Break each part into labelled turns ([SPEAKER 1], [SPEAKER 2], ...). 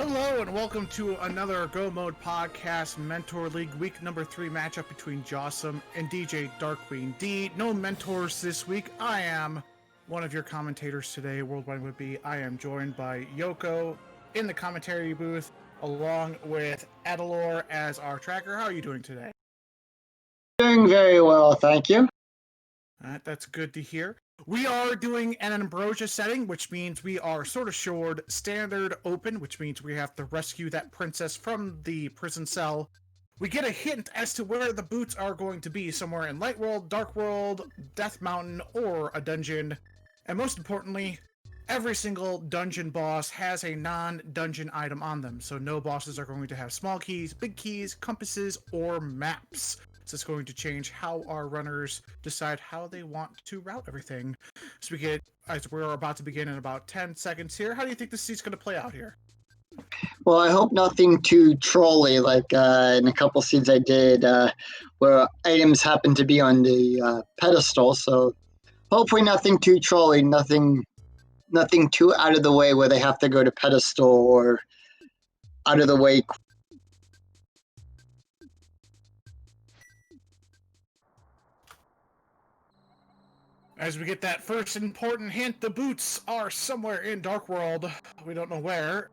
[SPEAKER 1] Hello and welcome to another Go Mode Podcast Mentor League Week number 3 matchup between Jawsome and DJDarkwingD. No mentors this week. I am one of your commentators today, WorldWideWimpy. I am joined by Yoko in the commentary booth, along with Adilor as our tracker. How are you doing today?
[SPEAKER 2] Doing very well, thank you.
[SPEAKER 1] That's good to hear. We are doing an ambrosia setting, which means we are sort of short standard open, which means we have to rescue that princess from the prison cell. We get a hint as to where the boots are going to be, somewhere in Light World, Dark World, Death Mountain, or a dungeon. And most importantly, every single dungeon boss has a non-dungeon item on them, so no bosses are going to have small keys, big keys, compasses, or maps. So it's going to change how our runners decide how they want to route everything. So as we're about to begin in about 10 seconds here, how do you think this seat's going to play out here?
[SPEAKER 2] Well, I hope nothing too trolly like in a couple seeds I did where items happen to be on the pedestal. So hopefully nothing too trolly, nothing too out of the way where they have to go to pedestal or out of the way.
[SPEAKER 1] As we get that first important hint, the boots are somewhere in Dark World. We don't know where.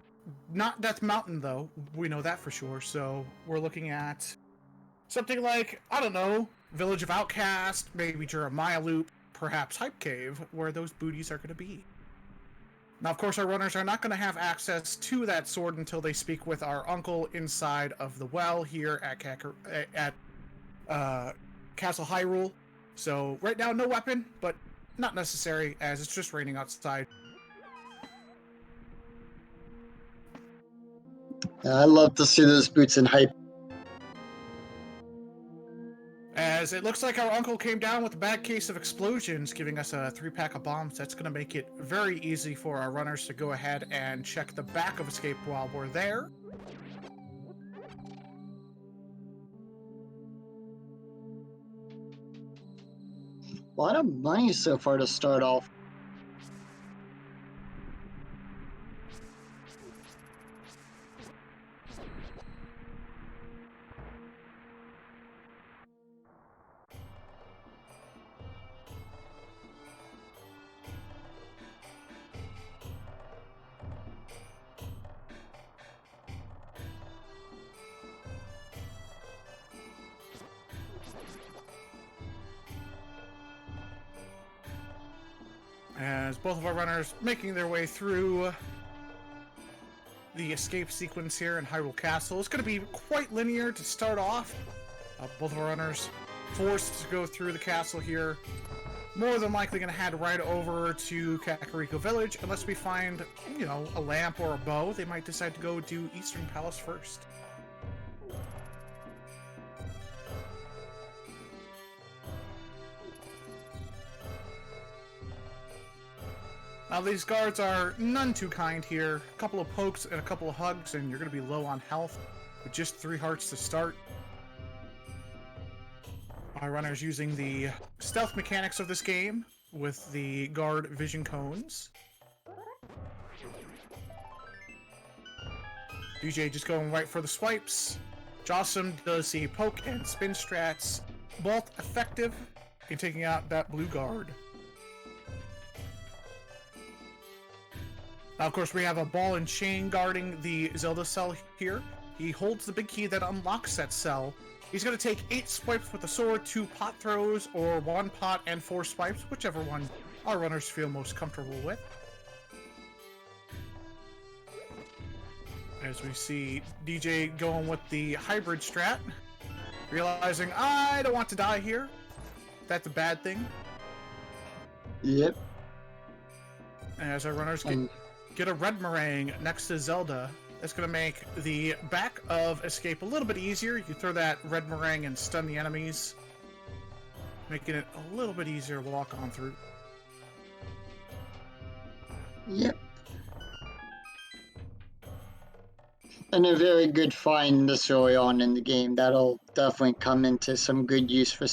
[SPEAKER 1] Not Death Mountain, though. We know that for sure. So we're looking at something like, I don't know, Village of Outcast, maybe Jeremiah Loop, perhaps Hype Cave, where those booties are going to be. Now, of course, our runners are not going to have access to that sword until they speak with our uncle inside of the well here at Castle Hyrule. So right now, no weapon, but not necessary as it's just raining outside.
[SPEAKER 2] I love to see those boots in hype.
[SPEAKER 1] As it looks like our uncle came down with a bad case of explosions, giving us a 3-pack of bombs. That's going to make it very easy for our runners to go ahead and check the back of Escape while we're there.
[SPEAKER 2] A lot of money so far to start off.
[SPEAKER 1] As both of our runners making their way through the escape sequence here in Hyrule Castle. It's going to be quite linear to start off. Both of our runners forced to go through the castle here. More than likely going to head right over to Kakariko Village unless we find, a lamp or a bow. They might decide to go do Eastern Palace first. Now, these guards are none too kind here. A couple of pokes and a couple of hugs, and you're going to be low on health with just 3 hearts to start. Our runner's using the stealth mechanics of this game with the guard vision cones. DJ just going right for the swipes. Jawsome does the poke and spin strats, both effective in taking out that blue guard. Now, of course, we have a ball and chain guarding the Zelda cell here. He holds the big key that unlocks that cell. He's going to take 8 swipes with the sword, 2 pot throws, or 1 pot and 4 swipes, whichever one our runners feel most comfortable with. As we see DJ going with the hybrid strat, realizing, I don't want to die here. That's a bad thing.
[SPEAKER 2] Yep.
[SPEAKER 1] As our runners get a red meringue next to Zelda. That's going to make the back of Escape a little bit easier. You throw that red meringue and stun the enemies, making it a little bit easier to walk on through.
[SPEAKER 2] Yep. And a very good find this early on in the game. That'll definitely come into some good use for...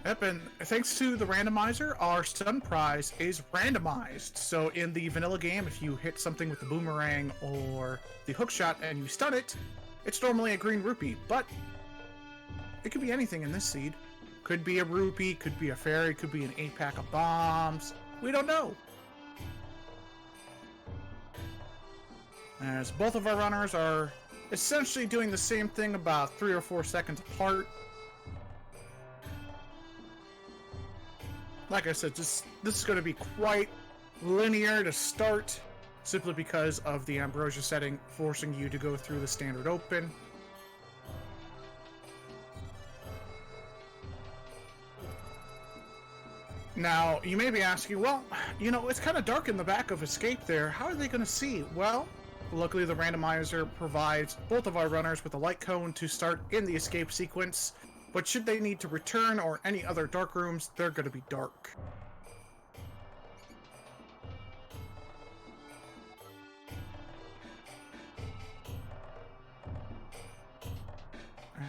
[SPEAKER 1] Yep, and thanks to the randomizer, our stun prize is randomized. So in the vanilla game, if you hit something with the boomerang or the hookshot and you stun it, it's normally a green rupee, but it could be anything in this seed. Could be a rupee, could be a fairy, could be an 8-pack of bombs. We don't know. As both of our runners are essentially doing the same thing about 3 or 4 seconds apart. Like I said, this is going to be quite linear to start, simply because of the Ambrosia setting forcing you to go through the standard open. Now, you may be asking, well, you know, it's kind of dark in the back of Escape there. How are they going to see? Well, luckily the randomizer provides both of our runners with a light cone to start in the escape sequence, but should they need to return or any other dark rooms, they're going to be dark.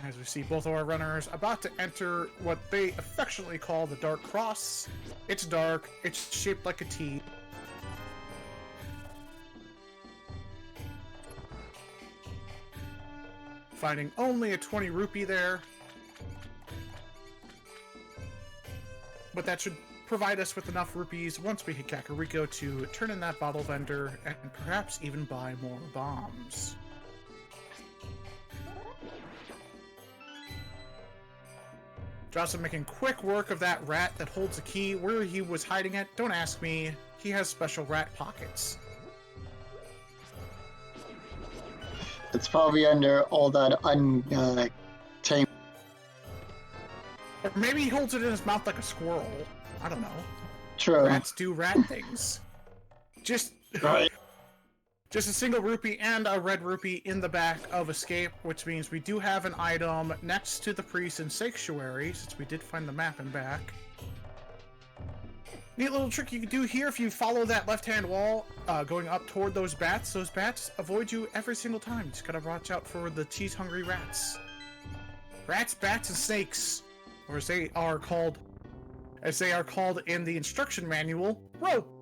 [SPEAKER 1] As we see both of our runners about to enter what they affectionately call the Dark Cross. It's dark, it's shaped like a T. Finding only a 20 rupee there. But that should provide us with enough rupees once we hit Kakariko to turn in that bottle vendor and perhaps even buy more bombs. Jawsome making quick work of that rat that holds the key. Where he was hiding it, don't ask me. He has special rat pockets.
[SPEAKER 2] It's probably under all that untamed.
[SPEAKER 1] Or maybe he holds it in his mouth like a squirrel. I don't know.
[SPEAKER 2] True.
[SPEAKER 1] Rats do rat things. Just
[SPEAKER 2] Right.
[SPEAKER 1] Just a single rupee and a red rupee in the back of Escape, which means we do have an item next to the priest in Sanctuary, since we did find the map and back. Neat little trick you can do here if you follow that left-hand wall, going up toward those bats. Those bats avoid you every single time. You just gotta watch out for the cheese-hungry rats. Rats, bats, and snakes, or as they are called in the instruction manual, rope.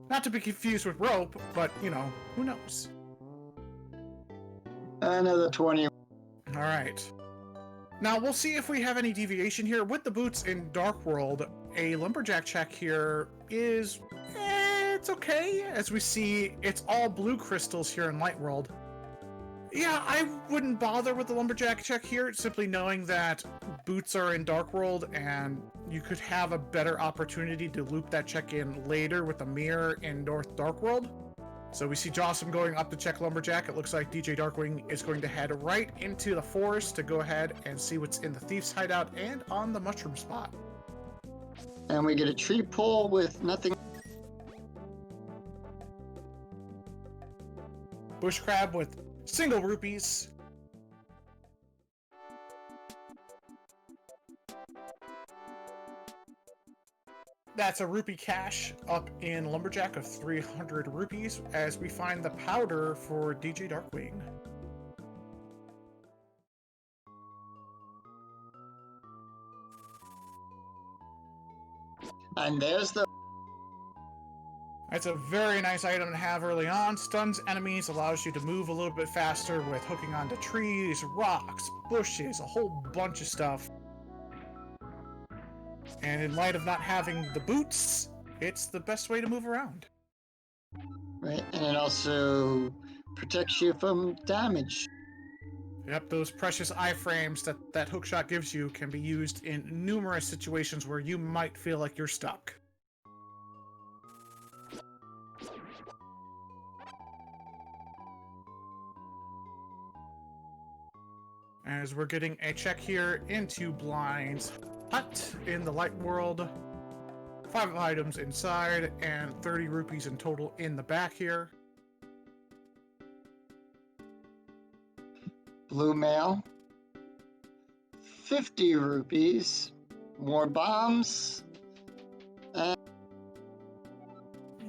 [SPEAKER 1] Not to be confused with rope, but, you know, who knows?
[SPEAKER 2] Another 20.
[SPEAKER 1] Alright. Now, we'll see if we have any deviation here. With the boots in Dark World, a lumberjack check here is... it's okay. As we see, it's all blue crystals here in Light World. Yeah, I wouldn't bother with the lumberjack check here, simply knowing that boots are in Dark World and you could have a better opportunity to loop that check in later with the mirror in North Dark World. So we see Jawsome going up to check lumberjack. It looks like DJ Darkwing is going to head right into the forest to go ahead and see what's in the thief's hideout and on the mushroom spot.
[SPEAKER 2] And we get a tree pull with nothing.
[SPEAKER 1] Bush crab with single rupees. That's a rupee cash up in Lumberjack of 300 rupees as we find the powder for DJ Darkwing.
[SPEAKER 2] And there's the...
[SPEAKER 1] That's a very nice item to have early on. Stuns enemies, allows you to move a little bit faster with hooking onto trees, rocks, bushes, a whole bunch of stuff. And in light of not having the boots, it's the best way to move around.
[SPEAKER 2] Right, and it also protects you from damage.
[SPEAKER 1] Yep, those precious iframes that hookshot gives you can be used in numerous situations where you might feel like you're stuck. As we're getting a check here into Blind's hut in the Light World. 5 items inside and 30 rupees in total in the back here.
[SPEAKER 2] Blue mail. 50 rupees. More bombs.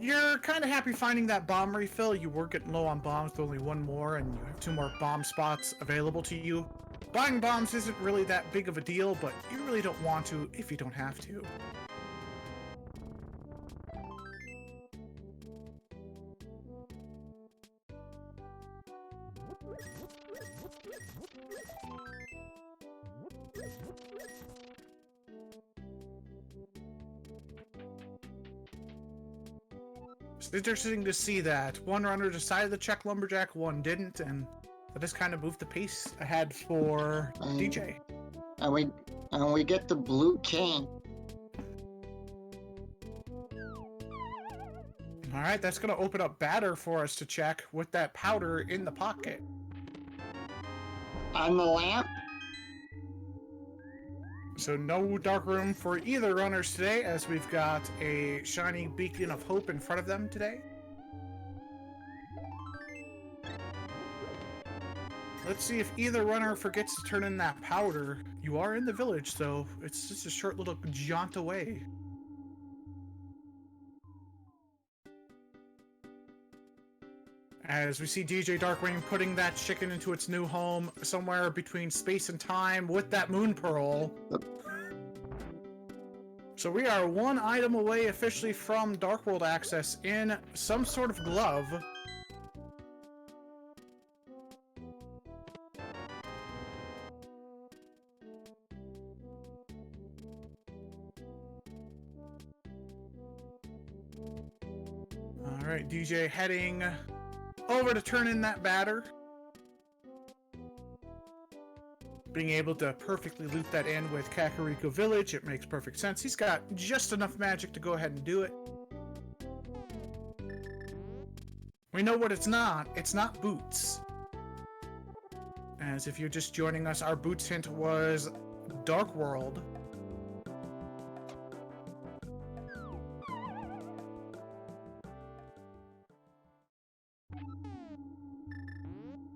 [SPEAKER 1] You're kind of happy finding that bomb refill. You were getting low on bombs, but only one more, and you have 2 more bomb spots available to you. Buying bombs isn't really that big of a deal, but you really don't want to if you don't have to. It's interesting to see that one runner decided to check Lumberjack, one didn't, and that just kind of moved the pace ahead for DJ.
[SPEAKER 2] And we get the blue cane.
[SPEAKER 1] Alright, that's going to open up batter for us to check with that powder in the pocket.
[SPEAKER 2] On the lamp?
[SPEAKER 1] So no dark room for either runners today, as we've got a shining beacon of hope in front of them today. Let's see if either runner forgets to turn in that powder. You are in the village, so it's just a short little jaunt away. As we see DJ Darkwing putting that chicken into its new home somewhere between space and time with that moon pearl. So we are one item away officially from Dark World access in some sort of glove. Alright, DJ heading over to turn in that batter. Being able to perfectly loop that in with Kakariko Village, it makes perfect sense. He's got just enough magic to go ahead and do it. We know what it's not. It's not boots. As if you're just joining us, our boots hint was Dark World.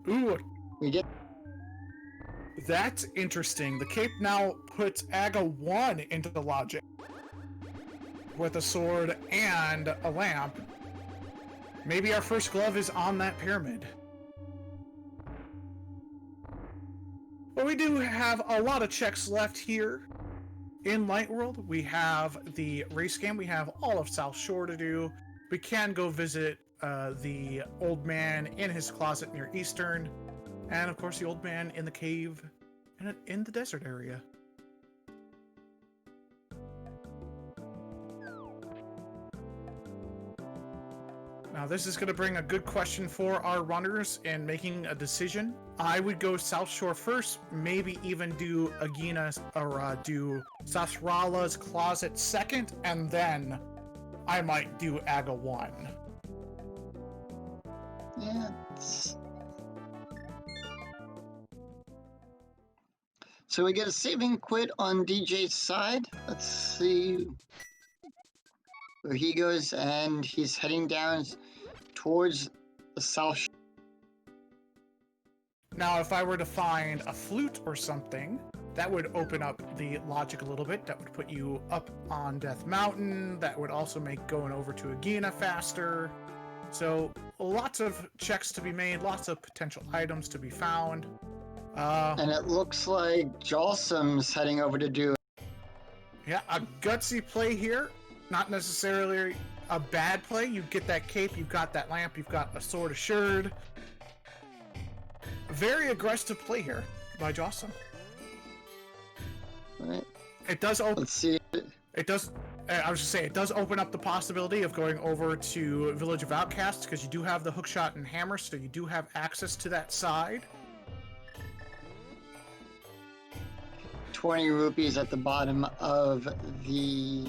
[SPEAKER 1] Ooh,
[SPEAKER 2] We get
[SPEAKER 1] that's interesting. The cape now puts Aga 1 into the logic. With a sword and a lamp. Maybe our first glove is on that pyramid. But we do have a lot of checks left here in Light World. We have the race game. We have all of South Shore to do. We can go visit the old man in his closet near Eastern. And of course the old man in the cave in the desert area. Now this is going to bring a good question for our runners in making a decision. I would go South Shore first, maybe even do Agina's or do Sasrala's closet second, and then I might do Aga 1.
[SPEAKER 2] Yeah. So we get a saving quit on DJ's side. Let's see where he goes, and he's heading down towards the south.
[SPEAKER 1] Now, if I were to find a flute or something, that would open up the logic a little bit. That would put you up on Death Mountain. That would also make going over to Agina faster. So lots of checks to be made, lots of potential items to be found.
[SPEAKER 2] And it looks like Jawsome's heading over to do.
[SPEAKER 1] Yeah, a gutsy play here. Not necessarily a bad play. You get that cape, you've got that lamp, you've got a sword assured. Very aggressive play here by Jawsome.
[SPEAKER 2] Right.
[SPEAKER 1] It does open.
[SPEAKER 2] Let's see.
[SPEAKER 1] It does. I was just saying, it does open up the possibility of going over to Village of Outcasts because you do have the hookshot and hammer, so you do have access to that side.
[SPEAKER 2] 20 rupees at the bottom of the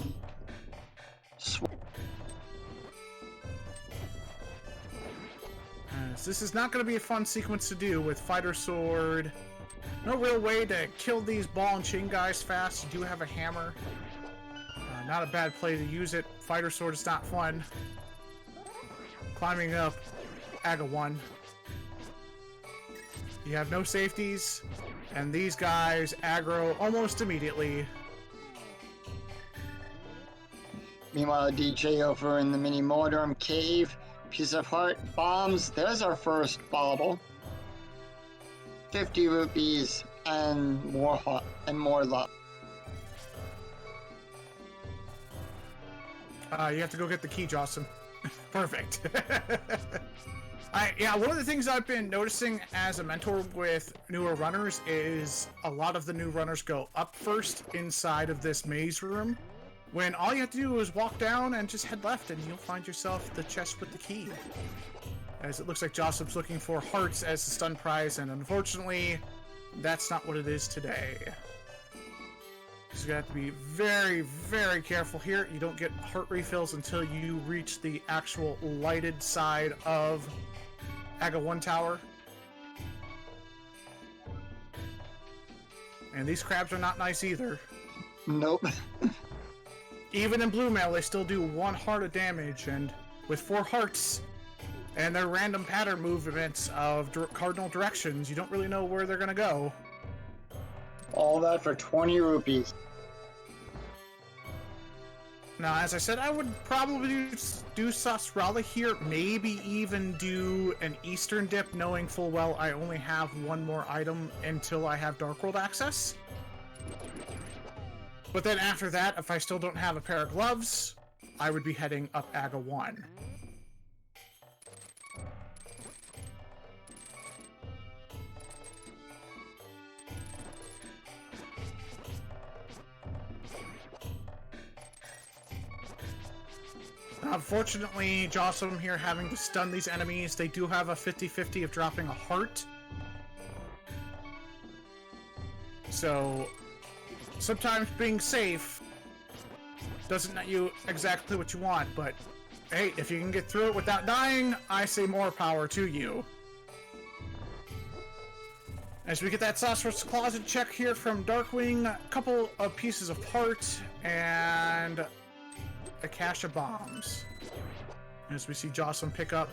[SPEAKER 1] This is not going to be a fun sequence to do with Fighter Sword. No real way to kill these ball and chain guys fast. You do have a hammer. Not a bad play to use it. Fighter Sword is not fun. Climbing up Aga 1. You have no safeties, and these guys aggro almost immediately.
[SPEAKER 2] Meanwhile, DJ over in the mini Mordorm cave. Piece of heart bombs. There's our first bauble. 50 rupees and more hot and more love.
[SPEAKER 1] You have to go get the key, Jawsome. Perfect. Yeah, one of the things I've been noticing as a mentor with newer runners is a lot of the new runners go up first inside of this maze room, when all you have to do is walk down and just head left and you'll find yourself the chest with the key. As it looks like Jawsome's looking for hearts as the stun prize, and unfortunately, that's not what it is today. So you have to be very, very careful here. You don't get heart refills until you reach the actual lighted side of Aga 1 Tower. And these crabs are not nice either.
[SPEAKER 2] Nope.
[SPEAKER 1] Even in blue mail, they still do 1 heart of damage, and with 4 hearts and their random pattern movements of cardinal directions, you don't really know where they're gonna go.
[SPEAKER 2] All that for 20 rupees.
[SPEAKER 1] Now, as I said, I would probably do Sasrala here, maybe even do an Eastern dip, knowing full well I only have 1 more item until I have Dark World access. But then after that, if I still don't have a pair of gloves, I would be heading up Aga 1. Unfortunately, Jawsome here having to stun these enemies. They do have a 50-50 of dropping a heart. So, sometimes being safe doesn't net you exactly what you want, but hey, if you can get through it without dying, I say more power to you. As we get that Sorcerer's Closet check here from Darkwing, a couple of pieces of heart, and a cache of bombs. As we see Jawsome pick up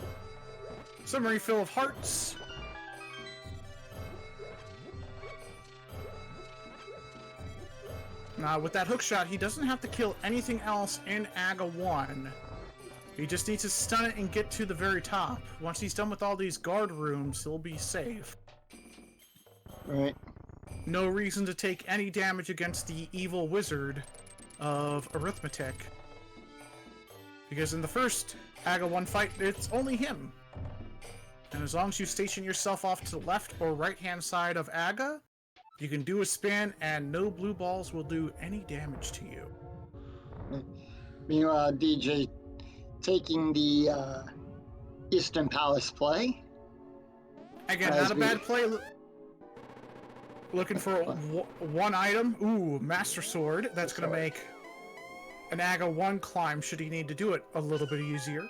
[SPEAKER 1] some refill of hearts. Now, with that hook shot, he doesn't have to kill anything else in Aga 1. He just needs to stun it and get to the very top. Once he's done with all these guard rooms, he'll be safe.
[SPEAKER 2] Right.
[SPEAKER 1] No reason to take any damage against the evil wizard of arithmetic. Because in the first Aga 1 fight, it's only him. And as long as you station yourself off to the left or right-hand side of Aga, you can do a spin and no blue balls will do any damage to you.
[SPEAKER 2] Meanwhile, DJ taking the Eastern Palace play.
[SPEAKER 1] Again, not a bad play. Looking for 1 item. Ooh, Master Sword. That's going to make an Aga 1 climb, should he need to do it, a little bit easier.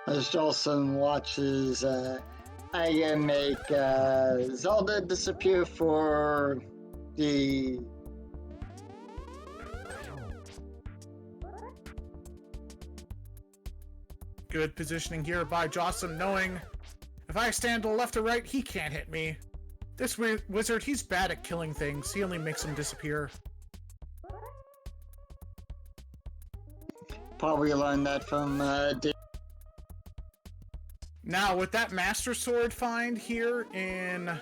[SPEAKER 2] As Jawsome watches Aga make Zelda disappear for the
[SPEAKER 1] Good positioning here by Jawsome, knowing if I stand to the left or right, he can't hit me. This wizard, he's bad at killing things. He only makes them disappear.
[SPEAKER 2] Probably learned that from
[SPEAKER 1] Now, with that Master Sword find here in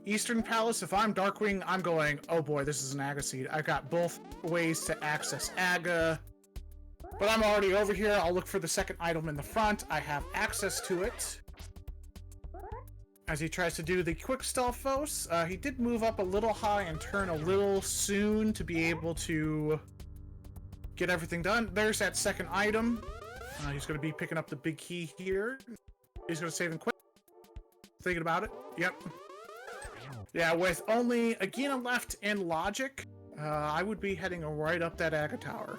[SPEAKER 1] Eastern Palace, if I'm Darkwing, I'm going, oh boy, this is an Aga seed. I've got both ways to access Aga. But I'm already over here. I'll look for the second item in the front. I have access to it. As he tries to do the quick stealthos, he did move up a little high and turn a little soon to be able to get everything done. There's that second item. He's going to be picking up the big key here. He's going to save him quick. Thinking about it. Yep. Yeah, with only Agena left in logic, I would be heading right up that Aga Tower.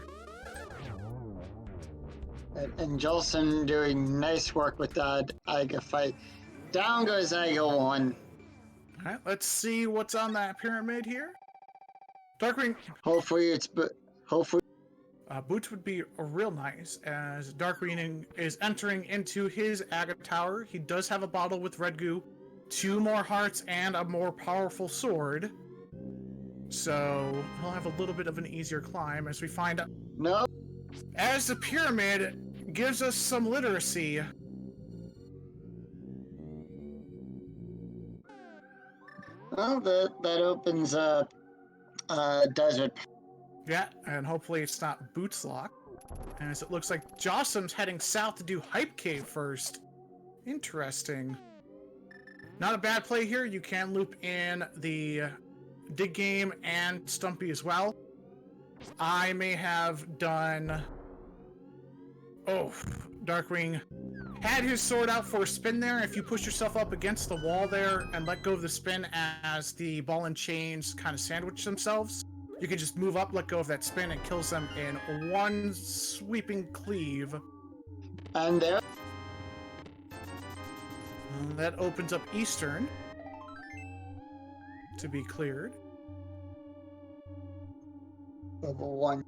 [SPEAKER 2] and Jawsome doing nice work with that Aga fight. Down goes Aga 1.
[SPEAKER 1] Alright, let's see what's on that pyramid here. Darkwing.
[SPEAKER 2] Hopefully
[SPEAKER 1] Boots would be real nice, as Darkwing is entering into his Aga Tower. He does have a bottle with red goo, 2 more hearts, and a more powerful sword. So he'll have a little bit of an easier climb as we find out.
[SPEAKER 2] No.
[SPEAKER 1] As the pyramid gives us some literacy.
[SPEAKER 2] Well, that opens desert.
[SPEAKER 1] Yeah, and hopefully it's not Boots Lock, as it looks like Jawsome's heading south to do Hype Cave first. Interesting. Not a bad play here. You can loop in the Dig Game and Stumpy as well. I may have done... Oh, Darkwing had his sword out for a spin there. If you push yourself up against the wall there and let go of the spin as the ball and chains kind of sandwich themselves, you can just move up, let go of that spin, and kills them in one sweeping cleave.
[SPEAKER 2] And there.
[SPEAKER 1] That opens up Eastern to be cleared.
[SPEAKER 2] Level 1.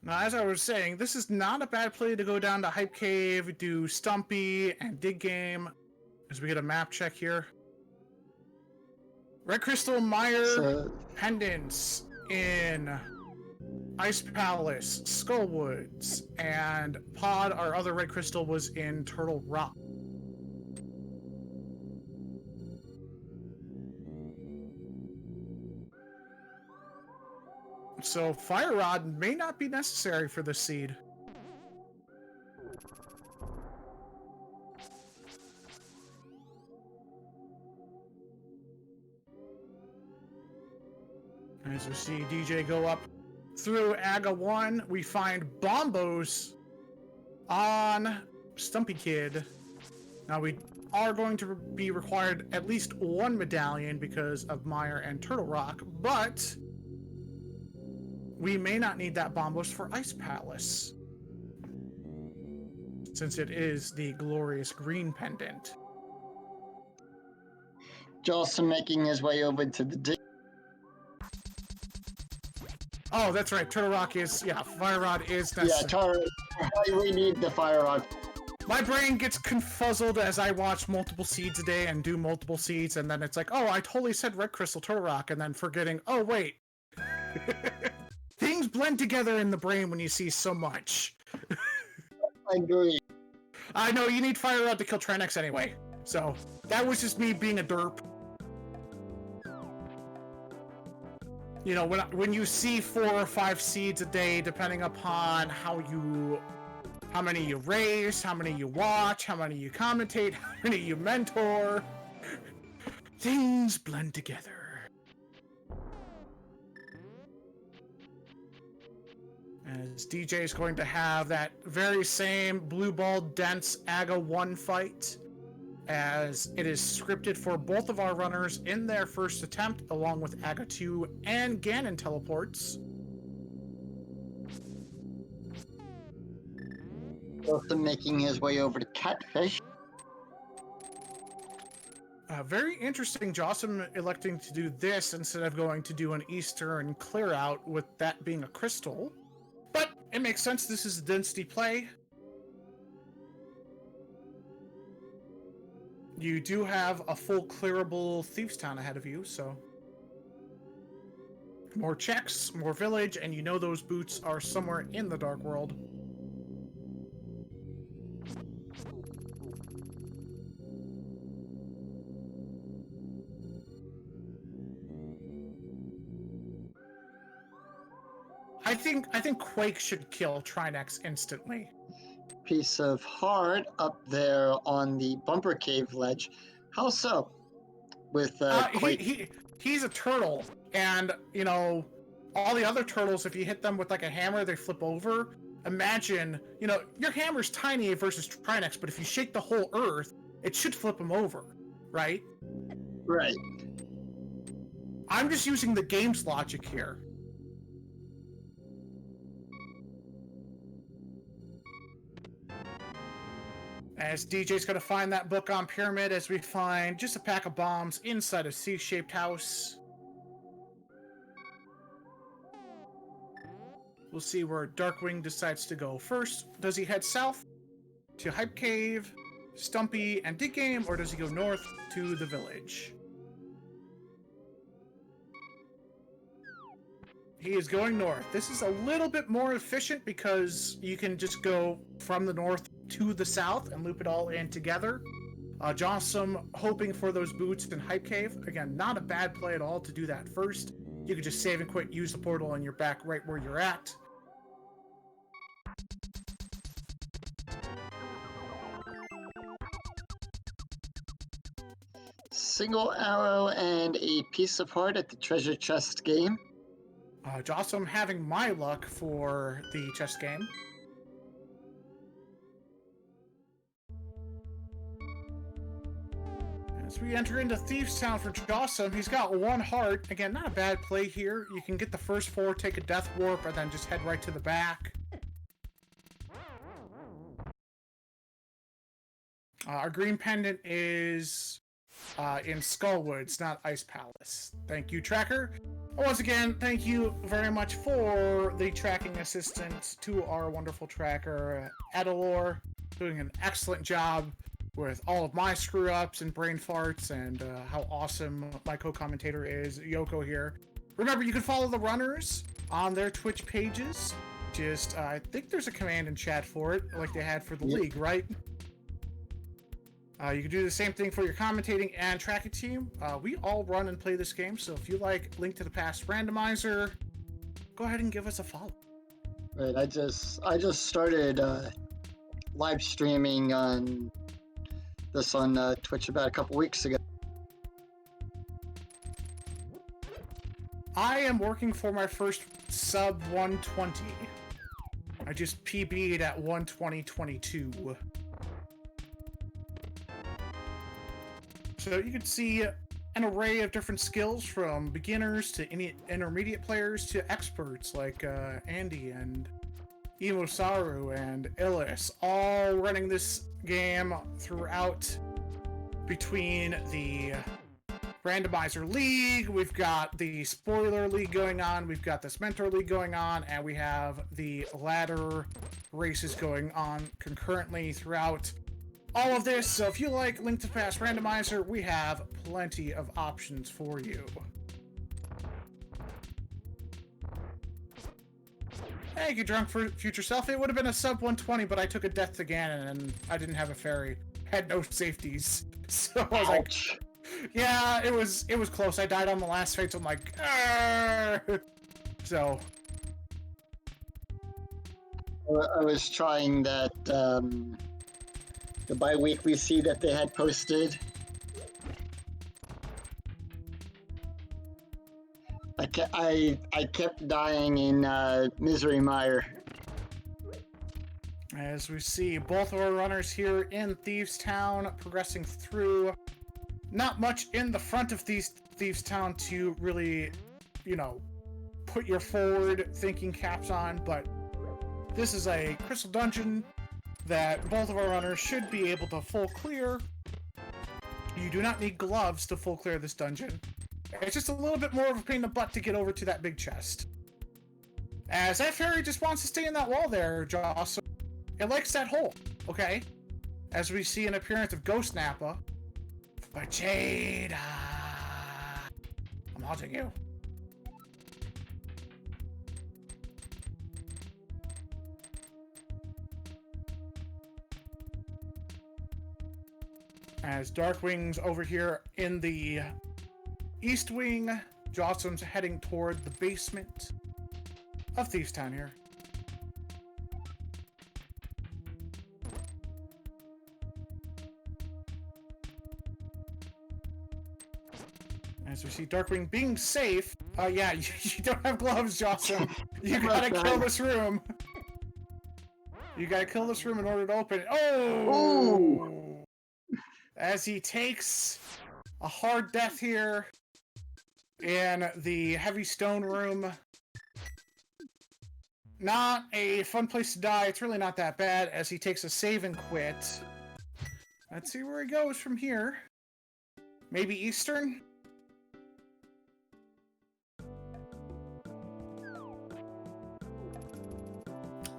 [SPEAKER 1] Now, as I was saying, this is not a bad play to go down to Hype Cave, do Stumpy, and Dig Game, as we get a map check here. Red Crystal Mire pendants in Ice Palace, Skullwoods, and Pod, our other red crystal, was in Turtle Rock. So Fire Rod may not be necessary for this seed. As we see DJ go up through Aga 1, we find Bombos on Stumpy Kid. Now we are going to be required at least one medallion because of Mire and Turtle Rock, but we may not need that Bombos for Ice Palace, since it is the glorious green pendant.
[SPEAKER 2] Jawsome making his way over to the dig.
[SPEAKER 1] Oh, that's right. Turtle Rock is, Fire Rod is necessary.
[SPEAKER 2] Yeah, we need the Fire Rod.
[SPEAKER 1] My brain gets confuzzled as I watch multiple seeds a day and do multiple seeds, and then it's like, oh, I totally said Red Crystal Turtle Rock, and then forgetting, oh, wait. Things blend together in the brain when you see so much.
[SPEAKER 2] I agree.
[SPEAKER 1] I know, you need Fire Rod to kill Trinex anyway, so that was just me being a derp. You know, when you see 4 or 5 seeds a day, depending upon how many you race, how many you watch, how many you commentate, how many you mentor, things blend together. As DJ is going to have that very same blue ball dense Aga 1 fight, as it is scripted for both of our runners in their first attempt, along with Aga 2 and Ganon teleports.
[SPEAKER 2] Also making his way over to Catfish.
[SPEAKER 1] Very interesting, Jawsome electing to do this instead of going to do an Eastern clear out with that being a crystal. But it makes sense, this is a density play. You do have a full clearable Thieves Town ahead of you, so... More checks, more village, and you know those boots are somewhere in the Dark World. I think Quake should kill Trinex instantly.
[SPEAKER 2] Piece of heart up there on the Bumper Cave ledge. How so? With Quake.
[SPEAKER 1] He's a turtle, and you know all the other turtles. If you hit them with like a hammer, they flip over. Imagine, you know, your hammer's tiny versus Trinex, but if you shake the whole Earth, it should flip them over, right?
[SPEAKER 2] Right.
[SPEAKER 1] I'm just using the game's logic here. As DJ's going to find that book on Pyramid, as we find just a pack of bombs inside a C-shaped house. We'll see where Darkwing decides to go first. Does he head south to Hype Cave, Stumpy, and Dig Game, or does he go north to the village? He is going north. This is a little bit more efficient because you can just go from the north to the south and loop it all in together. Jawsome hoping for those boots in Hype Cave. Again, not a bad play at all to do that first. You can just save and quit, use the portal, and you're back right where you're at.
[SPEAKER 2] Single arrow and a piece of heart at the treasure chest game.
[SPEAKER 1] Jawsome having my luck for the chess game. As we enter into Thieves Town for Jawsome, he's got 1 heart. Again, not a bad play here. You can get the first 4, take a death warp, and then just head right to the back. Our green pendant is in Skullwoods, not Ice Palace. Thank you, Tracker. Once again, thank you very much for the tracking assistance to our wonderful tracker, Adilor, doing an excellent job with all of my screw-ups and brain farts, and how awesome my co-commentator is, Yoko here. Remember, you can follow the runners on their Twitch pages. Just, I think there's a command in chat for it, like they had for the league, right? You can do the same thing for your commentating and tracking team. We all run and play this game, so if you like Link to the Past Randomizer, go ahead and give us a follow.
[SPEAKER 2] Right, I just started live streaming on this on Twitch about a couple weeks ago.
[SPEAKER 1] I am working for my first sub 120. I just PB'd at 120.22. So you can see an array of different skills from beginners to intermediate players to experts like Andy and Imosaru and Illis, all running this game throughout between the randomizer league. We've got the spoiler league going on, we've got this mentor league going on, and we have the ladder races going on concurrently throughout all of this. So if you like Link to the Past Randomizer, we have plenty of options for you. Thank you, Drunk for Future Self. It would have been a sub 120, but I took a death to Ganon and I didn't have a fairy. Had no safeties. So I was like, yeah, it was close. I died on the last fight, so I'm like, argh! So
[SPEAKER 2] I was trying that the bi-weekly seed that they had posted. I kept dying in Misery Mire.
[SPEAKER 1] As we see both of our runners here in Thieves Town progressing through. Not much in the front of Thieves Town to really, you know, put your forward thinking caps on, but this is a crystal dungeon that both of our runners should be able to full clear. You do not need gloves to full clear this dungeon. It's just a little bit more of a pain in the butt to get over to that big chest. As that fairy just wants to stay in that wall there, Joss. It likes that hole, okay? As we see an appearance of Ghost Nappa. But Jada, I'm haunting you. As Darkwing's over here in the East Wing, Jawsome's heading toward the basement of Thieves Town here. As we see Darkwing being safe. Yeah, you don't have gloves, Jawsome. You gotta kill this room. You gotta kill this room in order to open it. Oh! As he takes a hard death here in the heavy stone room. Not a fun place to die. It's really not that bad as he takes a save and quit. Let's see where he goes from here. Maybe Eastern?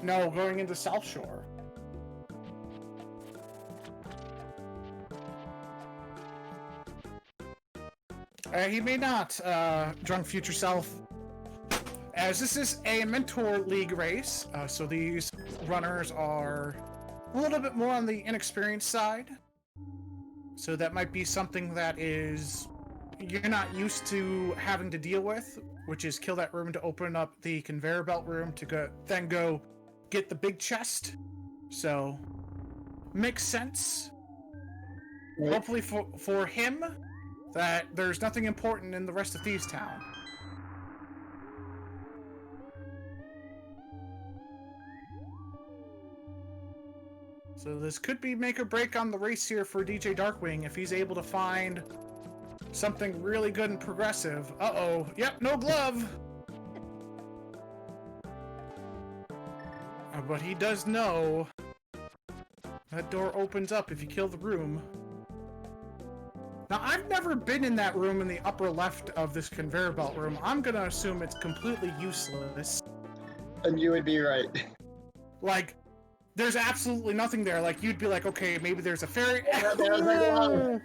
[SPEAKER 1] No, going into South Shore. He may not, Drunk Future Self. As this is a Mentor League race, so these runners are a little bit more on the inexperienced side. So that might be something that is you're not used to having to deal with, which is kill that room to open up the conveyor belt room to go get the big chest. So makes sense.
[SPEAKER 2] Right.
[SPEAKER 1] Hopefully for him that there's nothing important in the rest of Thieves Town. So this could be make or break on the race here for DJ Darkwing if he's able to find something really good and progressive. Uh-oh. Yep, no glove. But he does know that door opens up if you kill the room. Now, I've never been in that room in the upper left of this conveyor belt room. I'm gonna assume it's completely useless.
[SPEAKER 2] And you would be right.
[SPEAKER 1] Like, there's absolutely nothing there. Like, you'd be like, okay, maybe there's a fairy.
[SPEAKER 2] Yeah, there's a glove.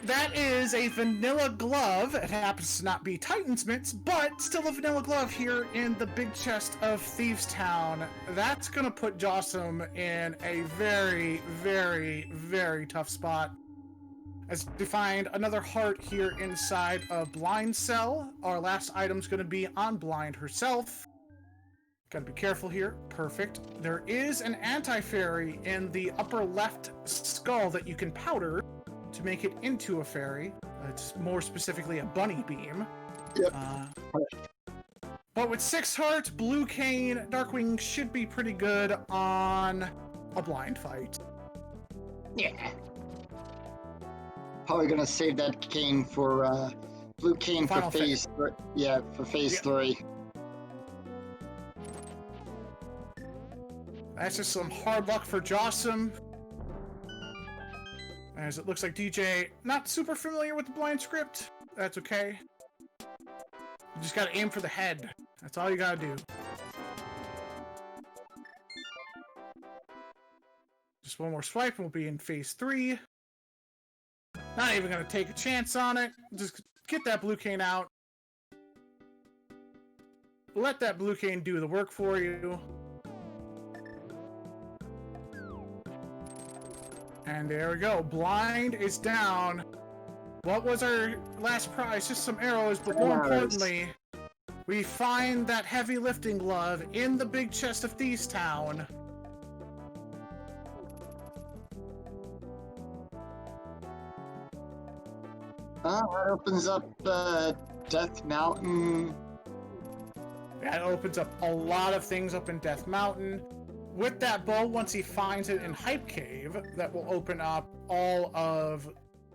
[SPEAKER 1] That is a vanilla glove. It happens to not be Titan's Mitts, but still a vanilla glove here in the big chest of Thieves Town. That's gonna put Jawsome in a very, very, very tough spot. As we find another heart here inside of Blind Cell. Our last item's gonna be on Blind herself. Gotta be careful here. Perfect. There is an anti-fairy in the upper left skull that you can powder to make it into a fairy. It's more specifically a bunny beam.
[SPEAKER 2] Yep.
[SPEAKER 1] But with 6 hearts, Blue Cane, Darkwing should be pretty good on a blind fight.
[SPEAKER 2] Yeah. Probably gonna save that cane for blue cane
[SPEAKER 1] Final
[SPEAKER 2] for phase. Yeah, for phase 3.
[SPEAKER 1] That's just some hard luck for Jawsome. As it looks like DJ not super familiar with the blind script. That's okay. You just gotta aim for the head. That's all you gotta do. Just one more swipe and we'll be in phase 3. Not even gonna take a chance on it. Just get that blue cane out. Let that blue cane do the work for you. And there we go. Blind is down. What was our last prize? Just some arrows, but more importantly, we find that heavy lifting glove in the big chest of Thieves Town.
[SPEAKER 2] That opens up Death Mountain.
[SPEAKER 1] That opens up a lot of things up in Death Mountain. With that bow, once he finds it in Hype Cave, that will open up all of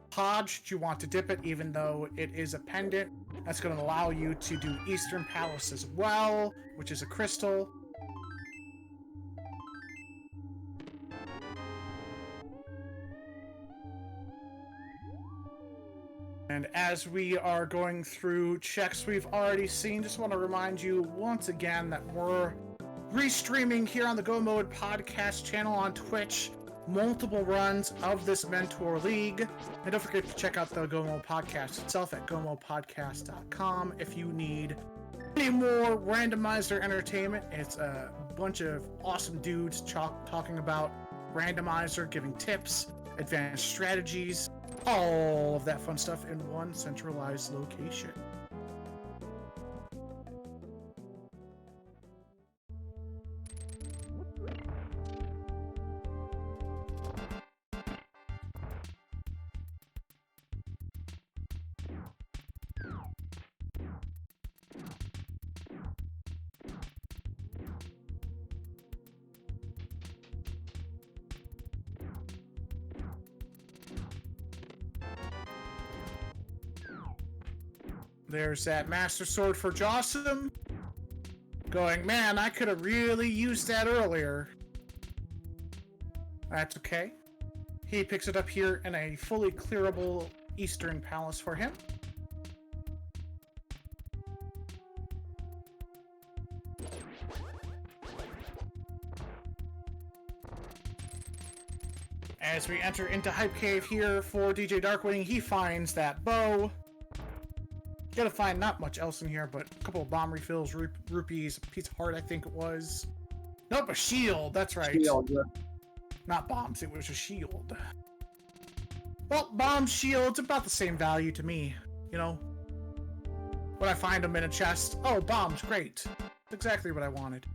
[SPEAKER 1] Podge should you want to dip it, even though it is a pendant. That's going to allow you to do Eastern Palace as well, which is a crystal. And as we are going through checks we've already seen, just want to remind you once again that we're restreaming here on the Go Mode podcast channel on Twitch, multiple runs of this Mentor League. And don't forget to check out the Go Mode podcast itself at gomodepodcast.com if you need any more randomizer entertainment. It's a bunch of awesome dudes talking about randomizer, giving tips, advanced strategies, all of that fun stuff in one centralized location. There's that Master Sword for Jawsome. Going, man, I could have really used that earlier. That's okay. He picks it up here in a fully clearable Eastern Palace for him. As we enter into Hype Cave here for DJ Darkwing, he finds that bow. Gotta find not much else in here, but a couple of bomb refills, rupees, a piece of heart, I think it was. Nope, a shield, that's right.
[SPEAKER 2] Shield, yeah.
[SPEAKER 1] Not bombs, it was a shield. Well, bomb shields about the same value to me. You know, when I find them in a chest, oh, bombs, great. That's exactly what I wanted.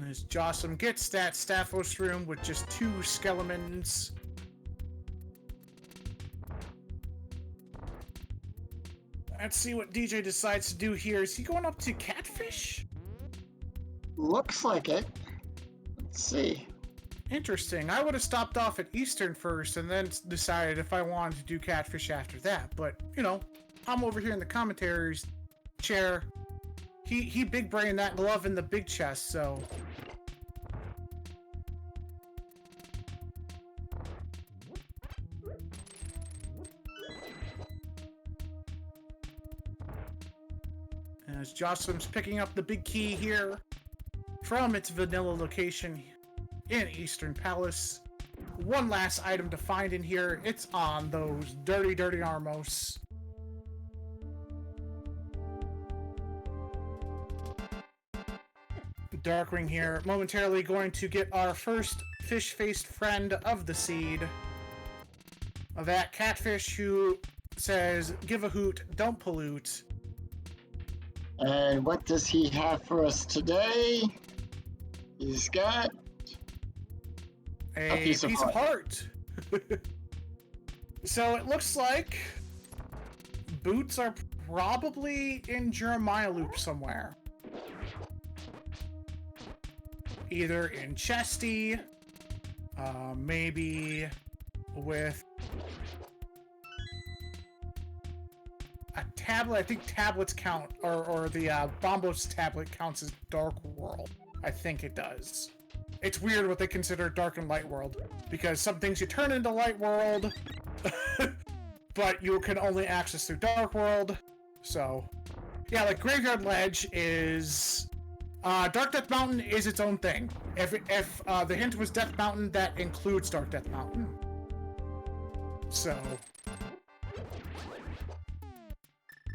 [SPEAKER 1] As Jawsome gets that Staphos room with just 2 skeletons. Let's see what DJ decides to do here. Is he going up to catfish?
[SPEAKER 2] Looks like it. Let's see.
[SPEAKER 1] Interesting. I would have stopped off at Eastern first and then decided if I wanted to do catfish after that. But, you know, I'm over here in the commentaries chair. He big brained that glove in the big chest, so... As Jawsome's picking up the big key here from its vanilla location in Eastern Palace. One last item to find in here. It's on those dirty, dirty Armos. Darkwing here, momentarily going to get our first fish-faced friend of the seed. That catfish who says, give a hoot, don't pollute.
[SPEAKER 2] And what does he have for us today? He's got
[SPEAKER 1] a piece of heart. So it looks like boots are probably in Jeremiah Loop somewhere. Either in Chesty, maybe with a tablet. I think tablets count, or the Bombos tablet counts as Dark World. I think it does. It's weird what they consider Dark and Light World, because some things you turn into Light World, but you can only access through Dark World. So, yeah, like Graveyard Ledge is... Dark Death Mountain is its own thing. If the hint was Death Mountain, that includes Dark Death Mountain. So...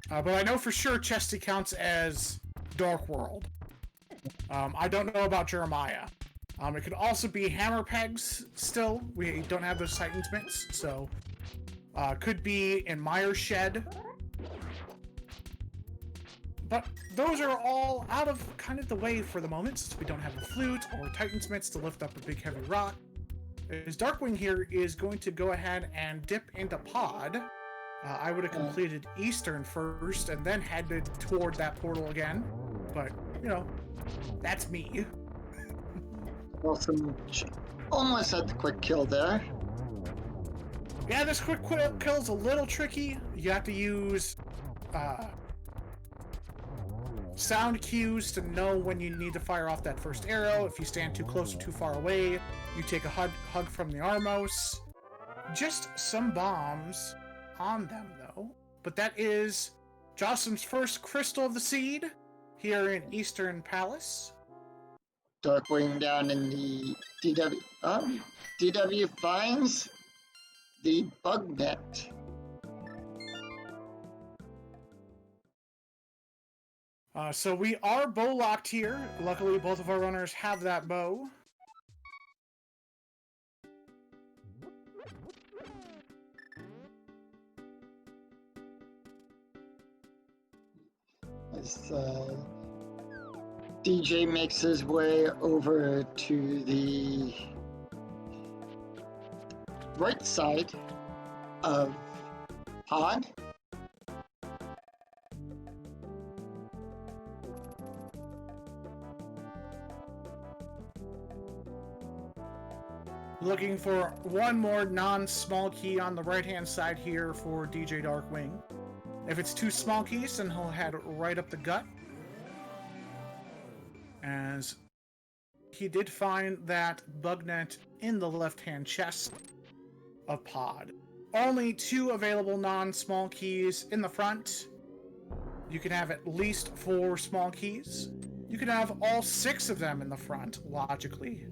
[SPEAKER 1] but I know for sure Chesty counts as Dark World. I don't know about Jeremiah. It could also be Hammer Pegs still. We don't have those Titan's Mitts, so... could be in Mire Shed. But those are all out of kind of the way for the moment, since we don't have a flute or Titan's Mitts to lift up a big heavy rock. As Darkwing here is going to go ahead and dip into Pod. I would have completed Eastern first and then headed toward that portal again. But, you know, that's me.
[SPEAKER 2] Awesome. Almost had the quick kill there.
[SPEAKER 1] Yeah, this quick kill's a little tricky. You have to use sound cues to know when you need to fire off that first arrow. If you stand too close or too far away, you take a hug from the Armos. Just some bombs on them, though. But that is Jawsome's first Crystal of the Seed here in Eastern Palace.
[SPEAKER 2] Darkwing down in the DW. DW finds the bug net.
[SPEAKER 1] So we are bow locked here. Luckily, both of our runners have that bow.
[SPEAKER 2] As DJ makes his way over to the right side of Pod.
[SPEAKER 1] Looking for one more non-small key on the right-hand side here for DJ Darkwing. If it's 2 small keys, then he'll head right up the gut. As he did find that bug net in the left-hand chest of Pod. Only 2 available non-small keys in the front. You can have at least 4 small keys. You can have all 6 of them in the front, logically.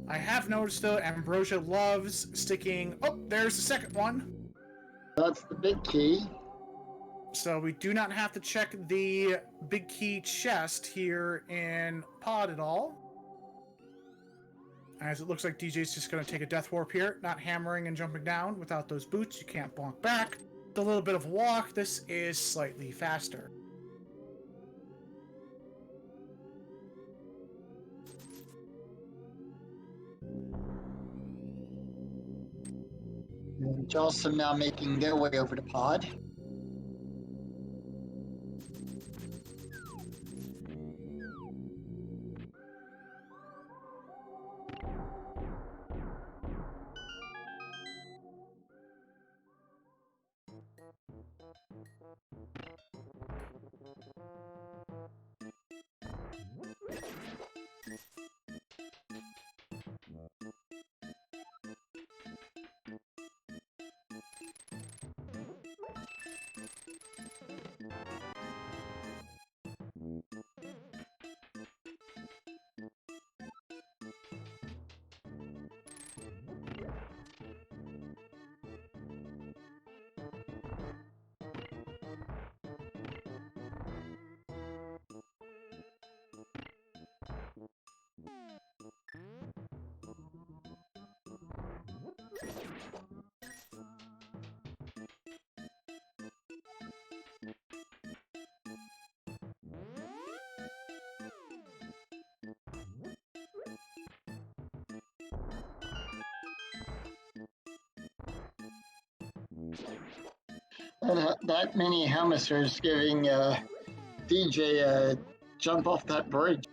[SPEAKER 1] I have noticed, though, Ambrosia loves sticking... Oh, there's the second one.
[SPEAKER 2] That's the big key.
[SPEAKER 1] So we do not have to check the big key chest here in Pod at all. As it looks like DJ's just going to take a death warp here, not hammering and jumping down. Without those boots, you can't bonk back. With a little bit of walk, this is slightly faster.
[SPEAKER 2] Jawsome now making their way over to Pod. And that many hamsters giving DJ a jump off that bridge.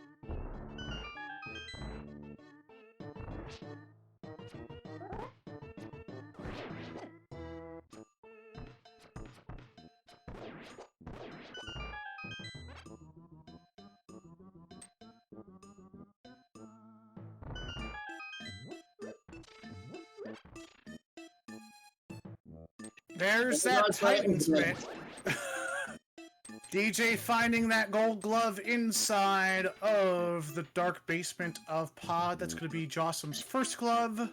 [SPEAKER 1] There's that Titan's mitt. DJ finding that gold glove inside of the dark basement of Pod. That's going to be Jawsome's first glove.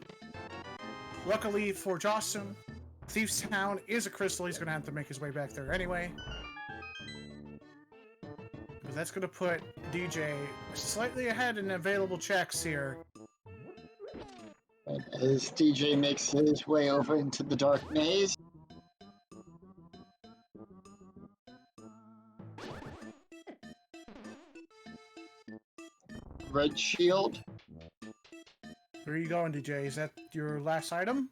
[SPEAKER 1] Luckily for Jawsome, Thief's Town is a crystal. He's going to have to make his way back there anyway. But that's going to put DJ slightly ahead in available checks here.
[SPEAKER 2] As DJ makes his way over into the dark maze. Red shield.
[SPEAKER 1] Where are you going, DJ? Is that your last item?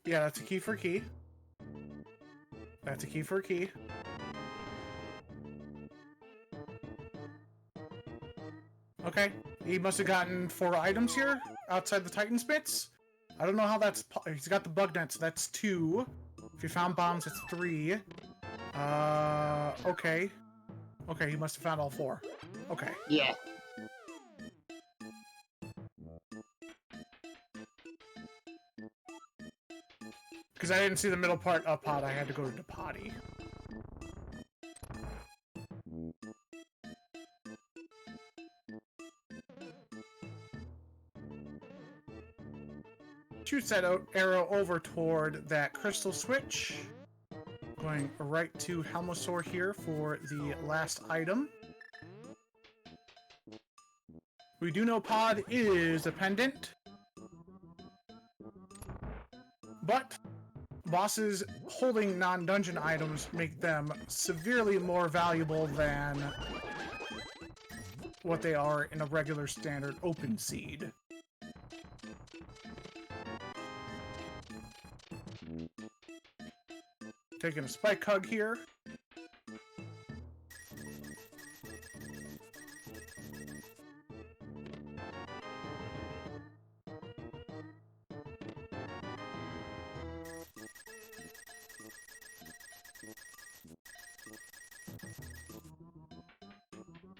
[SPEAKER 1] Yeah, that's a key for a key. That's a key for a key. Okay, he must have gotten 4 items here outside the Titan's bits. I don't know how that's... He's got the bug nets, so that's 2. If you found bombs, it's 3. Okay. Okay, he must have found all 4. Okay.
[SPEAKER 2] Yeah.
[SPEAKER 1] Because I didn't see the middle part of Pod, I had to go to the potty. Shoots that arrow over toward that crystal switch. Going right to Helmosaur here for the last item. We do know Pod is a pendant. But bosses holding non-dungeon items make them severely more valuable than what they are in a regular standard open seed. Taking a spike hug here.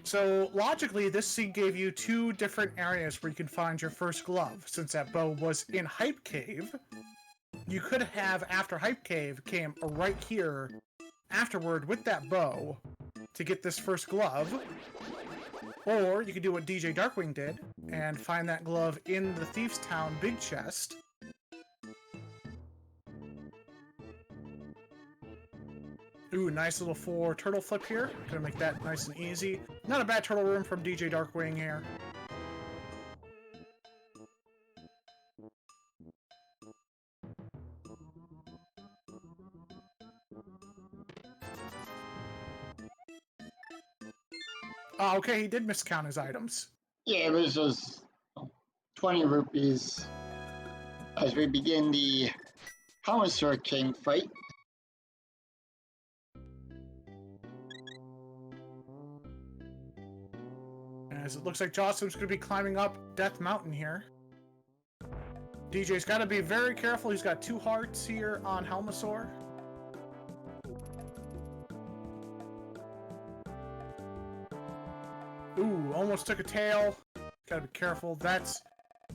[SPEAKER 1] So, logically, this seed gave you 2 different areas where you can find your first glove. Since that bow was in Hype Cave, you could have, after Hype Cave, came right here afterward with that bow to get this first glove. Or you could do what DJ Darkwing did and find that glove in the Thief's Town big chest. Ooh, nice little 4 turtle flip here. Gonna make that nice and easy. Not a bad turtle room from DJ Darkwing here. Oh, okay, he did miscount his items.
[SPEAKER 2] Yeah, it was just 20 rupees as we begin the Connoisseur King fight.
[SPEAKER 1] As it looks like Jawsome's going to be climbing up Death Mountain here. DJ's got to be very careful. He's got 2 hearts here on Helmasaur. Ooh, almost took a tail. Gotta be careful. That's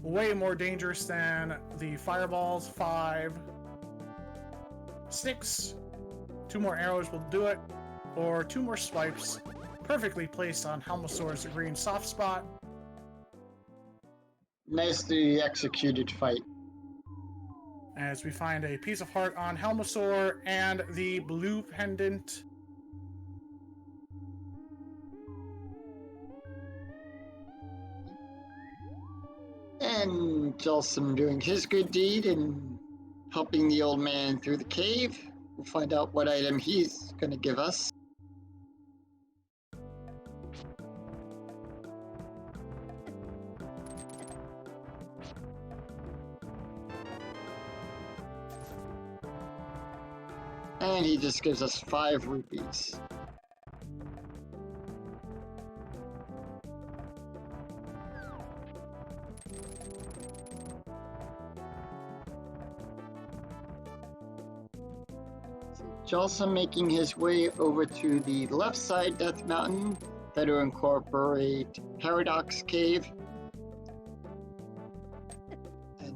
[SPEAKER 1] way more dangerous than the fireballs. 5, 6. 2 more arrows will do it. Or 2 more swipes. Perfectly placed on Helmasaur's green soft spot.
[SPEAKER 2] Nicely executed fight.
[SPEAKER 1] As we find a piece of heart on Helmasaur and the blue pendant.
[SPEAKER 2] And Jawsome doing his good deed and helping the old man through the cave. We'll find out what item he's going to give us. And he just gives us 5 rupees. Jawsome making his way over to the left side Death Mountain that will incorporate Paradox Cave and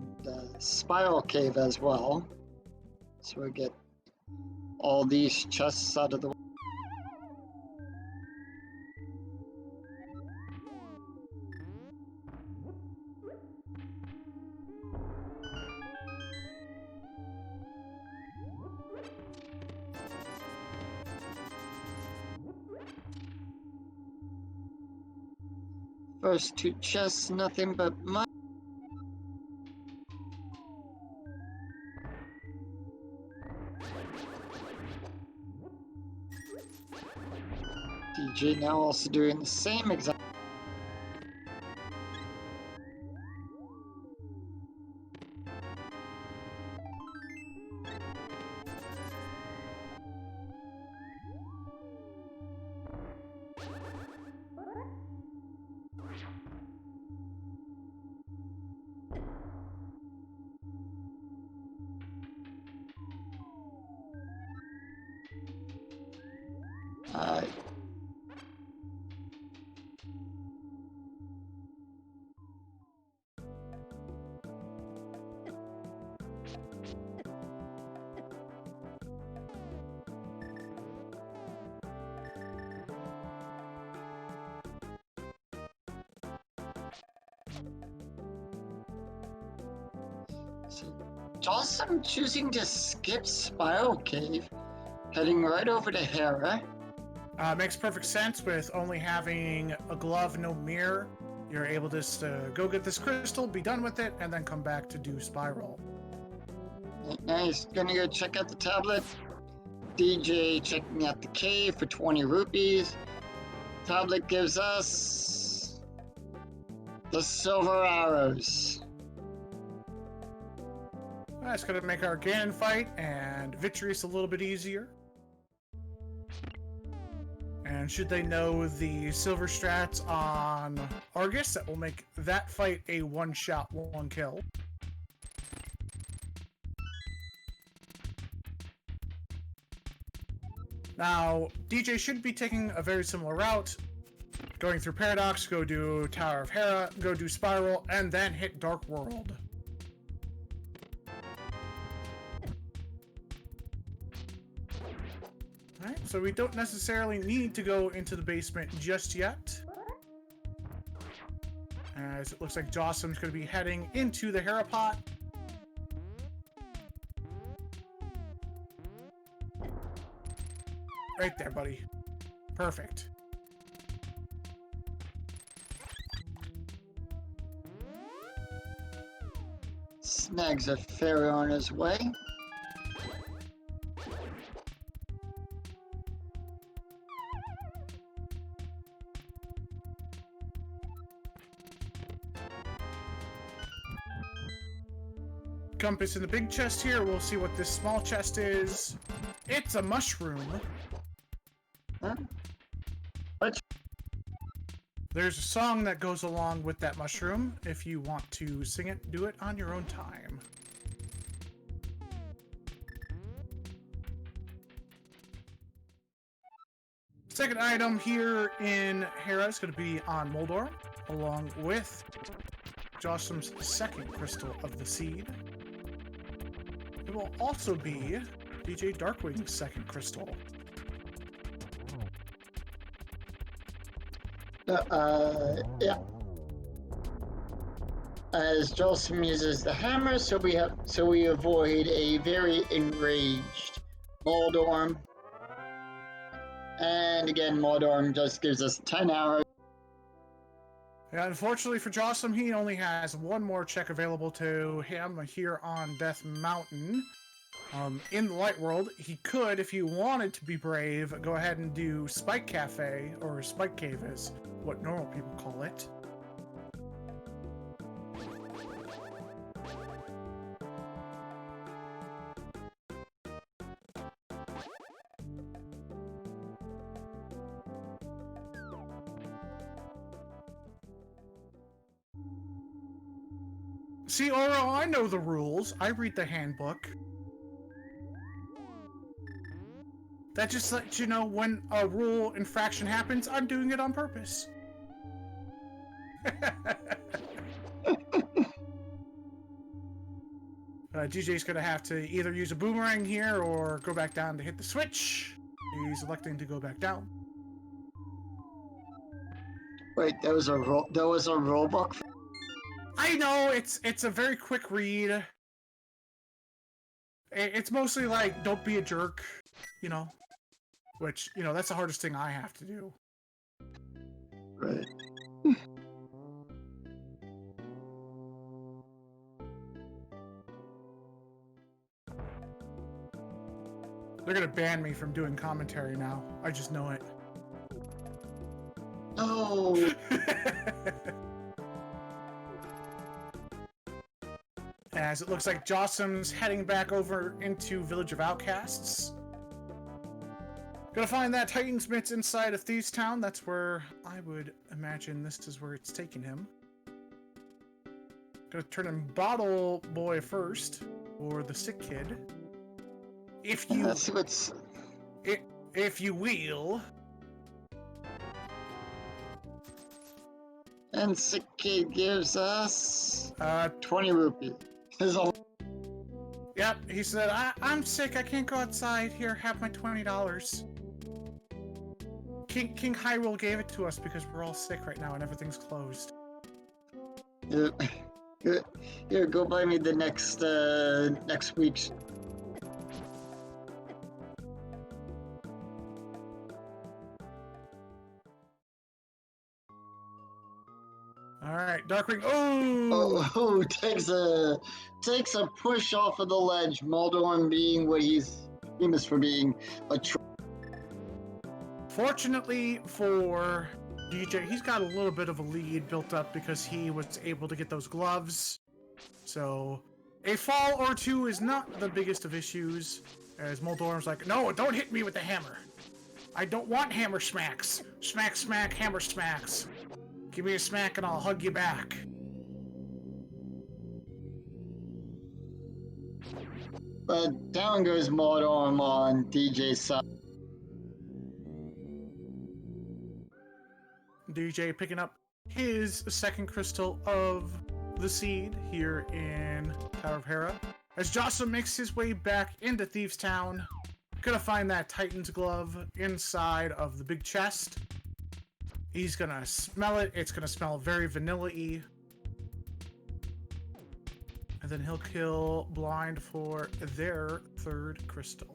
[SPEAKER 2] Spiral Cave as well. So we get all these chests out of the way. First 2 chests, nothing but money. DJ now also doing the same exact. Jawsome choosing to skip Spiral Cave, heading right over to Hera.
[SPEAKER 1] Makes perfect sense with only having a glove, no mirror. You're able just to go get this crystal, be done with it, and then come back to do Spiral.
[SPEAKER 2] Nice. Gonna go check out the tablet. DJ checking out the cave for 20 rupees. Tablet gives us the silver arrows.
[SPEAKER 1] That's gonna make our Ganon fight and Vitreous a little bit easier. And should they know the silver strats on Argus, that will make that fight a one-shot, one-kill. Now, DJ should be taking a very similar route. Going through Paradox, go do Tower of Hera, go do Spiral, and then hit Dark World. Alright, so we don't necessarily need to go into the basement just yet. as it looks like Jawsome's going to be heading into the Hera pot. Right there, buddy. Perfect.
[SPEAKER 2] Snags a fairy on his way.
[SPEAKER 1] Compass in the big chest here. We'll see what this small chest is. It's a mushroom.
[SPEAKER 2] Huh? What?
[SPEAKER 1] There's a song that goes along with that mushroom. If you want to sing it, do it on your own time. Second item here in Hera is going to be on Moldor, along with Jawsome's second crystal of the seed. It will also be DJDarkwing's second crystal.
[SPEAKER 2] Yeah. As Jawsome uses the hammer, so we avoid a very enraged Moldorm. And again, Moldorm just gives us 10 hours.
[SPEAKER 1] Yeah, unfortunately for Jawsome, he only has one more check available to him here on Death Mountain. In the Light World, he could, if he wanted to be brave, go ahead and do Spike Cafe, or Spike Cave is what normal people call it. See, Oro, I know the rules. I read the handbook. That just lets you know when a rule infraction happens, I'm doing it on purpose. DJ's gonna have to either use a boomerang here or go back down to hit the switch. He's electing to go back down.
[SPEAKER 2] Wait, there was a rollback.
[SPEAKER 1] I know, it's a very quick read. It's mostly like, don't be a jerk, you know? Which, you know, that's the hardest thing I have to do.
[SPEAKER 2] Right.
[SPEAKER 1] They're gonna ban me from doing commentary now. I just know it.
[SPEAKER 2] No!
[SPEAKER 1] As it looks like Jawsome's heading back over into Village of Outcasts. Gonna find that Titan's Mitts inside of Thieves Town. That's where I would imagine this is where it's taking him. Gonna turn him Bottle Boy first, or the Sick Kid. If you...
[SPEAKER 2] That's what's...
[SPEAKER 1] If you will.
[SPEAKER 2] And Sick Kid gives us... 20 rupees.
[SPEAKER 1] Yep, he said, I'm sick, I can't go outside. Here, have my $20. King Hyrule gave it to us because we're all sick right now and everything's closed.
[SPEAKER 2] Here, go buy me the next week's.
[SPEAKER 1] Alright, Darkwing.
[SPEAKER 2] Oh, takes a push off of the ledge. Moldorm being what he's famous for being, a
[SPEAKER 1] Fortunately for DJ, he's got a little bit of a lead built up because he was able to get those gloves. So a fall or two is not the biggest of issues, as Moldorm's like, no, don't hit me with the hammer. I don't want hammer smacks. Smack, smack, hammer smacks. Give me a smack and I'll hug you back.
[SPEAKER 2] But down goes Moldorm on DJ's side.
[SPEAKER 1] DJ picking up his second crystal of the seed here in Tower of Hera. As Jawsome makes his way back into Thieves Town, gonna find that Titan's glove inside of the big chest. He's gonna smell it. It's gonna smell very vanilla-y. And then he'll kill Blind for their third crystal.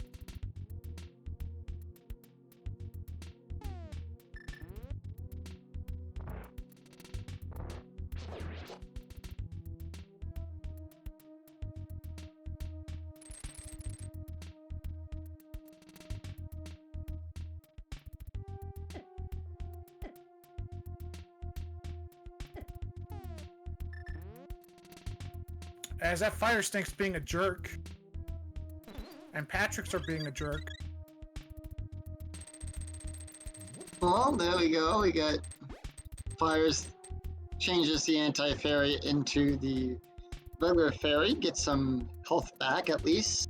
[SPEAKER 1] As that fire snake's being a jerk. And Patrick's are being a jerk.
[SPEAKER 2] Well, there we go. We got fires changes the anti-fairy into the regular fairy. Get some health back at least.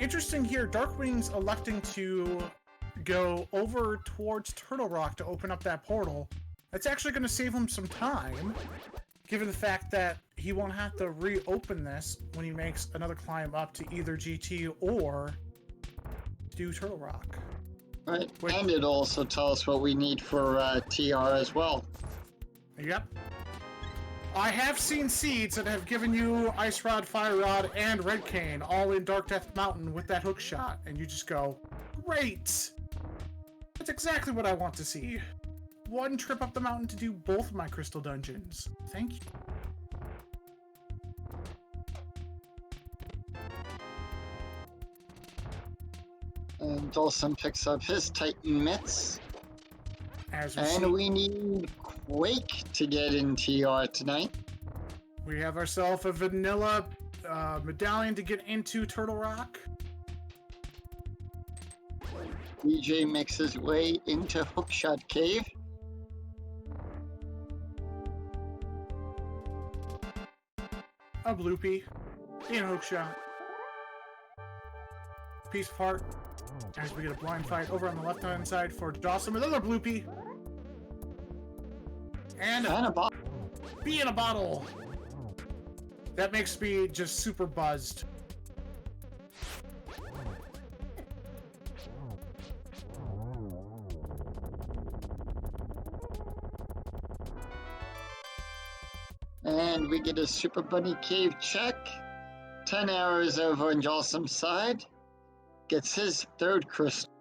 [SPEAKER 1] Interesting here, Darkwing's electing to go over towards Turtle Rock to open up that portal. That's actually going to save him some time, given the fact that he won't have to reopen this when he makes another climb up to either GT or do Turtle Rock.
[SPEAKER 2] Right, and it'll also tell us what we need for TR as well.
[SPEAKER 1] Yep. I have seen seeds that have given you Ice Rod, Fire Rod, and Red Cane all in Dark Death Mountain with that hook shot, and you just go, great! That's exactly what I want to see. One trip up the mountain to do both of my crystal dungeons. Thank you.
[SPEAKER 2] And Dawson picks up his Titan mitts.
[SPEAKER 1] And
[SPEAKER 2] we need Quake to get in TR tonight.
[SPEAKER 1] We have ourselves a vanilla medallion to get into Turtle Rock.
[SPEAKER 2] DJ makes his way into Hookshot Cave.
[SPEAKER 1] A bloopy. In Hookshot. Piece of heart. As we get a blind fight over on the left-hand side for Jawsome. Another bloopy. And a
[SPEAKER 2] bottle.
[SPEAKER 1] Bee in a bottle. That makes me just super buzzed.
[SPEAKER 2] And we get a Super Bunny Cave check. 10 arrows over on Jawsome's side. Gets his third crystal.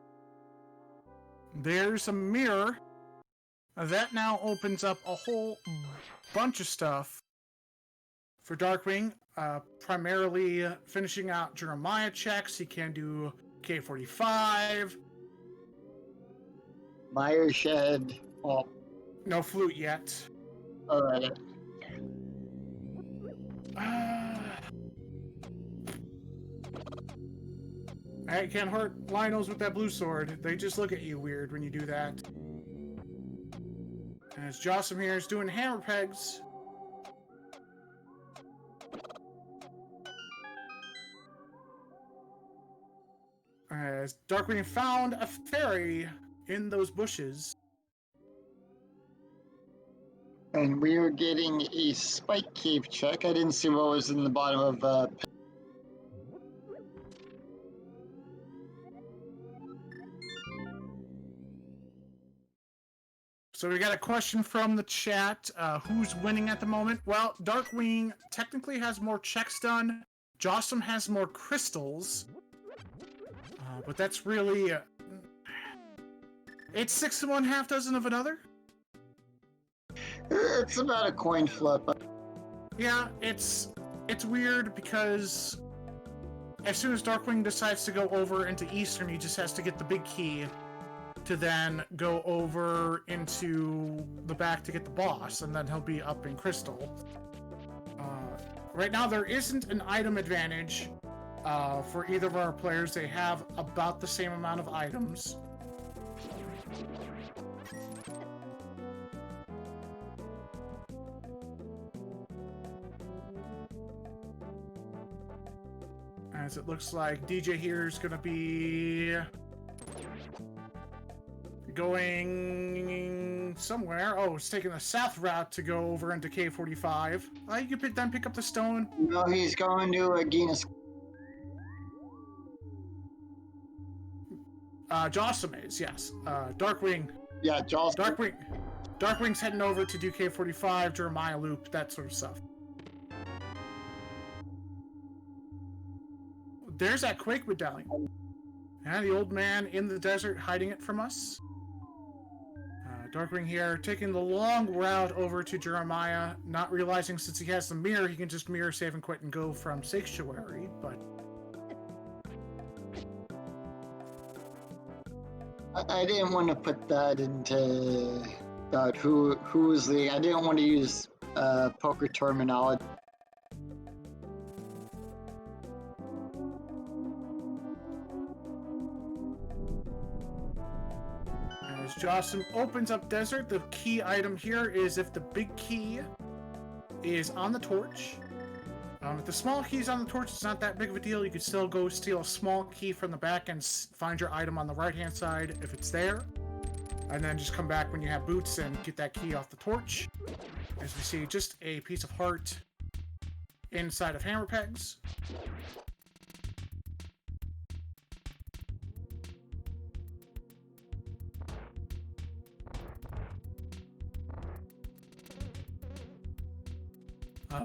[SPEAKER 1] There's a mirror. That now opens up a whole bunch of stuff for Darkwing. Primarily finishing out Jeremiah checks. He can do K45.
[SPEAKER 2] Meyer Shed. Oh.
[SPEAKER 1] No flute yet.
[SPEAKER 2] Alright.
[SPEAKER 1] I can't hurt Linos with that blue sword. They just look at you weird when you do that. As Jawsome here is doing hammer pegs. As Darkwing found a fairy in those bushes.
[SPEAKER 2] And we were getting a Spike Cave check. I didn't see what was in the bottom of
[SPEAKER 1] So we got a question from the chat. Who's winning at the moment? Well, Darkwing technically has more checks done. Jawsome has more crystals. But that's really... it's 6 to 1, half dozen of another?
[SPEAKER 2] It's about a coin flip.
[SPEAKER 1] Yeah, it's weird because as soon as Darkwing decides to go over into Eastern, he just has to get the big key to then go over into the back to get the boss, and then he'll be up in Crystal. Right now, there isn't an item advantage for either of our players. They have about the same amount of items. As it looks like DJ here is going to be going somewhere. Oh, it's taking the south route to go over into K45. You could then pick up the stone.
[SPEAKER 2] No, he's going to Aegis.
[SPEAKER 1] Jawsome is, yes. Darkwing.
[SPEAKER 2] Yeah, Jawsome.
[SPEAKER 1] Darkwing's heading over to do K45, Jeremiah Loop, that sort of stuff. There's that Quake medallion. And the old man in the desert hiding it from us. Darkwing here, taking the long route over to Jeremiah, not realizing since he has the mirror, he can just mirror, save, and quit and go from Sanctuary, but...
[SPEAKER 2] I didn't want to put that into about who was the... I didn't want to use poker terminology.
[SPEAKER 1] As Jawsome opens up Desert, the key item here is if the big key is on the torch. If the small key is on the torch, it's not that big of a deal. You could still go steal a small key from the back and find your item on the right-hand side if it's there. And then just come back when you have boots and get that key off the torch. As we see, just a piece of heart inside of hammer pegs.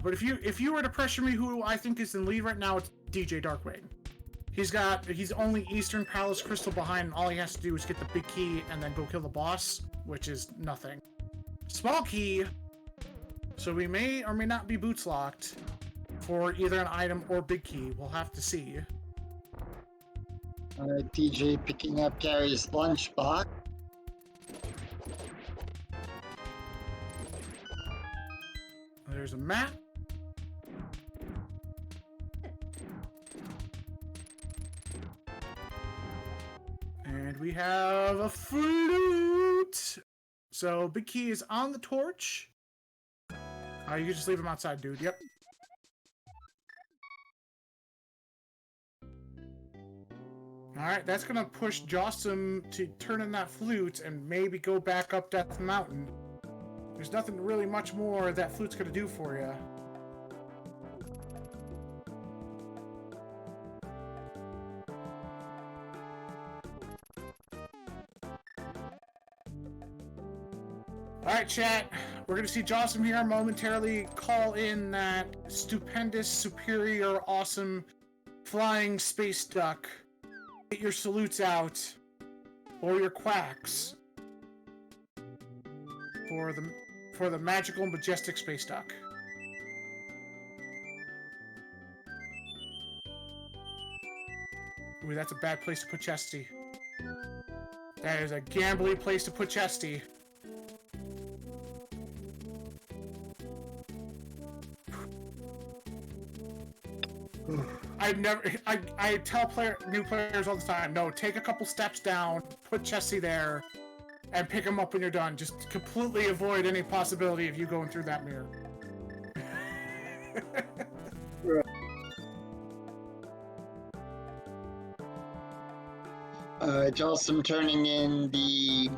[SPEAKER 1] But if you were to pressure me, who I think is in lead right now, it's DJ Darkwing. He's only Eastern Palace Crystal behind, and all he has to do is get the big key and then go kill the boss, which is nothing. Small key, so we may or may not be boots locked for either an item or big key. We'll have to see.
[SPEAKER 2] DJ picking up Gary's lunchbox.
[SPEAKER 1] There's a map. And we have a flute. So big key is on the torch. You can just leave him outside, dude. Yep. Alright, that's gonna push Jawsome to turn in that flute and maybe go back up Death Mountain. There's nothing really much more that flute's gonna do for you. Alright, chat. We're gonna see Jawsome here momentarily call in that stupendous, superior, awesome flying space duck. Get your salutes out. Or your quacks. For the magical, majestic space duck. Ooh, that's a bad place to put Chesty. That is a gambly place to put Chesty. I tell new players all the time, no, take a couple steps down, put Chesty there, and pick him up when you're done. Just completely avoid any possibility of you going through that mirror.
[SPEAKER 2] Jawsome turning in the...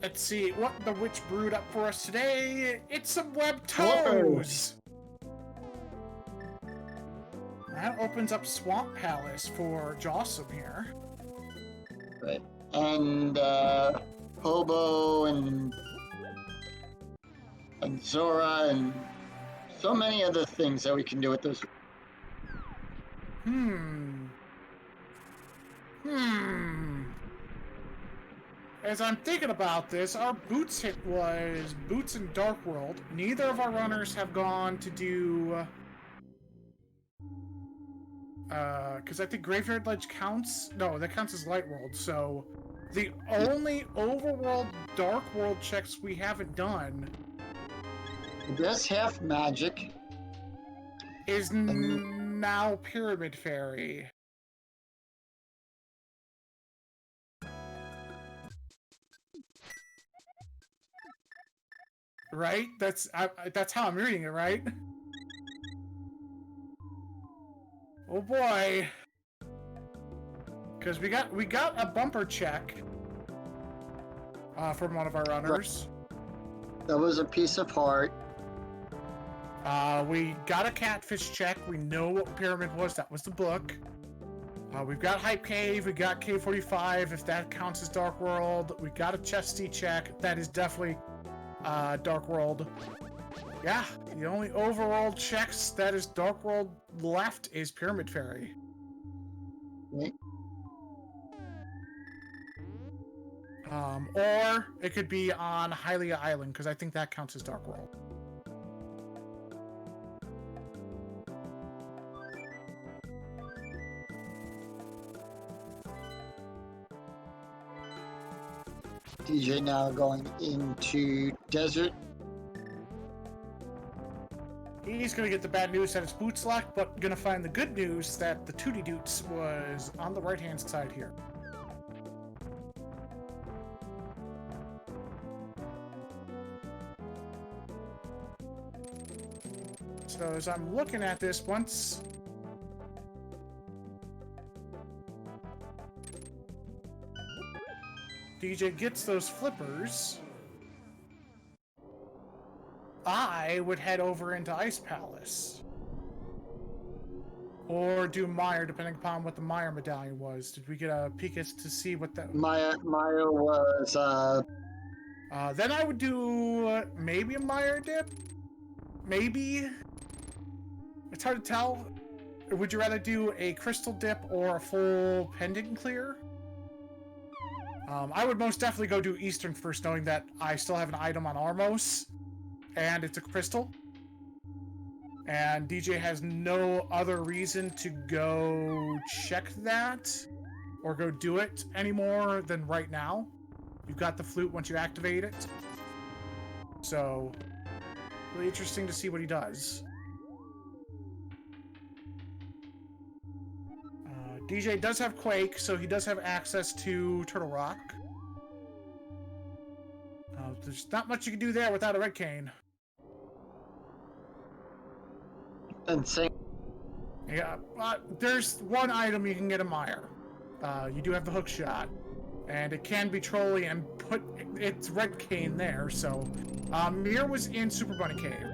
[SPEAKER 1] Let's see what the witch brewed up for us today. It's some web toes. That opens up Swamp Palace for Jawsome here.
[SPEAKER 2] Right. And Hobo and Zora and so many other things that we can do with those.
[SPEAKER 1] As I'm thinking about this, our boots hit was Boots in Dark World. Neither of our runners have gone to do... because I think Graveyard Ledge counts... No, that counts as Light World, so... The only Overworld Dark World checks we haven't done...
[SPEAKER 2] That's half magic.
[SPEAKER 1] Is now Pyramid Fairy. Right? That's how I'm reading it, right? Oh boy. Because we got a bumper check from one of our runners.
[SPEAKER 2] That was a piece of heart.
[SPEAKER 1] We got a catfish check. We know what pyramid was. That was the book. We've got Hype Cave, we got K45, if that counts as Dark World. We got a Chesty check. That is definitely Dark World. Yeah, the only overall checks that is Dark World left is Pyramid Fairy.
[SPEAKER 2] Right.
[SPEAKER 1] Or it could be on Hylia Island, because I think that counts as Dark World.
[SPEAKER 2] DJ now going into desert.
[SPEAKER 1] He's gonna get the bad news that it's boots locked, but gonna find the good news that the Tootie Doots was on the right-hand side here. So as I'm looking at this, once DJ gets those flippers, I would head over into Ice Palace. Or do Meyer, depending upon what the Meyer medallion was. Did we get a peek as to see what that...
[SPEAKER 2] Meyer was,
[SPEAKER 1] then I would do maybe a Meyer dip? Maybe? It's hard to tell. Would you rather do a crystal dip or a full pendant clear? I would most definitely go do Eastern first, knowing that I still have an item on Armos, and it's a crystal. And DJ has no other reason to go check that, or go do it anymore than right now. You've got the flute once you activate it. So, really interesting to see what he does. DJ does have Quake, so he does have access to Turtle Rock. There's not much you can do there without a Red Cane.
[SPEAKER 2] insane.
[SPEAKER 1] Yeah, there's one item you can get a Meyer. You do have the hook shot, and it can be trolly and put its Red Cane there, so... Mir was in Super Bunny Cave.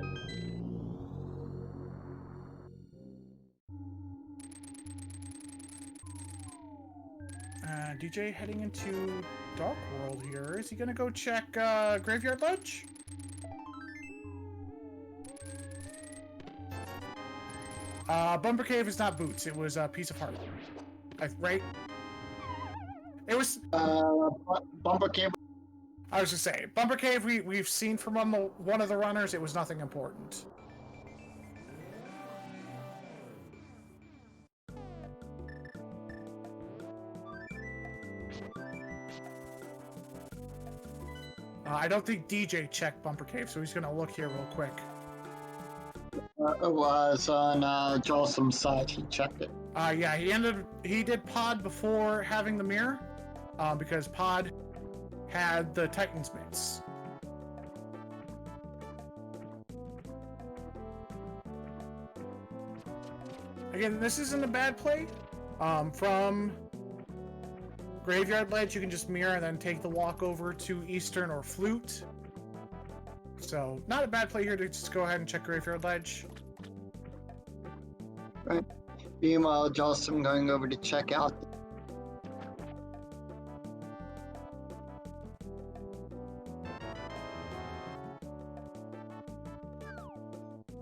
[SPEAKER 1] DJ heading into Dark World here. Is he gonna go check Graveyard Ledge? Bumper Cave is not boots. It was a piece of heart. Right? It was...
[SPEAKER 2] Bumper Cave.
[SPEAKER 1] I was just saying, Bumper Cave we've seen from one of the runners. It was nothing important. I don't think DJ checked Bumper Cave, so he's gonna look here real quick.
[SPEAKER 2] It was on Jawsomesauce. He checked it.
[SPEAKER 1] Yeah, he did Pod before having the mirror, because Pod had the Titan's mitts. Again, this isn't a bad play. From Graveyard Ledge, you can just mirror and then take the walk over to Eastern or Flute. So, not a bad play here to just go ahead and check Graveyard Ledge.
[SPEAKER 2] Right. Meanwhile, Jawsome going over to check out.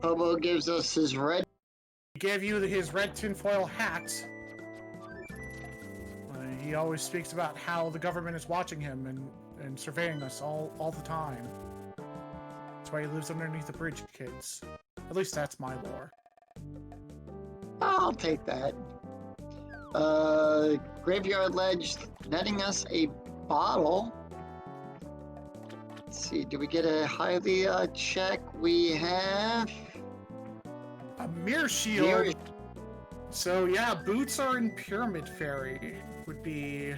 [SPEAKER 2] Hobo gives us his red.
[SPEAKER 1] He gave you his red tinfoil hat. He always speaks about how the government is watching him and surveying us all the time. That's why he lives underneath the bridge, kids. At least that's my lore.
[SPEAKER 2] I'll take that. Graveyard Ledge netting us a bottle. Let's see, do we get a highly check? We have
[SPEAKER 1] a mirror shield. So yeah, boots are in Pyramid Fairy. Would be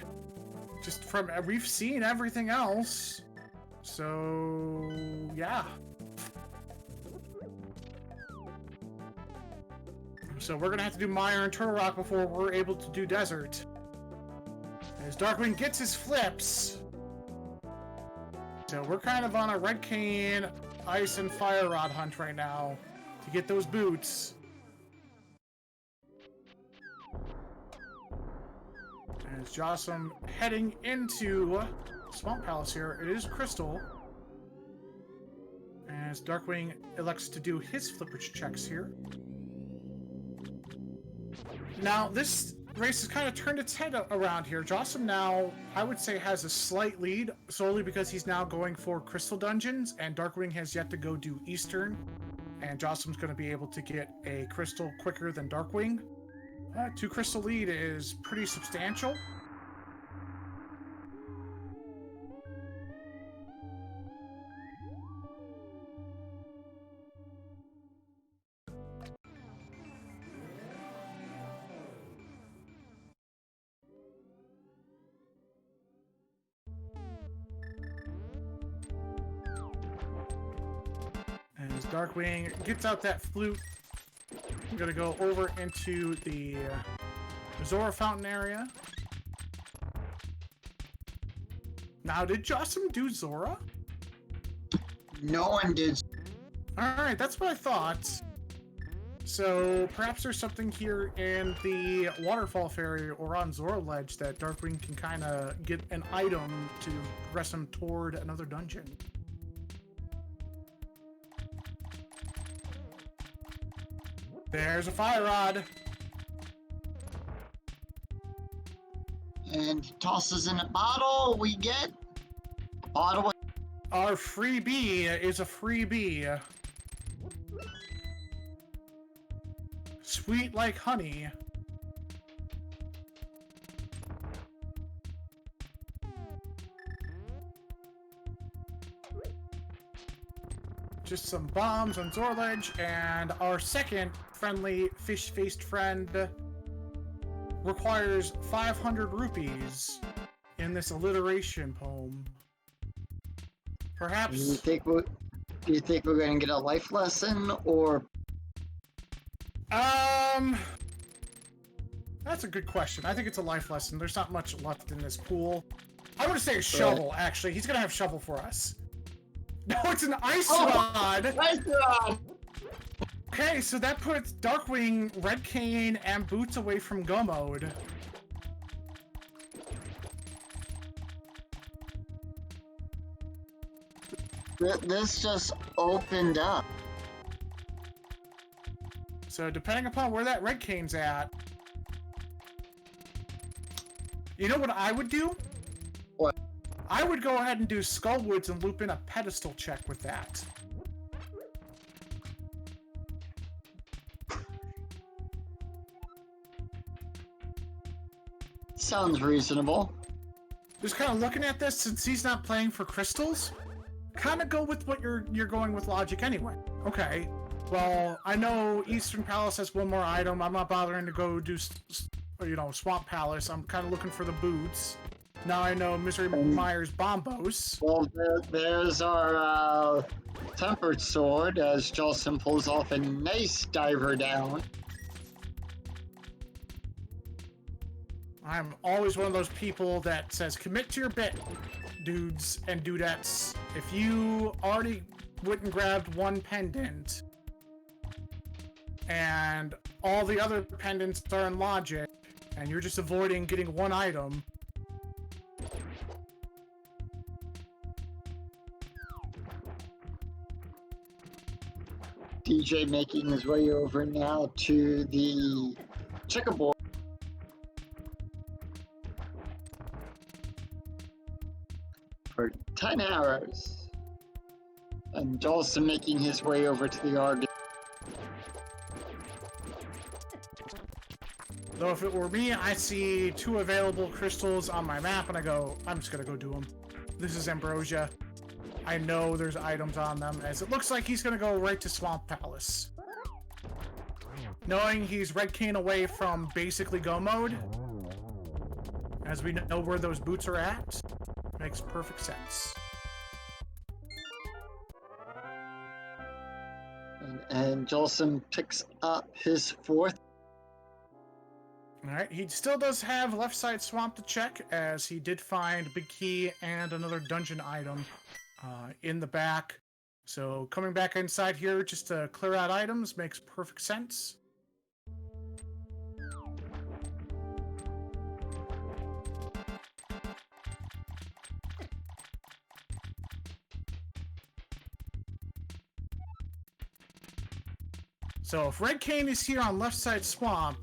[SPEAKER 1] just from we've seen everything else. So yeah. So we're gonna have to do Meyer and Turtle Rock before we're able to do Desert. As Darkwing gets his flips. So we're kind of on a Red Cane, Ice, and Fire Rod hunt right now to get those boots. As Jawsome heading into Swamp Palace here, it is Crystal. As Darkwing elects to do his flipperage checks here. Now, this race has kind of turned its head around here. Jawsome now, I would say, has a slight lead, solely because he's now going for Crystal Dungeons, and Darkwing has yet to go do Eastern, and Jawsome's going to be able to get a Crystal quicker than Darkwing. 2 Crystal lead is pretty substantial. As Darkwing gets out that flute, I'm gonna go over into the Zora fountain area. Now, did Jawsome do Zora?
[SPEAKER 2] No one did.
[SPEAKER 1] Alright, that's what I thought. So, perhaps there's something here in the Waterfall Fairy or on Zora Ledge that Darkwing can kind of get an item to progress him toward another dungeon. There's a fire rod.
[SPEAKER 2] And tosses in a bottle. We get a bottle.
[SPEAKER 1] Our freebie is a freebie. Sweet like honey. Just some bombs on Zorledge, and our second friendly fish-faced friend requires 500 rupees in this alliteration poem. Perhaps.
[SPEAKER 2] Do you think we're going to get a life lesson, or?
[SPEAKER 1] That's a good question. I think it's a life lesson. There's not much left in this pool. I would say a shovel, actually. He's gonna have shovel for us. No, it's an ice rod!
[SPEAKER 2] Ice rod!
[SPEAKER 1] Okay, so that puts Darkwing, Red Cane, and Boots away from go mode.
[SPEAKER 2] This just opened up.
[SPEAKER 1] So depending upon where that Red Cane's at, you know what I would do?
[SPEAKER 2] What?
[SPEAKER 1] I would go ahead and do Skullwoods and loop in a pedestal check with that.
[SPEAKER 2] Sounds reasonable.
[SPEAKER 1] Just kind of looking at this, since he's not playing for crystals, kind of go with what you're going with logic anyway. Okay, well, I know Eastern Palace has one more item. I'm not bothering to go do, you know, Swamp Palace. I'm kind of looking for the boots. Now I know Misery Myers Bombos.
[SPEAKER 2] Well, there's our tempered sword as Jawsome pulls off a nice diver down.
[SPEAKER 1] I'm always one of those people that says, commit to your bit, dudes and dudettes. If you already went and grabbed one pendant, and all the other pendants are in logic, and you're just avoiding getting one item,
[SPEAKER 2] DJ making his way over now to the checkerboard. For 10 arrows. And Jawsome making his way over to the Argus.
[SPEAKER 1] though if it were me, I see 2 available crystals on my map and I go, I'm just gonna go do them. This is Ambrosia. I know there's items on them, as it looks like he's gonna go right to Swamp Palace. Knowing he's Red Cane away from basically go mode, as we know where those boots are at, makes perfect sense.
[SPEAKER 2] And Jawsome picks up his 4th.
[SPEAKER 1] Alright, he still does have left side swamp to check, as he did find Big Key and another dungeon item in the back. So coming back inside here just to clear out items makes perfect sense. So if Red Cane is here on left side swamp,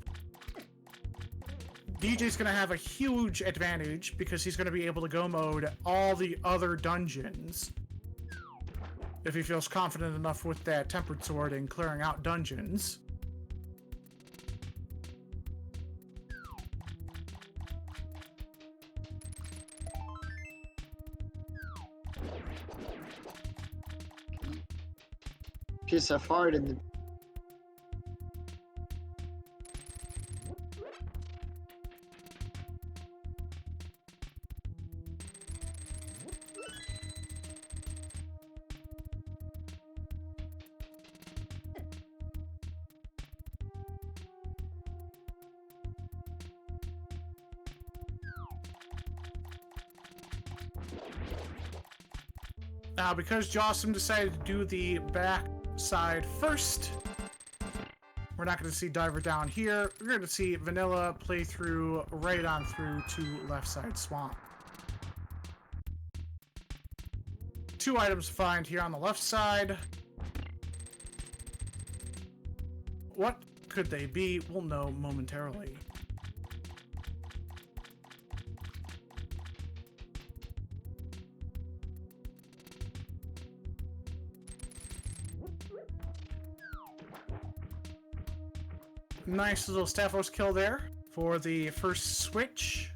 [SPEAKER 1] DJ's going to have a huge advantage because he's going to be able to go mode all the other dungeons. If he feels confident enough with that Tempered Sword and clearing out dungeons.
[SPEAKER 2] Piece of heart in the...
[SPEAKER 1] Now, because Jawsome decided to do the back side first, we're not going to see Diver down here. We're going to see Vanilla play through right on through to left side swamp. 2 items to find here on the left side. What could they be? We'll know momentarily. Nice little Staphos kill there for the first switch.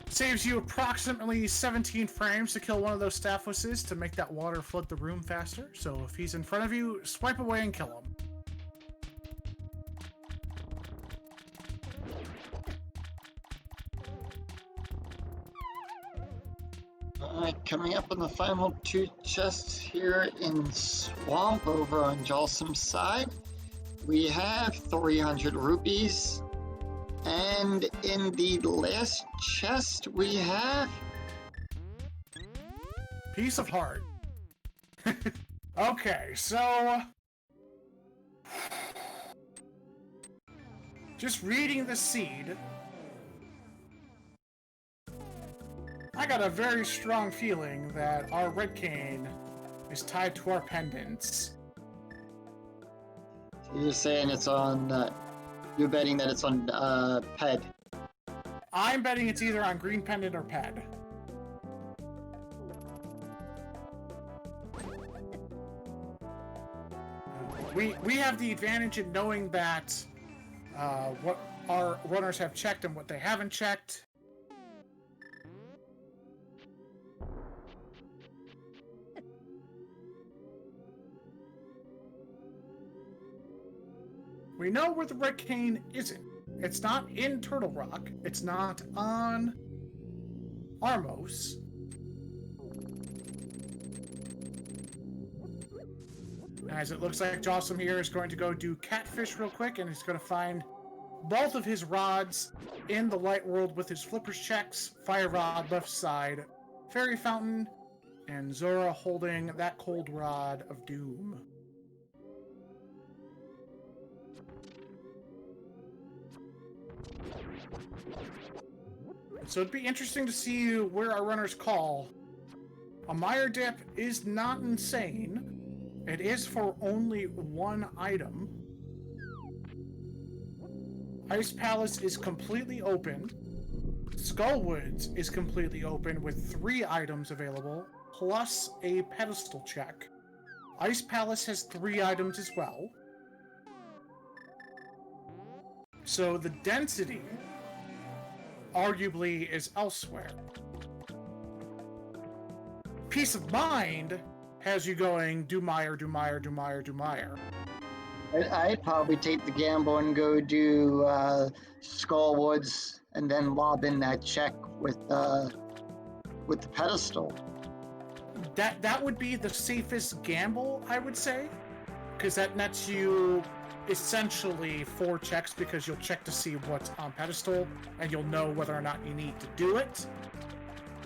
[SPEAKER 1] Saves you approximately 17 frames to kill one of those Staphoses to make that water flood the room faster. So if he's in front of you, swipe away and kill him.
[SPEAKER 2] Alright, coming up on the final 2 chests here in Swamp over on Jawsome's side. We have 300 rupees. And in the last chest we have...
[SPEAKER 1] Piece of heart. Okay, so... just reading the seed... I got a very strong feeling that our Red Cane is tied to our pendants.
[SPEAKER 2] So you're saying it's on... you're betting that it's on Ped.
[SPEAKER 1] I'm betting it's either on Green Pendant or Ped. We have the advantage in knowing that what our runners have checked and what they haven't checked. We know where the Red Cane isn't. It's not in Turtle Rock. It's not on Armos. As it looks like Jawsome here is going to go do Catfish real quick, and he's going to find both of his rods in the light world with his flippers checks. Fire rod left side, Fairy Fountain, and Zora holding that cold rod of doom. So it'd be interesting to see where our runners call. A Mire Dip is not insane. It is for only 1 item. Ice Palace is completely open. Skullwoods is completely open with 3 items available, plus a pedestal check. Ice Palace has 3 items as well. So the density arguably is elsewhere. Peace of Mind has you going, do Mire, do Mire, do Mire, do Mire.
[SPEAKER 2] I'd probably take the gamble and go do Skullwoods and then lob in that check with the pedestal.
[SPEAKER 1] That would be the safest gamble, I would say, because that nets you essentially 4 checks, because you'll check to see what's on pedestal and you'll know whether or not you need to do it.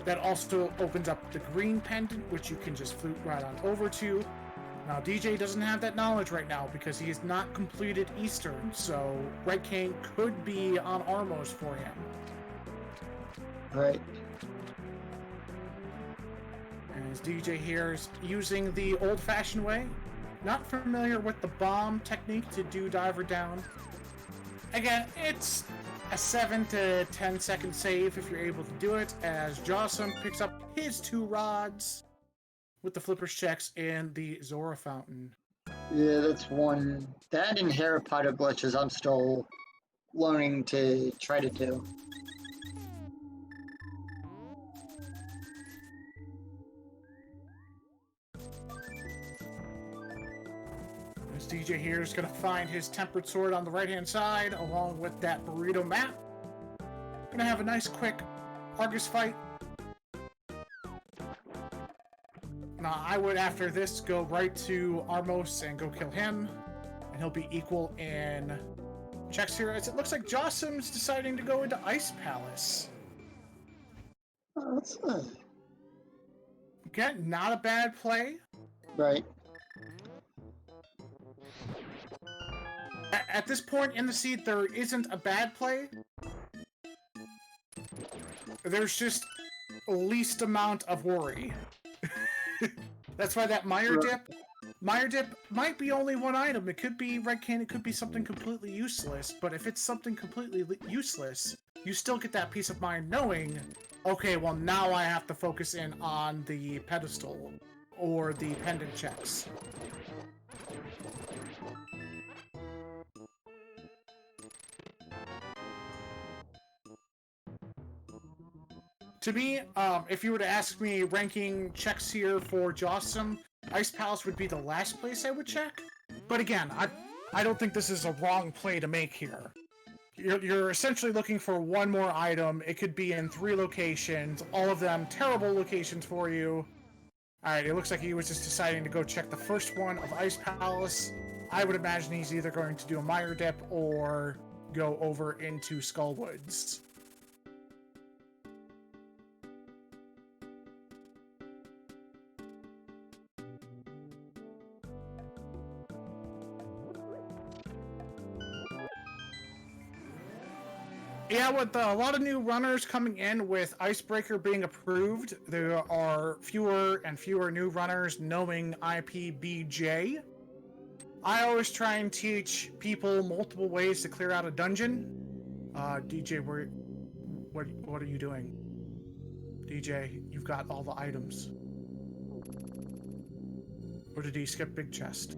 [SPEAKER 1] That also opens up the green pendant, which you can just flute right on over to. Now DJ doesn't have that knowledge right now because he has not completed Eastern, so Red Cane could be on Armos for him.
[SPEAKER 2] Right.
[SPEAKER 1] As DJ here is using the old-fashioned way. Not familiar with the bomb technique to do diver down. Again, it's a 7 to 10 second save if you're able to do it, as Jawsome picks up his 2 rods with the flippers checks and the Zora fountain.
[SPEAKER 2] Yeah, that's one. That and Harry Potter glitches I'm still learning to try to do.
[SPEAKER 1] As DJ here is going to find his tempered sword on the right-hand side, along with that burrito map. Gonna have a nice quick Argus fight. Now, I would, after this, go right to Armos and go kill him. And he'll be equal in checks here, as it looks like Jawsome's deciding to go into Ice Palace.
[SPEAKER 2] Oh, that's
[SPEAKER 1] Okay, not a bad play.
[SPEAKER 2] right.
[SPEAKER 1] At this point in the seed, there isn't a bad play. There's just least amount of worry. That's why that Mire Dip might be only one item. It could be Red Cane, it could be something completely useless, but if it's something completely useless, you still get that peace of mind knowing, okay, well now I have to focus in on the pedestal or the pendant checks. To me, if you were to ask me ranking checks here for Jawsome, Ice Palace would be the last place I would check. But again, I don't think this is a wrong play to make here. You're essentially looking for one more item. It could be in 3 locations, all of them terrible locations for you. Alright, it looks like he was just deciding to go check the first one of Ice Palace. I would imagine he's either going to do a Mire Dip or go over into Skullwoods. Yeah, with a lot of new runners coming in with Icebreaker being approved, there are fewer and fewer new runners knowing IPBJ. I always try and teach people multiple ways to clear out a dungeon. DJ, what are you doing? DJ, you've got all the items. Or did he skip big chest?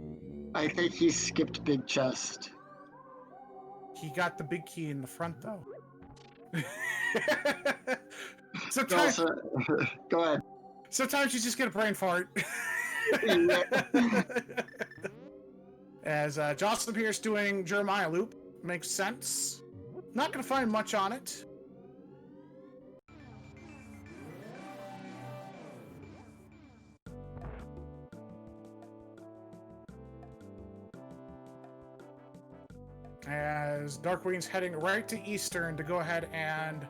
[SPEAKER 2] I think he skipped big chest.
[SPEAKER 1] He got the big key in the front, though. Sometimes,
[SPEAKER 2] Go ahead.
[SPEAKER 1] sometimes you just get a brain fart. As Jawsome here is doing Jeremiah Loop. Makes sense. Not going to find much on it. As Darkwing's heading right to Eastern to go ahead and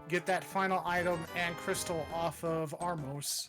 [SPEAKER 1] get that final item and crystal off of Armos.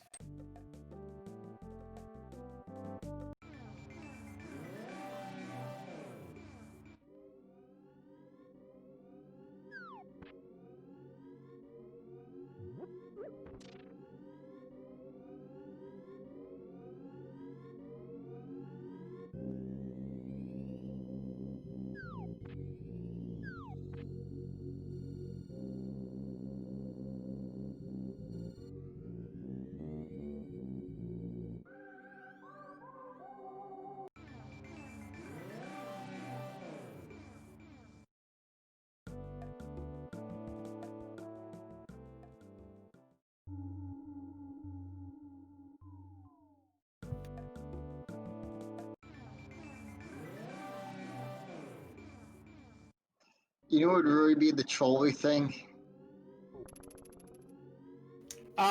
[SPEAKER 2] You know what would really be the trolly thing?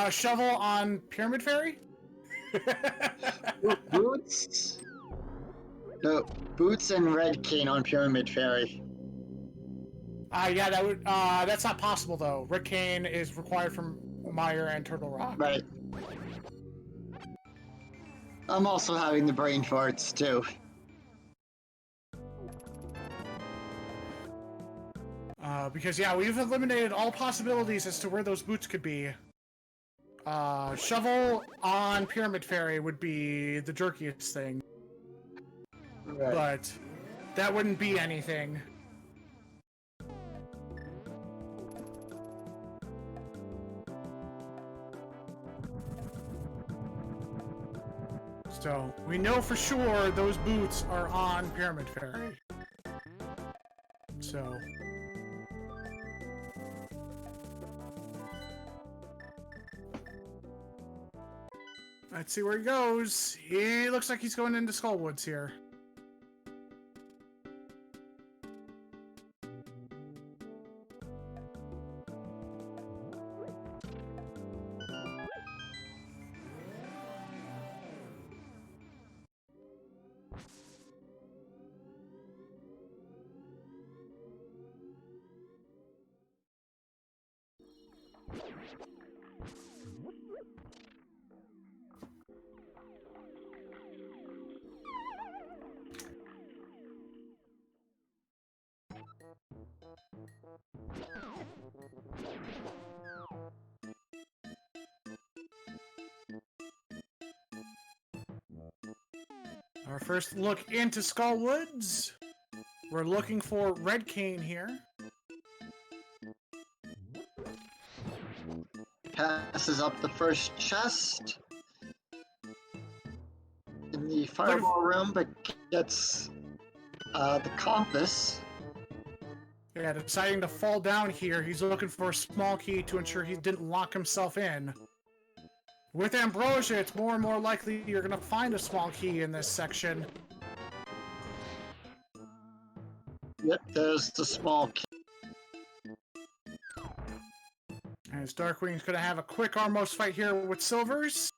[SPEAKER 1] Shovel on Pyramid Fairy?
[SPEAKER 2] Boots? No, Boots and Red Cane on Pyramid Fairy.
[SPEAKER 1] Yeah, that would. That's not possible though. Red Cane is required from Mire and Turtle Rock.
[SPEAKER 2] Right. I'm also having the brain farts too.
[SPEAKER 1] Because yeah, we've eliminated all possibilities as to where those boots could be. Shovel on Pyramid Fairy would be the jerkiest thing.
[SPEAKER 2] Right.
[SPEAKER 1] But that wouldn't be anything. So, we know for sure those boots are on Pyramid Fairy. So... let's see where he goes. He looks like he's going into Skullwoods here. Our first look into Skullwoods. We're looking for Red Cane here.
[SPEAKER 2] Passes up the first chest in the fireball room, but gets the compass.
[SPEAKER 1] Yeah, deciding to fall down here. He's looking for a small key to ensure he didn't lock himself in. With Ambrosia, it's more and more likely you're going to find a small key in this section.
[SPEAKER 2] Yep, there's the small key.
[SPEAKER 1] As Darkwing's going to have a quick Armos fight here with Silvers.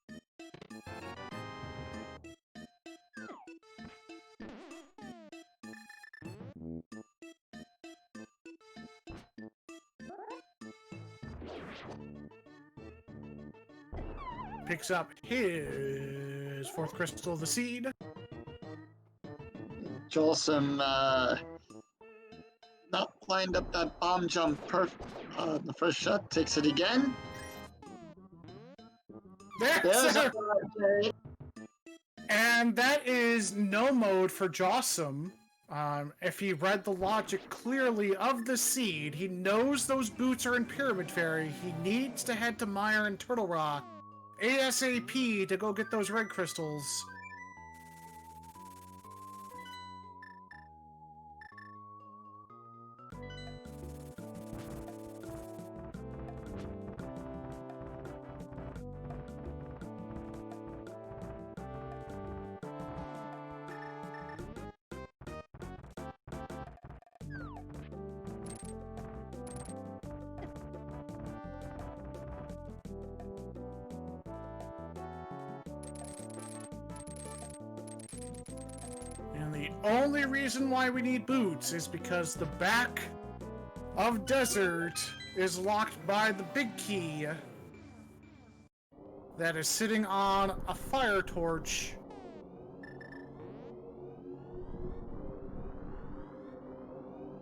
[SPEAKER 1] Picks up his fourth crystal of the seed.
[SPEAKER 2] Jawsome not lined up that bomb jump the first shot, takes it again.
[SPEAKER 1] There's and that is no mode for Jawsome. If he read the logic clearly of the seed, he knows those boots are in Pyramid Fairy. He needs to head to Mire and Turtle Rock ASAP to go get those red crystals. And the only reason why we need boots is because the back of Desert is locked by the big key that is sitting on a fire torch.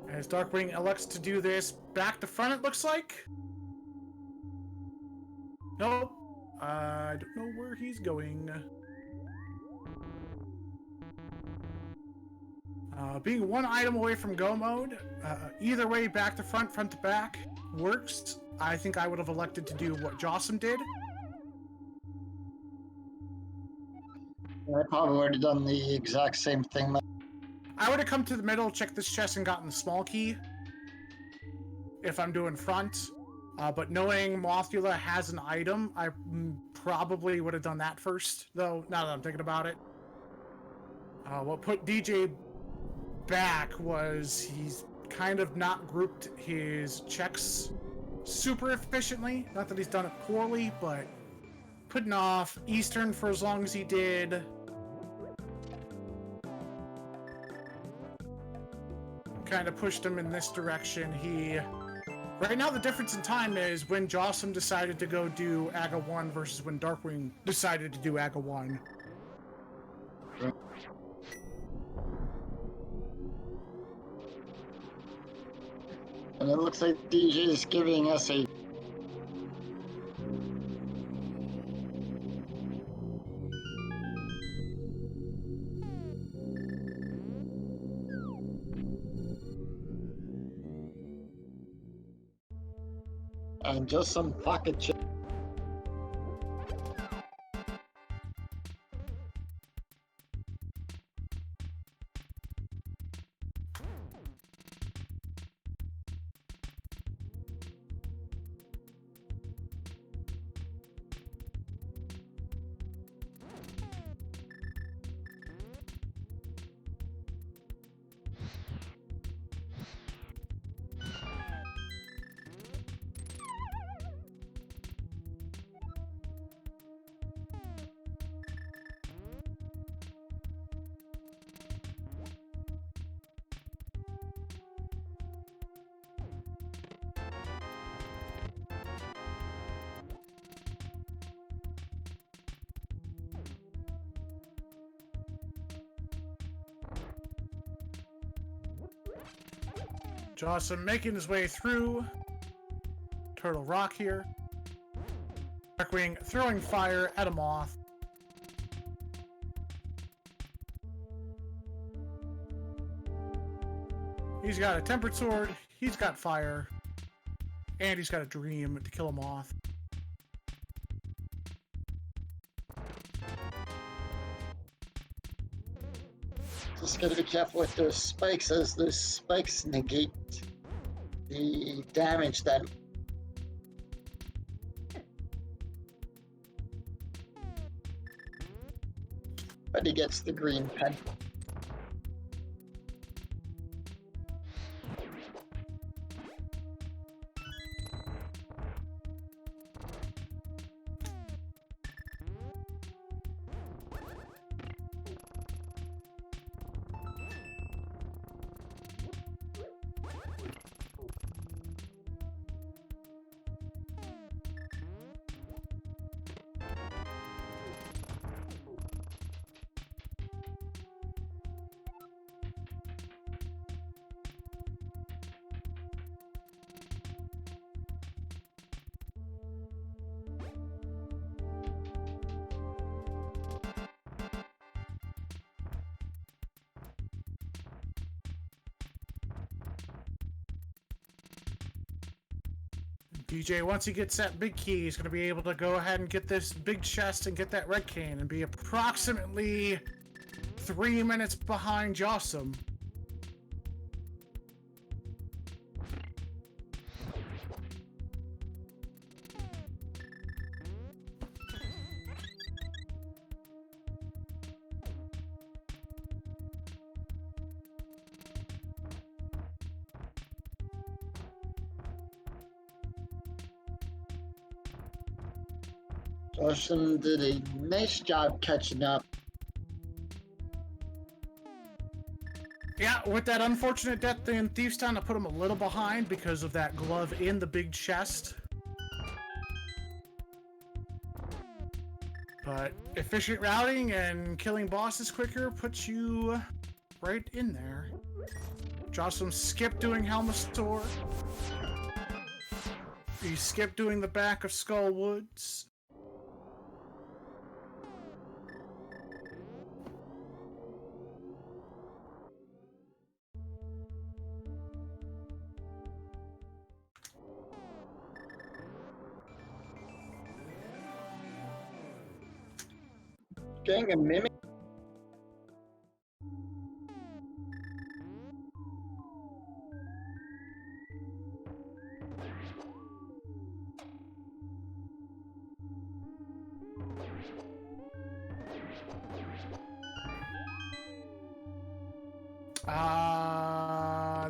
[SPEAKER 1] As Darkwing elects to do this back to front, it looks like. Nope. I don't know where he's going. Being one item away from go mode, either way, back to front, front to back, works. I think I would have elected to do what Jawsome did.
[SPEAKER 2] I probably would have done the exact same thing.
[SPEAKER 1] I would have come to the middle, checked this chest, and gotten the small key. If I'm doing front. But knowing Mothula has an item, I probably would have done that first, though, now that I'm thinking about it. What put DJ back was he's kind of not grouped his checks super efficiently. Not that he's done it poorly, but putting off Eastern for as long as he did. Kind of pushed him in this direction. Right now the difference in time is when Jawsome decided to go do Aga 1 versus when Darkwing decided to do Aga 1.
[SPEAKER 2] And it looks like DJ is giving us a And just some pocket chips.
[SPEAKER 1] Jawsome making his way through Turtle Rock here. Darkwing throwing fire at a moth. He's got a tempered sword, he's got fire, and he's got a dream to kill a moth.
[SPEAKER 2] Just gotta be careful with those spikes, as those spikes negate the damage that. But he gets the green pen.
[SPEAKER 1] DJ, once he gets that big key, he's going to be able to go ahead and get this big chest and get that red cane and be approximately 3 minutes behind Jawsome.
[SPEAKER 2] Jawsome did a nice job catching up.
[SPEAKER 1] Yeah, with that unfortunate death in Thieves Town, I put him a little behind because of that glove in the big chest. But efficient routing and killing bosses quicker puts you right in there. Jawsome skipped doing Helmasaur. He skipped doing the back of Skull Woods.
[SPEAKER 2] Getting a mimic.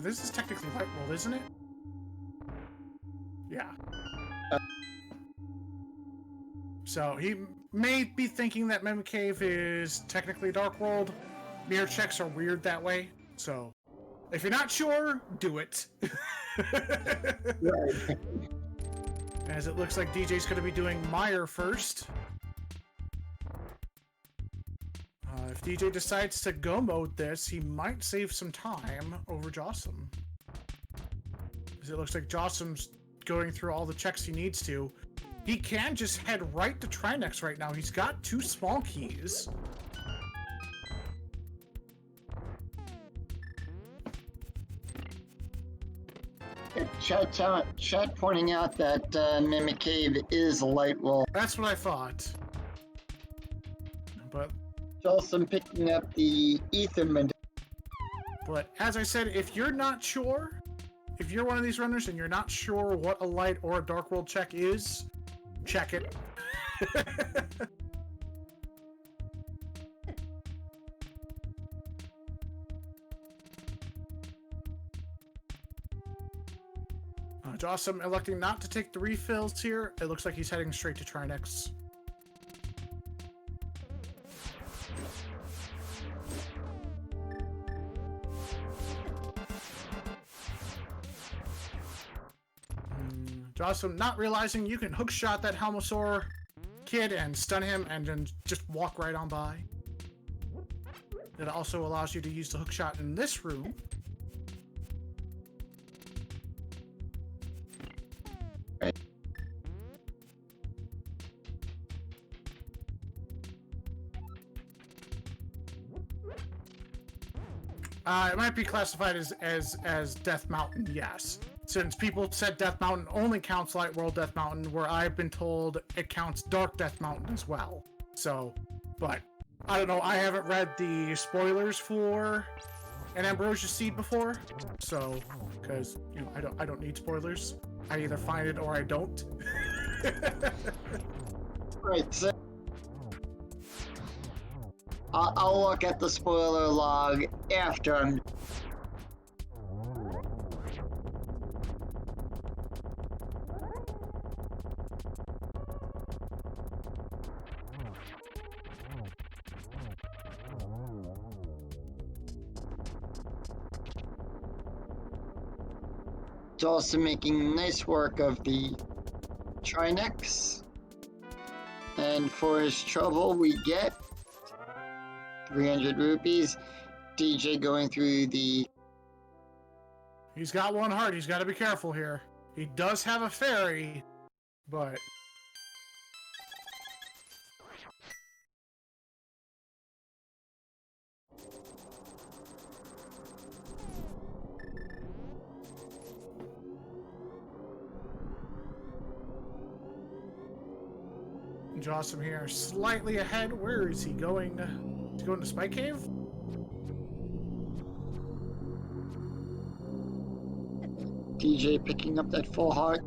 [SPEAKER 1] This is technically Light World, isn't it? Yeah. So he may be thinking that Mimic Cave is technically Dark World. Mirror checks are weird that way. So if you're not sure, do it.
[SPEAKER 2] Right.
[SPEAKER 1] As it looks like DJ's going to be doing Meyer first. If DJ decides to go mode this, he might save some time over Jawsome. As it looks like Jawsome's going through all the checks he needs to. He can just head right to Trinex right now. He's got 2 small keys.
[SPEAKER 2] chat pointing out that Mimic Cave is light wall.
[SPEAKER 1] That's what I thought. But
[SPEAKER 2] Also picking up the Etherman.
[SPEAKER 1] But as I said, if you're not sure, if you're one of these runners and you're not sure what a light or a dark world check is, check it. Jawsome electing not to take the refills here. It looks like he's heading straight to Trinex. Jawsome not realizing you can hookshot that Helmosaur kid and stun him and then just walk right on by. It also allows you to use the hookshot in this room. It might be classified as Death Mountain, yes. Since people said Death Mountain only counts Light World Death Mountain, where I've been told it counts Dark Death Mountain as well. So, but I don't know. I haven't read the spoilers for an Ambrosia Seed before, so because you know I don't need spoilers. I either find it or I don't.
[SPEAKER 2] Right. So I'll look at the spoiler log after I'm. It's also making nice work of the Trinex. And for his trouble, we get 300 rupees. DJ going through the...
[SPEAKER 1] He's got one heart. He's got to be careful here. He does have a fairy, but... Jawsome here, slightly ahead. Where is he going? He's going to Spike Cave?
[SPEAKER 2] DJ picking up that full heart.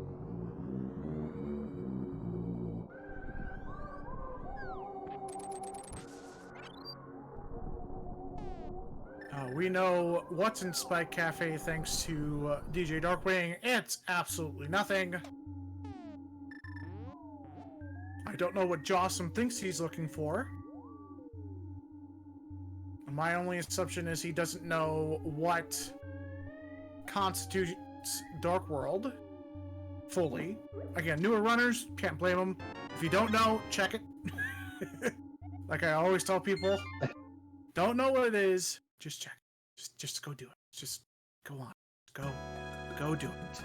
[SPEAKER 1] We know what's in Spike Cafe thanks to DJ Darkwing. It's absolutely nothing. I don't know what Jawsome thinks he's looking for. My only assumption is he doesn't know what constitutes Dark World fully. Again, newer runners, can't blame them. If you don't know, check it. Like I always tell people, don't know what it is, just check. Just go do it. Just go on. Go do it.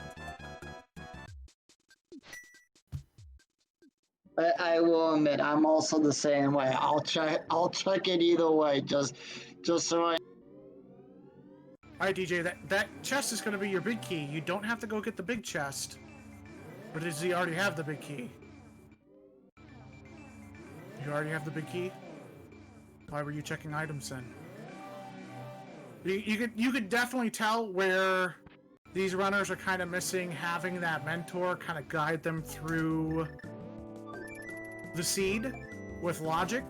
[SPEAKER 2] I will admit, I'm also the same way. I'll check it either way, just so I...
[SPEAKER 1] Alright, DJ, that chest is going to be your big key. You don't have to go get the big chest. Or does he already have the big key? You already have the big key? Why were you checking items then? You could definitely tell where these runners are kind of missing having that mentor kind of guide them through the seed with logic.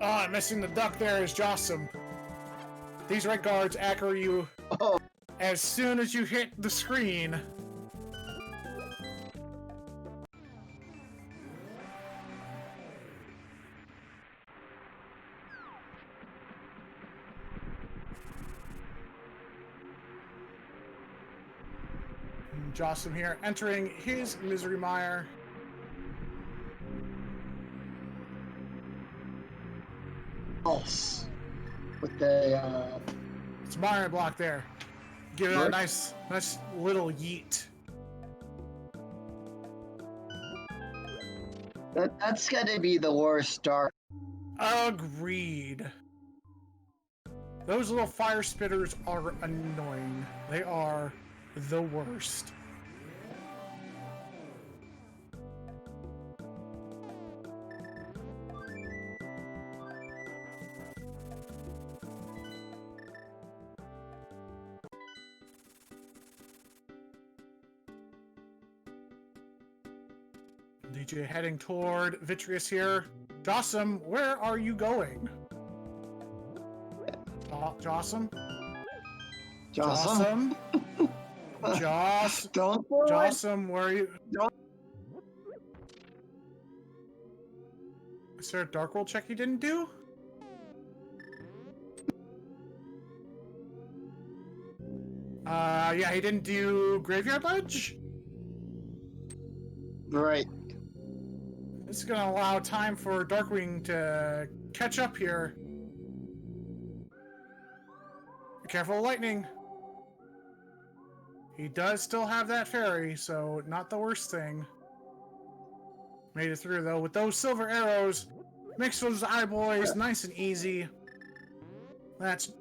[SPEAKER 1] Oh, I'm missing the duck there is Jawsome. These red guards aggro you as soon as you hit the screen. Jawsome here, entering his misery mire.
[SPEAKER 2] Else with the
[SPEAKER 1] It's mire block there. Give it a nice little yeet.
[SPEAKER 2] That's gotta be the worst dark.
[SPEAKER 1] Agreed. Those little fire spitters are annoying. They are the worst. DJ heading toward Vitreous here. Jawsome, where are you going? Jawsome?
[SPEAKER 2] Jawsome? Don't
[SPEAKER 1] Jawsome, where are you? Is there a Dark World check you didn't do? Yeah, he didn't do Graveyard Ledge?
[SPEAKER 2] Right.
[SPEAKER 1] This is gonna allow time for Darkwing to catch up here. Be careful of lightning. He does still have that fairy, so not the worst thing. Made it through though with those silver arrows. Makes those eye boys nice and easy. That's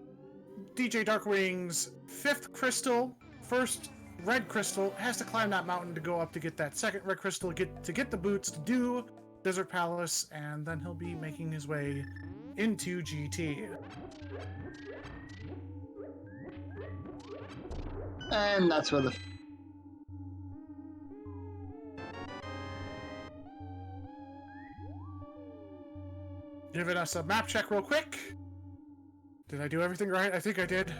[SPEAKER 1] DJ Darkwing's 5th crystal. First red crystal. Has to climb that mountain to go up to get that 2nd red crystal to get the boots to do Desert Palace, and then he'll be making his way into GT.
[SPEAKER 2] And that's where the...
[SPEAKER 1] Giving us a map check real quick. Did I do everything right? I think I did.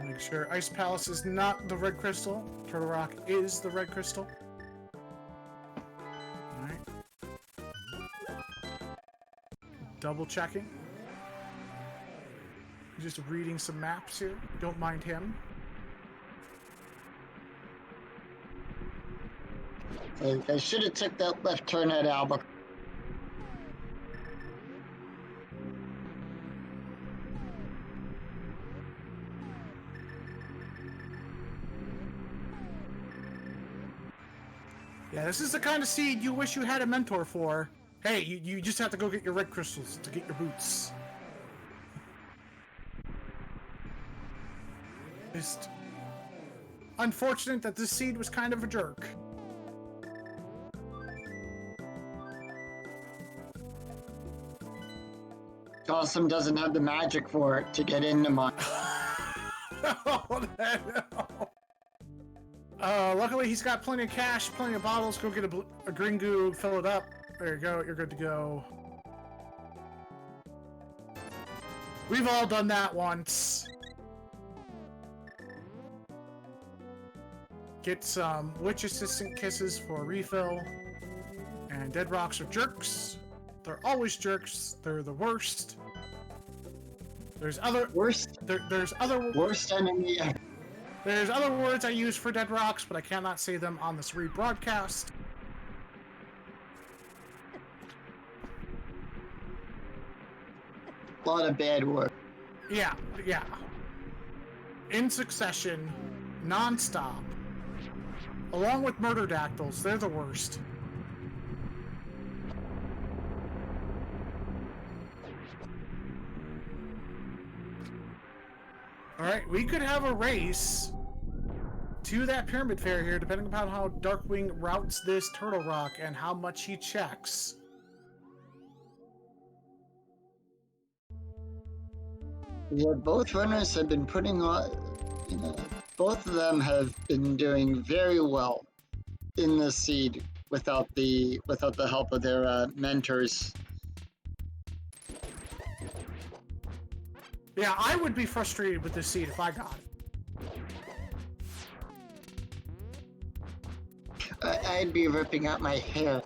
[SPEAKER 1] Make sure Ice Palace is not the red crystal. Turtle Rock is the red crystal. Alright. Double checking. Just reading some maps here. Don't mind him.
[SPEAKER 2] I should have took that left turn at Albuquerque.
[SPEAKER 1] Yeah, this is the kind of seed you wish you had a mentor for. Hey, you just have to go get your red crystals to get your boots. Just unfortunate that this seed was kind of a jerk.
[SPEAKER 2] Jawsome doesn't have the magic for it to get into mine.
[SPEAKER 1] Oh, no. Luckily he's got plenty of cash, plenty of bottles. Go get a green goo, fill it up. There you go, you're good to go. We've all done that once. Get some Witch Assistant Kisses for a refill. And Dead Rocks are jerks. They're always jerks. They're the worst. There's other...
[SPEAKER 2] Worst?
[SPEAKER 1] There's other...
[SPEAKER 2] Worst enemy ever.
[SPEAKER 1] There's other words I use for Dead Rocks, but I cannot say them on this rebroadcast.
[SPEAKER 2] A lot of bad work.
[SPEAKER 1] Yeah. In succession, non-stop. Along with murder dactyls, they're the worst. Alright, we could have a race to that Pyramid Fair here, depending upon how Darkwing routes this Turtle Rock and how much he checks.
[SPEAKER 2] Yeah, both runners have been putting on, both of them have been doing very well in the seed without the help of their mentors.
[SPEAKER 1] Yeah, I would be frustrated with this seed if I got it.
[SPEAKER 2] I'd be ripping out my hair.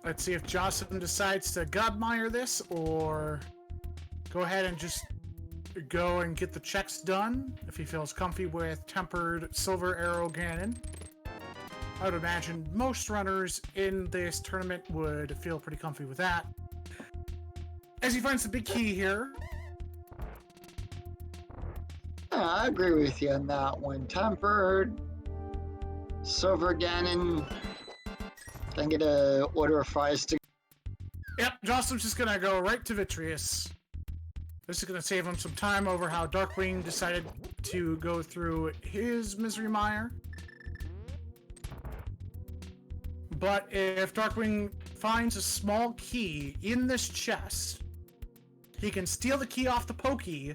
[SPEAKER 1] Let's see if Jawsome decides to Godmire this, or go ahead and just go and get the checks done, if he feels comfy with Tempered Silver Arrow Ganon. I would imagine most runners in this tournament would feel pretty comfy with that. As he finds the big key here.
[SPEAKER 2] I agree with you on that one. Time for Silver Ganon. Can I get a order of fries to...
[SPEAKER 1] Yep, Jawsome's just gonna go right to Vitreous. This is gonna save him some time over how Darkwing decided to go through his Misery Mire. But if Darkwing finds a small key in this chest, he can steal the key off the Pokey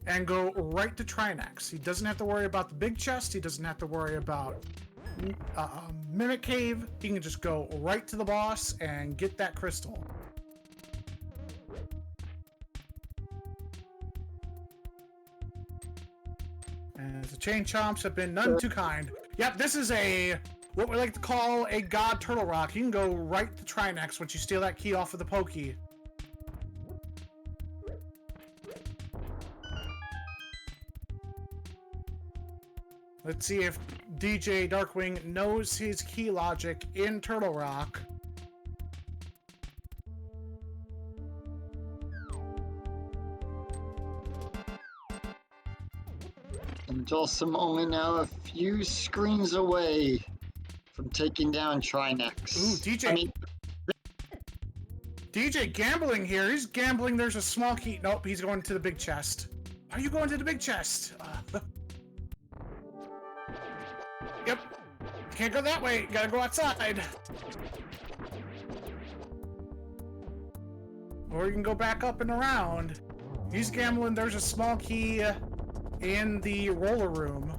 [SPEAKER 1] and go right to Trinex. He doesn't have to worry about the big chest. He doesn't have to worry about Mimic Cave. He can just go right to the boss and get that crystal. And the Chain Chomps have been none too kind. Yep, this is what we like to call a God Turtle Rock. You can go right to Trinex once you steal that key off of the Pokey. Let's see if DJ Darkwing knows his key logic in Turtle Rock.
[SPEAKER 2] And Jawsome only now a few screens away from taking down Trinex.
[SPEAKER 1] Ooh, DJ gambling here. He's gambling there's a small key. Nope, he's going to the big chest. Are you going to the big chest? Yep. Can't go that way. Gotta go outside. Or you can go back up and around. He's gambling there's a small key in the roller room.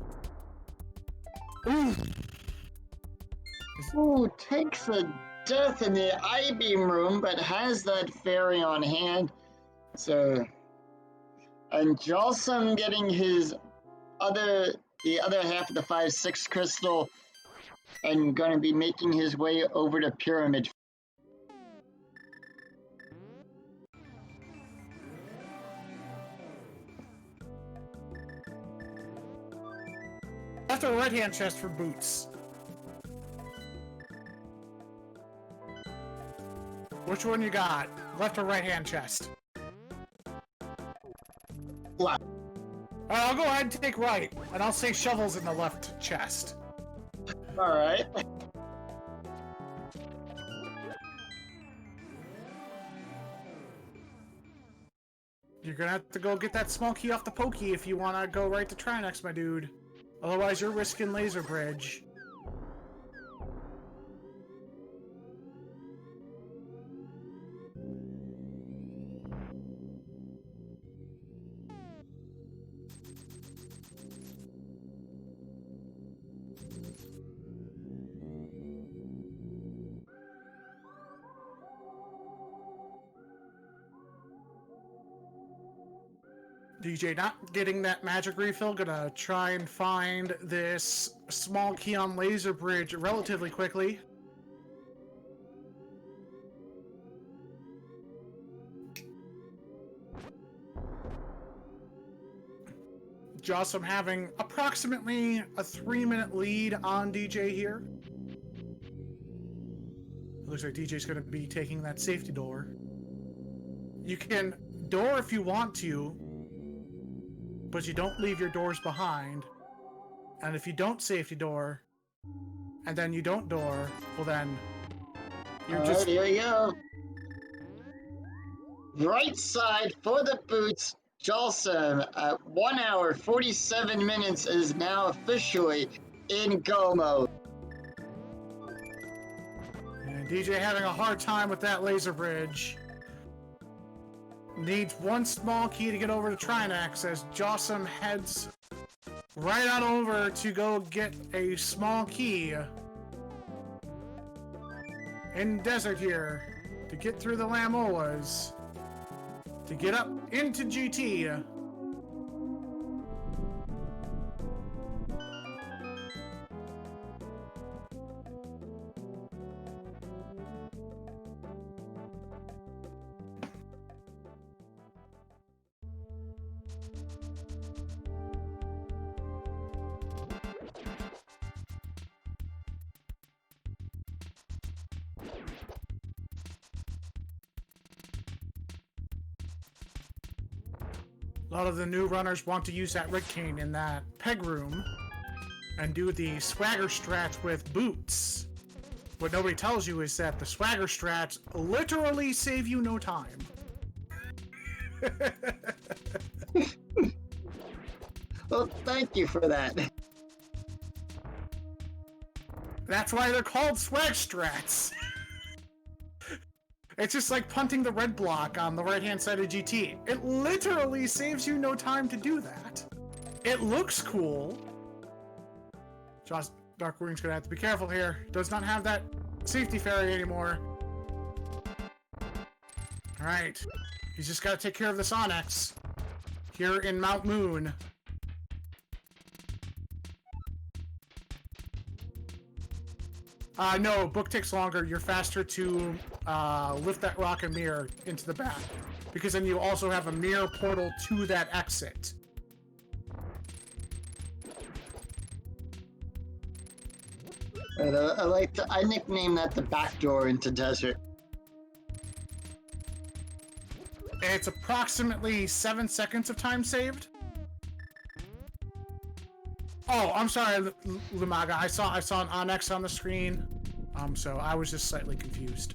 [SPEAKER 2] Ooh, takes a death in the I-beam room, but has that fairy on hand. So, and Jawsome getting the other half of the 5-6 crystal and going to be making his way over to Pyramid.
[SPEAKER 1] Left or right hand chest for boots. Which one you got? Left or right hand chest?
[SPEAKER 2] Left.
[SPEAKER 1] I'll go ahead and take right, and I'll say shovels in the left chest.
[SPEAKER 2] Alright.
[SPEAKER 1] You're gonna have to go get that small key off the Pokey if you wanna go right to Trinex, my dude. Otherwise, you're risking Laser Bridge. DJ not getting that magic refill, gonna try and find this small key on Laser Bridge relatively quickly. Jawsome having approximately a 3-minute lead on DJ here. It looks like DJ's gonna be taking that safety door. You can door if you want to, but you don't leave your doors behind. And if you don't safety door, and then you don't door, well then, you're just...
[SPEAKER 2] Here we go. Right side for the boots. Jawsome at 1 hour 47 minutes is now officially in go mode.
[SPEAKER 1] And DJ having a hard time with that Laser Bridge. Needs one small key to get over to Trinex as Jawsome heads right on over to go get a small key in Desert here to get through the Lamoas to get up into GT. A lot of the new runners want to use that red cane in that peg room and do the swagger strats with boots. What nobody tells you is that the swagger strats literally save you no time.
[SPEAKER 2] Well, thank you for that.
[SPEAKER 1] That's why they're called swag strats. It's just like punting the red block on the right-hand side of GT. It literally saves you no time to do that. It looks cool. Darkwing's gonna have to be careful here. Does not have that safety fairy anymore. Alright. He's just gotta take care of the Sonics. Here in Mount Moon. No, book takes longer. You're faster to lift that rock and mirror into the back. Because then you also have a mirror portal to that exit.
[SPEAKER 2] I nickname that the back door into desert.
[SPEAKER 1] It's approximately 7 seconds of time saved. Oh, I'm sorry, Lumaga. I saw an Onyx on the screen. So I was just slightly confused.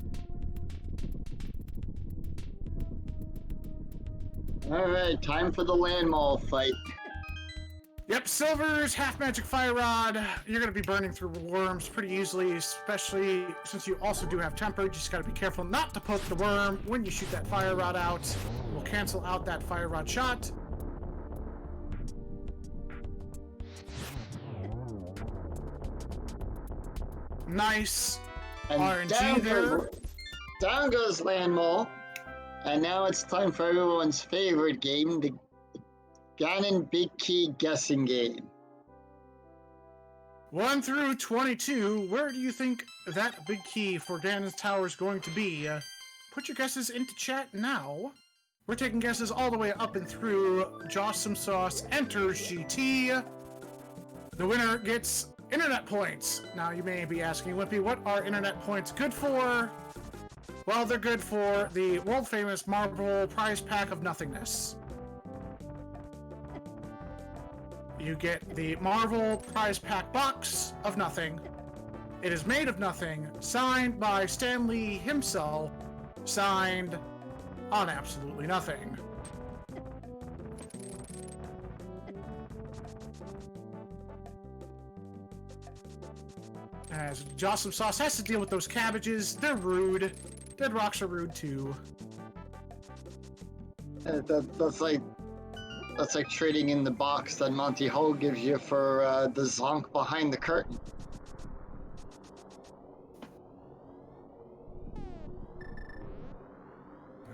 [SPEAKER 2] Alright, time for the land mall fight.
[SPEAKER 1] Yep, Silver's half magic fire rod. You're gonna be burning through worms pretty easily, especially since you also do have temper. You just gotta be careful not to poke the worm when you shoot that fire rod out. We'll cancel out that fire rod shot. Nice.
[SPEAKER 2] And
[SPEAKER 1] RNG
[SPEAKER 2] down goes land mall. And now it's time for everyone's favorite game, the Ganon Big Key guessing game.
[SPEAKER 1] 1 through 22, where do you think that big key for Ganon's tower is going to be? Put your guesses into chat now. We're taking guesses all the way up and through. Jawsomesauce enters GT. The winner gets internet points. Now you may be asking, Wimpy, what are internet points good for? Well, they're good for the world-famous Marvel prize pack of nothingness. You get the Marvel prize pack box of nothing. It is made of nothing, signed by Stan Lee himself, signed on absolutely nothing. As Jawsomesauce has to deal with those cabbages, they're rude. Dead rocks are rude too.
[SPEAKER 2] That's like trading in the box that Monty Ho gives you for the zonk behind the curtain.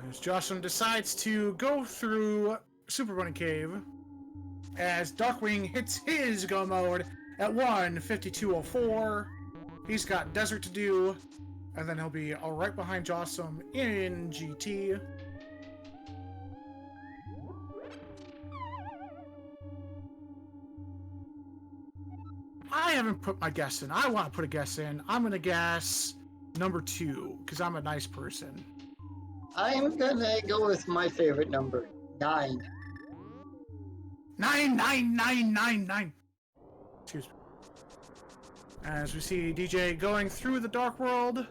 [SPEAKER 1] As Jawsome decides to go through Super Bunny Cave, as Darkwing hits his go mode at 1:52:04. He's got desert to do, and then he'll be right behind Jawsome in GT. I haven't put my guess in. I want to put a guess in. I'm going to guess number 2, because I'm a nice person.
[SPEAKER 2] I'm gonna go with my favorite number, 9.
[SPEAKER 1] 9. Excuse me. As we see DJ going through the dark world,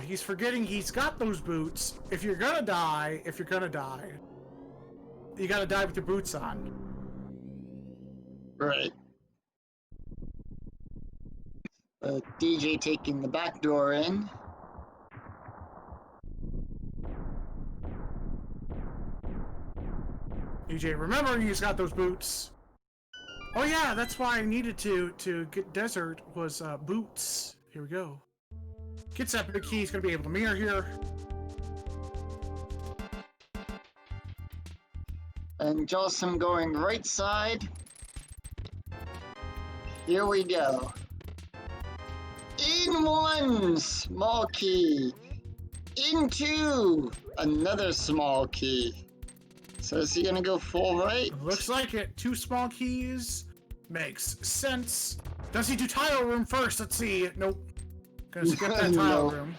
[SPEAKER 1] he's forgetting he's got those boots. If you're gonna die, you gotta die with your boots on.
[SPEAKER 2] Right. DJ taking the back door in.
[SPEAKER 1] DJ remembering he's got those boots. Oh yeah, that's why I needed to get desert was boots. Here we go. Gets that big key, he's gonna be able to mirror here.
[SPEAKER 2] And Jawsome going right side. Here we go. In 1, small key. In 2, another small key. So is he gonna go full right?
[SPEAKER 1] Looks like it. 2 small keys. Makes sense. Does he do tile room first? Let's see. Nope. Gonna skip that tile room.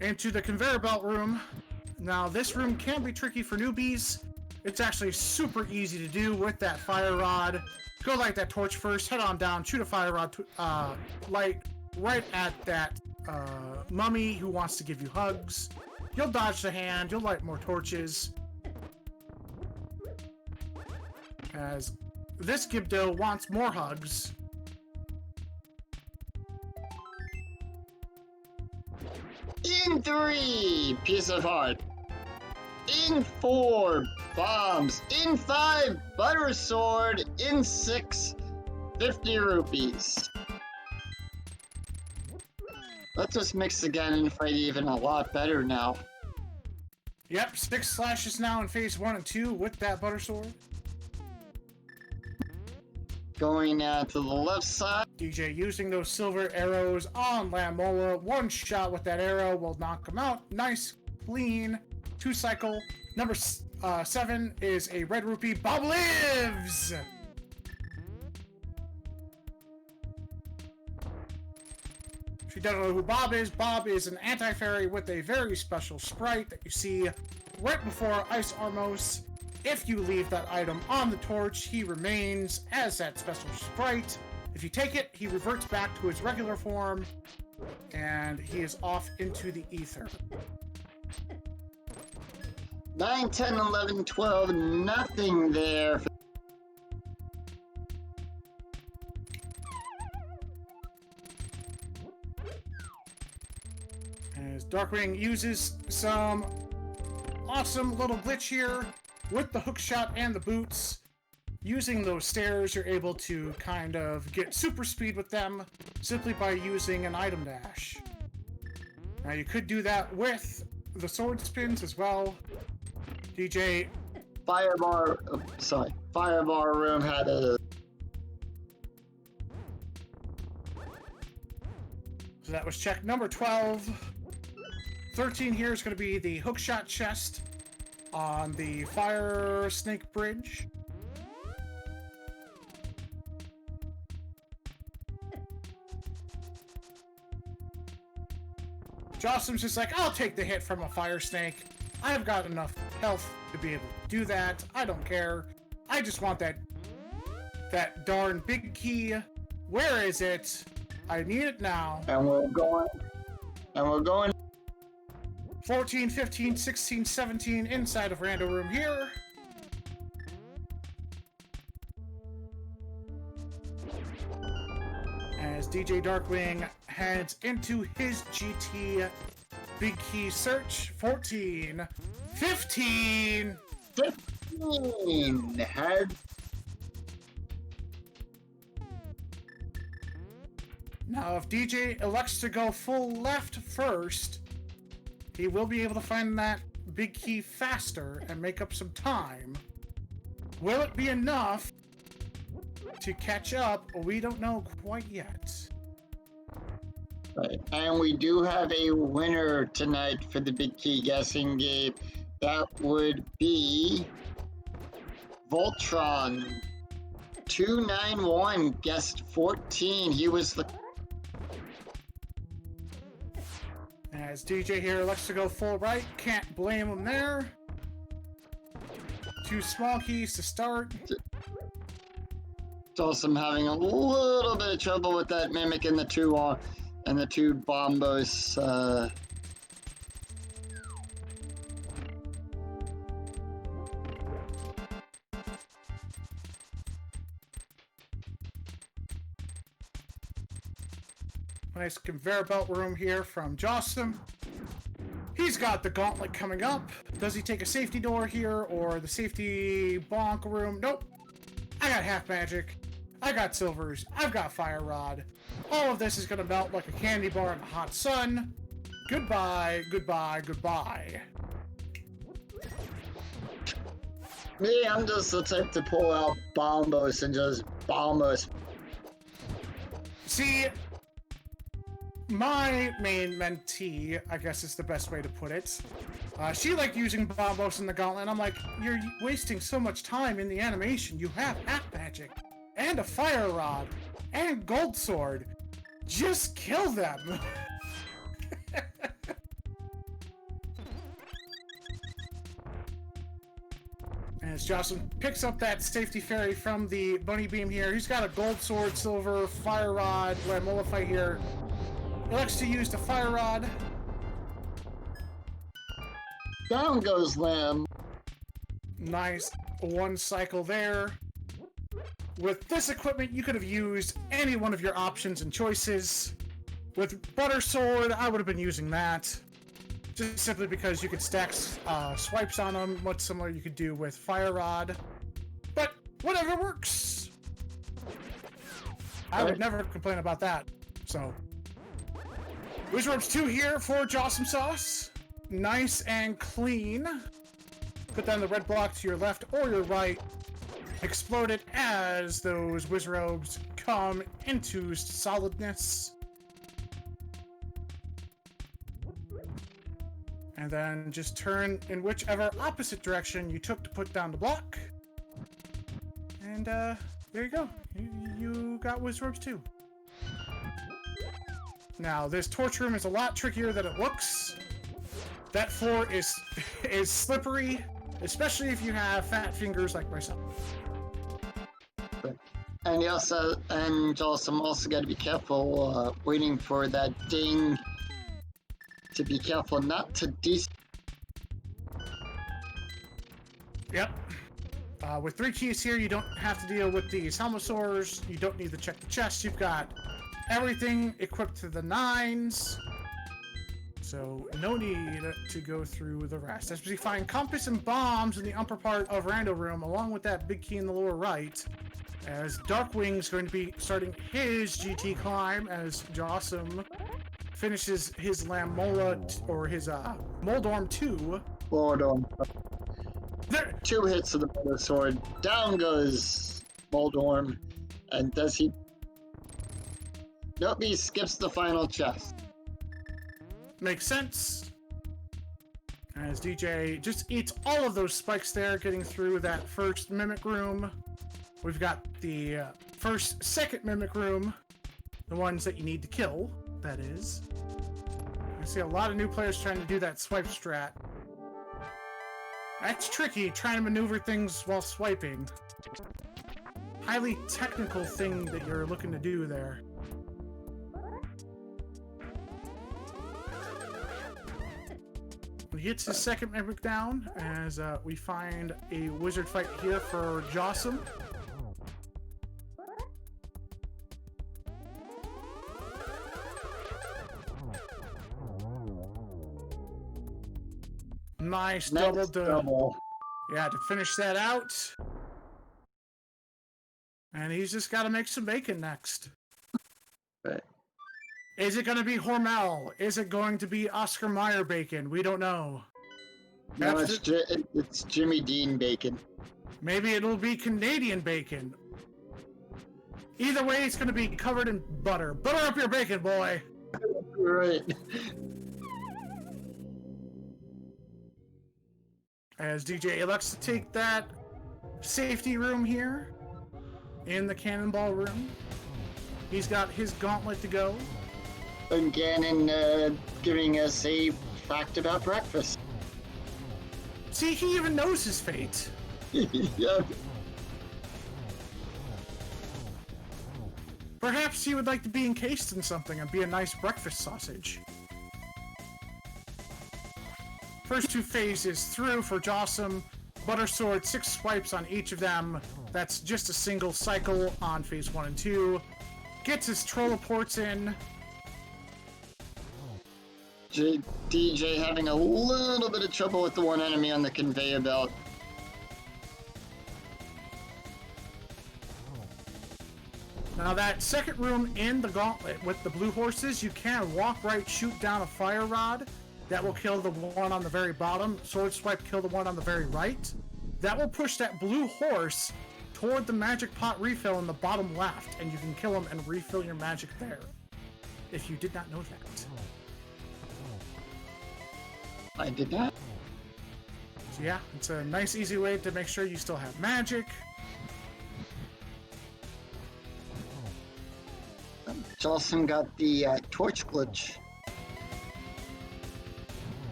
[SPEAKER 1] into the conveyor belt room. Now, this room can be tricky for newbies. It's actually super easy to do with that fire rod. Go light that torch first, head on down, shoot a fire rod, light right at that mummy who wants to give you hugs. You'll dodge the hand, you'll light more torches. As this Gibdo wants more hugs.
[SPEAKER 2] In 3, piece of heart. In 4, bombs. In 5, butter sword. In 6, 50 rupees. Let's just mix again and fight even a lot better now.
[SPEAKER 1] Yep, 6 slashes now in phase 1 and 2 with that butter sword.
[SPEAKER 2] Going to the left side.
[SPEAKER 1] DJ using those silver arrows on Lamola. One shot with that arrow will knock him out. Nice, clean, 2 cycle. Number 7 is a red rupee. Bob lives! If you don't know who Bob is an anti-fairy with a very special sprite that you see right before Ice Armos. If you leave that item on the torch, he remains as that special sprite. If you take it, he reverts back to his regular form, and he is off into the ether.
[SPEAKER 2] 9, 10, 11, 12, nothing there.
[SPEAKER 1] As Darkwing uses some awesome little glitch here with the hook shot and the boots. Using those stairs, you're able to kind of get super speed with them simply by using an item dash. Now you could do that with the sword spins as well. DJ...
[SPEAKER 2] Firebar room had a...
[SPEAKER 1] So that was check number 12. 13 here is going to be the hookshot chest on the Fire Snake Bridge. Jawsome's just like, I'll take the hit from a fire snake. I've got enough health to be able to do that. I don't care. I just want that darn big key. Where is it? I need it now.
[SPEAKER 2] And we're going.
[SPEAKER 1] 14, 15, 16, 17 inside of Rando room here. As DJ Darkwing heads into his GT big key search. 14, 15.
[SPEAKER 2] 15 head.
[SPEAKER 1] Now, if DJ elects to go full left first, he will be able to find that big key faster and make up some time. Will it be enough to catch up? We don't know quite yet.
[SPEAKER 2] Right. And we do have a winner tonight for the big key guessing game. That would be Voltron 291 guessed 14. He was the...
[SPEAKER 1] As DJ here elects to go full right, can't blame him there. 2 small keys to start.
[SPEAKER 2] Jawsome having a little bit of trouble with that mimic and the two bombos.
[SPEAKER 1] Nice conveyor belt room here from Jawsome. He's got the gauntlet coming up. Does he take a safety door here or the safety bonk room? Nope. I got half magic. I got silvers. I've got fire rod. All of this is gonna melt like a candy bar in the hot sun. Goodbye, goodbye, goodbye.
[SPEAKER 2] Me, I'm just the type to pull out bombos and just bomb us.
[SPEAKER 1] See, my main mentee, I guess is the best way to put it. She liked using bombos in the gauntlet, and I'm like, you're wasting so much time in the animation. You have half magic, and a fire rod, and gold sword. Just kill them. As Jocelyn picks up that safety fairy from the bunny beam here, he's got a gold sword, silver, fire rod, Lamola fight here. He likes to use the fire rod.
[SPEAKER 2] Down goes Lamb.
[SPEAKER 1] Nice one cycle there. With this equipment, you could have used any one of your options and choices. With Butter Sword, I would have been using that. Just simply because you could stack swipes on them, much similar you could do with Fire Rod. But whatever works. I would never complain about that. So, Wizard's 2 here for Jawsomesauce. Nice and clean. Put down the red block to your left or your right. Explode it as those Wizrobes come into solidness. And then just turn in whichever opposite direction you took to put down the block. And there you go. You got Wizrobes too. Now, this torch room is a lot trickier than it looks. That floor is slippery, especially if you have fat fingers like myself.
[SPEAKER 2] And you also, also got to be careful waiting for that ding. To be careful not to
[SPEAKER 1] Yep. With 3 keys here, you don't have to deal with these helmosaurs. You don't need to check the chest. You've got everything equipped to the 9s. So no need to go through the rest. As we find compass and bombs in the upper part of Rando room, along with that big key in the lower right. As Darkwing's going to be starting his GT climb as Jawsome finishes his Lamola, or his Moldorm 2.
[SPEAKER 2] Moldorm.
[SPEAKER 1] There.
[SPEAKER 2] 2 hits of the Butter Sword. Down goes Moldorm. And does he... Nope, he skips the final chest.
[SPEAKER 1] Makes sense. As DJ just eats all of those spikes there, getting through that first Mimic Room. We've got the second Mimic Room. The ones that you need to kill, that is. I see a lot of new players trying to do that swipe strat. That's tricky, trying to maneuver things while swiping. Highly technical thing that you're looking to do there. He gets his second Mimic down as we find a wizard fight here for Jawsome. Nice double. Yeah, to finish that out. And he's just got to make some bacon next.
[SPEAKER 2] Right.
[SPEAKER 1] Is it going to be Hormel? Is it going to be Oscar Mayer bacon? We don't know.
[SPEAKER 2] No, it's Jimmy Dean bacon.
[SPEAKER 1] Maybe it'll be Canadian bacon. Either way, it's going to be covered in butter. Butter up your bacon, boy!
[SPEAKER 2] Right.
[SPEAKER 1] As DJ elects to take that safety room here in the cannonball room. He's got his gauntlet to go.
[SPEAKER 2] And Ganon giving us a fact about breakfast.
[SPEAKER 1] See, he even knows his fate.
[SPEAKER 2] Yeah.
[SPEAKER 1] Perhaps he would like to be encased in something and be a nice breakfast sausage. First 2 phases through for Jawsome. Butter Sword, 6 swipes on each of them. That's just a single cycle on phase 1 and 2. Gets his Trolloports in.
[SPEAKER 2] DJ having a little bit of trouble with the one enemy on the conveyor belt.
[SPEAKER 1] Now that second room in the gauntlet with the blue horses, you can walk right, shoot down a fire rod. That will kill the one on the very bottom. Sword swipe, kill the one on the very right. That will push that blue horse toward the magic pot refill in the bottom left, and you can kill him and refill your magic there. If you did not know that.
[SPEAKER 2] I did not.
[SPEAKER 1] So yeah, it's a nice easy way to make sure you still have magic.
[SPEAKER 2] Jawsome got the torch glitch.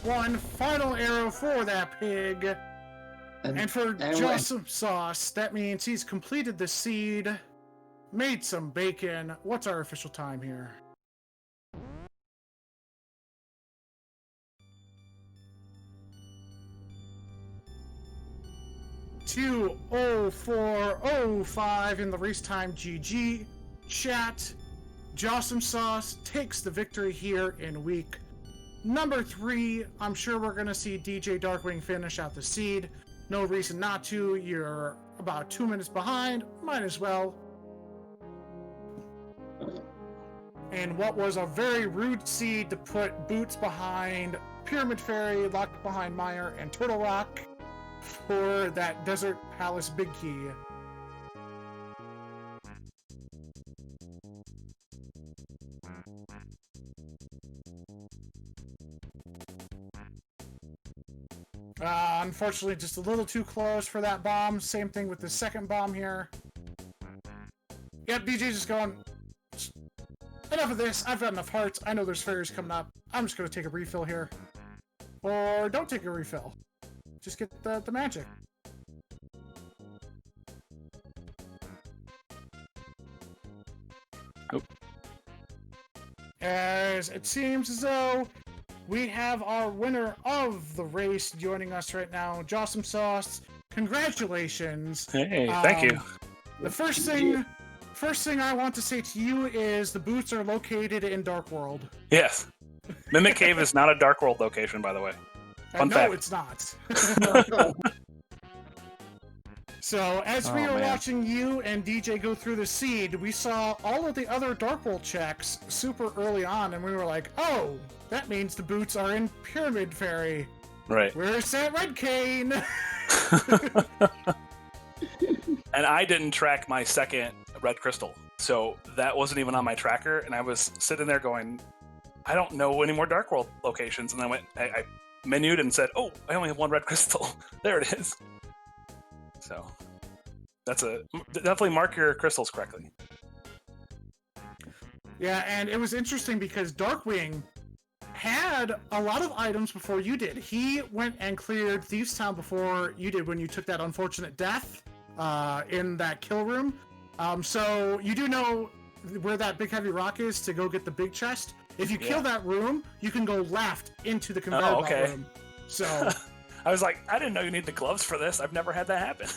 [SPEAKER 1] One final arrow for that pig. And for Jawsomesauce, that means he's completed the seed, made some bacon. What's our official time here? 2:04:05 in the race time GG chat. Jawsomesauce takes the victory here in week number 3. I'm sure we're going to see DJ Darkwing finish out the seed. No reason not to. You're about 2 minutes behind. Might as well. And what was a very rude seed to put Boots behind Pyramid Fairy, locked behind Meyer and Turtle Rock for that Desert Palace Big Key. Unfortunately, just a little too close for that bomb. Same thing with the second bomb here. Yep, DJ's just going, enough of this. I've got enough hearts. I know there's fairies coming up. I'm just going to take a refill here. Or don't take a refill. Just get the magic.
[SPEAKER 3] Nope.
[SPEAKER 1] As it seems as though we have our winner of the race joining us right now, Jawsomesauce. Congratulations.
[SPEAKER 3] Hey, thank you.
[SPEAKER 1] The first thing I want to say to you is the boots are located in Dark World.
[SPEAKER 3] Yes. Mimic Cave is not a Dark World location, by the way. Fun fact.
[SPEAKER 1] No, it's not. So, as we were watching you and DJ go through the seed, we saw all of the other Dark World checks super early on, and we were like, oh, that means the boots are in Pyramid Fairy.
[SPEAKER 3] Right.
[SPEAKER 1] Where's that red cane?
[SPEAKER 3] And I didn't track my second red crystal, so that wasn't even on my tracker, and I was sitting there going, I don't know any more Dark World locations, and I menued and said, oh, I only have one red crystal. There it is. So definitely mark your crystals correctly.
[SPEAKER 1] Yeah, and it was interesting because Darkwing had a lot of items before you did. He went and cleared Thieves Town before you did when you took that unfortunate death in that kill room. So you do know where that big heavy rock is to go get the big chest. If you kill that room, you can go left into the conveyor belt room. So
[SPEAKER 3] I was like, I didn't know you need the gloves for this. I've never had that happen.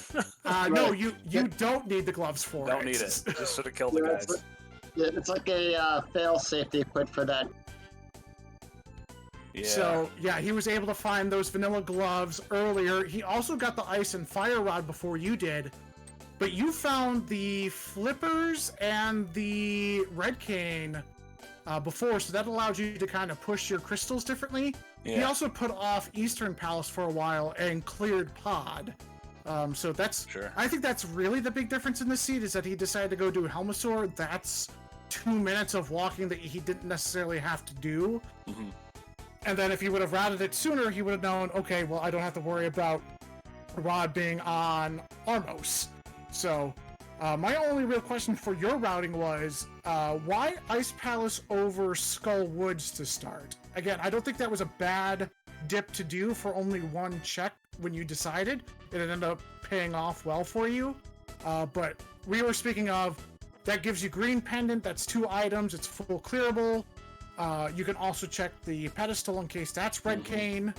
[SPEAKER 1] No, you don't need the gloves for it.
[SPEAKER 3] Don't need it. Just sort of kill the guys.
[SPEAKER 2] It's like a fail safe they put for that.
[SPEAKER 3] Yeah.
[SPEAKER 1] So, yeah, he was able to find those vanilla gloves earlier. He also got the ice and fire rod before you did. But you found the flippers and the red cane before, so that allowed you to kind of push your crystals differently. Yeah. He also put off Eastern Palace for a while and cleared Pod. So that's...
[SPEAKER 3] Sure.
[SPEAKER 1] I think that's really the big difference in this seed, is that he decided to go do Helmasaur. That's 2 minutes of walking that he didn't necessarily have to do.
[SPEAKER 3] Mm-hmm.
[SPEAKER 1] And then if he would have routed it sooner, he would have known, okay, well, I don't have to worry about Rod being on Armos. So, my only real question for your routing was, why Ice Palace over Skull Woods to start? Again, I don't think that was a bad dip to do for only one check when you decided. It ended up paying off well for you. But we were speaking of, that gives you green pendant, that's 2 items, it's full clearable. You can also check the pedestal in case that's red cane.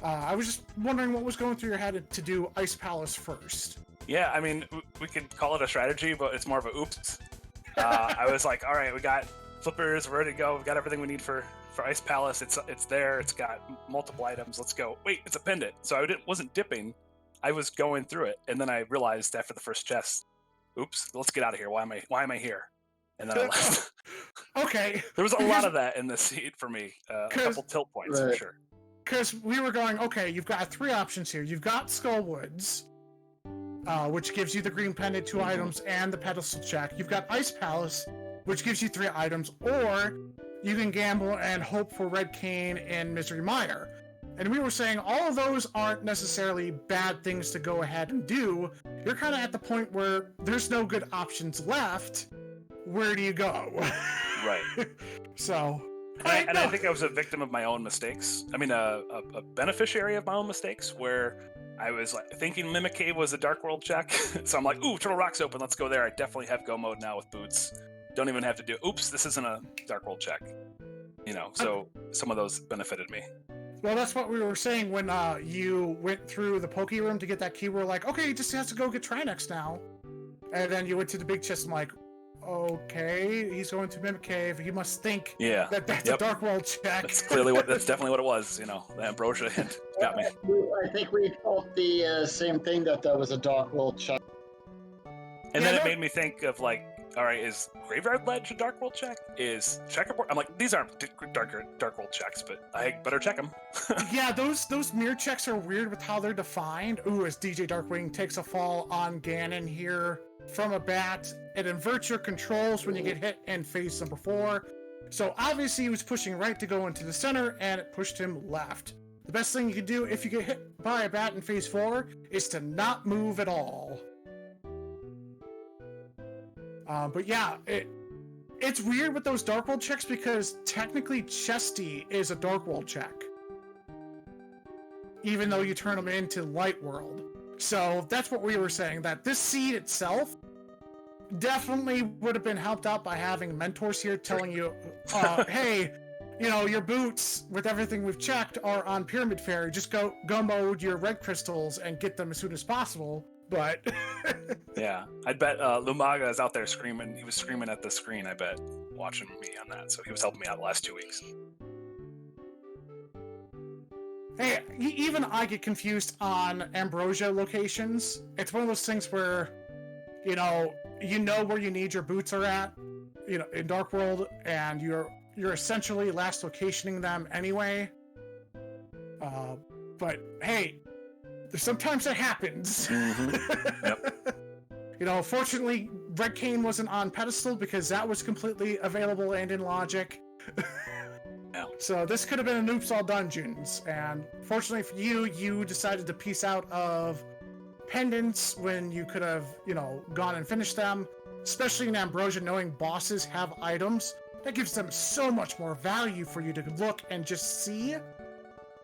[SPEAKER 1] I was just wondering what was going through your head to do Ice Palace first.
[SPEAKER 3] Yeah, I mean, we could call it a strategy, but it's more of a oops. I was like, all right, we got flippers, we're ready to go. We got everything we need for Ice Palace. It's there. It's got multiple items. Let's go. Wait, it's a pendant. So I wasn't dipping. I was going through it, and then I realized after the first chest, oops, let's get out of here. Why am I here? And then I left.
[SPEAKER 1] Okay.
[SPEAKER 3] There was a lot of that in the seed for me. A couple tilt points for sure.
[SPEAKER 1] Because we were going, okay, you've got 3 options here. You've got Skull Woods, which gives you the green pendant, 2 items, and the pedestal check. You've got Ice Palace, which gives you 3 items, or you can gamble and hope for Red Cane and Misery Mire. And we were saying all of those aren't necessarily bad things to go ahead and do. You're kind of at the point where there's no good options left. Where do you go?
[SPEAKER 3] Right.
[SPEAKER 1] So,
[SPEAKER 3] And I think I was a victim of my own mistakes. I mean, a beneficiary of my own mistakes, where I was like thinking Mimic Cave was a Dark World check. So I'm like, ooh, Turtle Rock's open. Let's go there. I definitely have go mode now with boots. Don't even have to do, oops, this isn't a Dark World check. You know, so some of those benefited me.
[SPEAKER 1] Well, that's what we were saying when you went through the Poke Room to get that key. We're like, okay, he just has to go get Trinex now. And then you went to the big chest. I'm like, okay, he's going to Mimic Cave. He must think that that's a Dark World check.
[SPEAKER 3] That's definitely what it was. You know, the Ambrosia hint got me.
[SPEAKER 2] I think we thought the same thing, that was a Dark World check.
[SPEAKER 3] And then it made me think of like, all right, is Graveyard Ledge a Dark World check? Is Checkerboard? I'm like, these aren't Dark World checks, but I better check them.
[SPEAKER 1] Yeah, those mirror checks are weird with how they're defined. Ooh, as DJ Darkwing takes a fall on Ganon here from a bat, it inverts your controls when you get hit in phase number 4. So obviously he was pushing right to go into the center, and it pushed him left. The best thing you can do if you get hit by a bat in phase 4 is to not move at all. But yeah, it's weird with those Dark World checks because technically Chesty is a Dark World check, even though you turn them into Light World. So that's what we were saying, that this seed itself definitely would have been helped out by having mentors here telling you, hey, you know, your boots with everything we've checked are on Pyramid Fairy. Just go mode your red crystals and get them as soon as possible. But
[SPEAKER 3] yeah, I'd bet Lumaga is out there screaming. He was screaming at the screen, I bet, watching me on that. So he was helping me out the last 2 weeks.
[SPEAKER 1] Hey, even I get confused on Ambrosia locations. It's one of those things where, you know where you need your boots are at, you know, in Dark World, and you're essentially last locationing them anyway. But hey, sometimes that happens.
[SPEAKER 3] Mm-hmm. Yep.
[SPEAKER 1] You know, fortunately, Red Cane wasn't on pedestal because that was completely available and in logic.
[SPEAKER 3] Yeah.
[SPEAKER 1] So this could have been an Oops All Dungeons, and fortunately for you decided to piece out of pendants when you could have, you know, gone and finished them. Especially in Ambrosia, knowing bosses have items, that gives them so much more value for you to look and just see.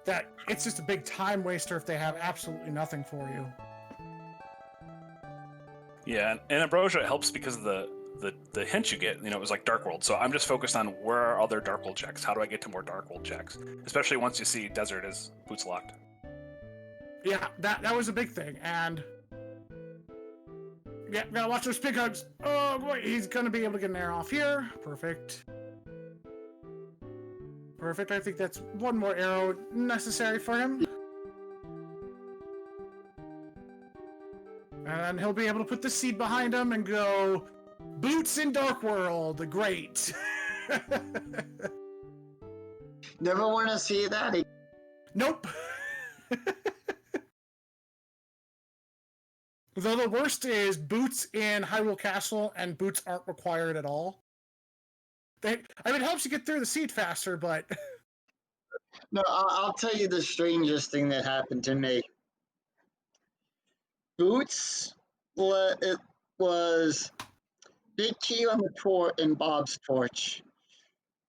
[SPEAKER 1] That it's just a big time waster if they have absolutely nothing for you. Yeah,
[SPEAKER 3] and Ambrosia helps because of the hint you get. You know, it was like Dark World, so I'm just focused on where are other Dark World checks. How do I get to more Dark World checks? Especially once you see Desert as boots locked.
[SPEAKER 1] Yeah, that was a big thing, and yeah, gotta watch those pig hugs. Oh boy, he's gonna be able to get an arrow off here. Perfect. Perfect. I think that's one more arrow necessary for him. And he'll be able to put the seed behind him and go, boots in Dark World. Great.
[SPEAKER 2] Never want to see that.
[SPEAKER 1] Nope. Though the worst is boots in Hyrule Castle, and boots aren't required at all. It helps you get through the seed faster, but...
[SPEAKER 2] No, I'll tell you the strangest thing that happened to me. Boots, it was big key on the port in Bob's torch.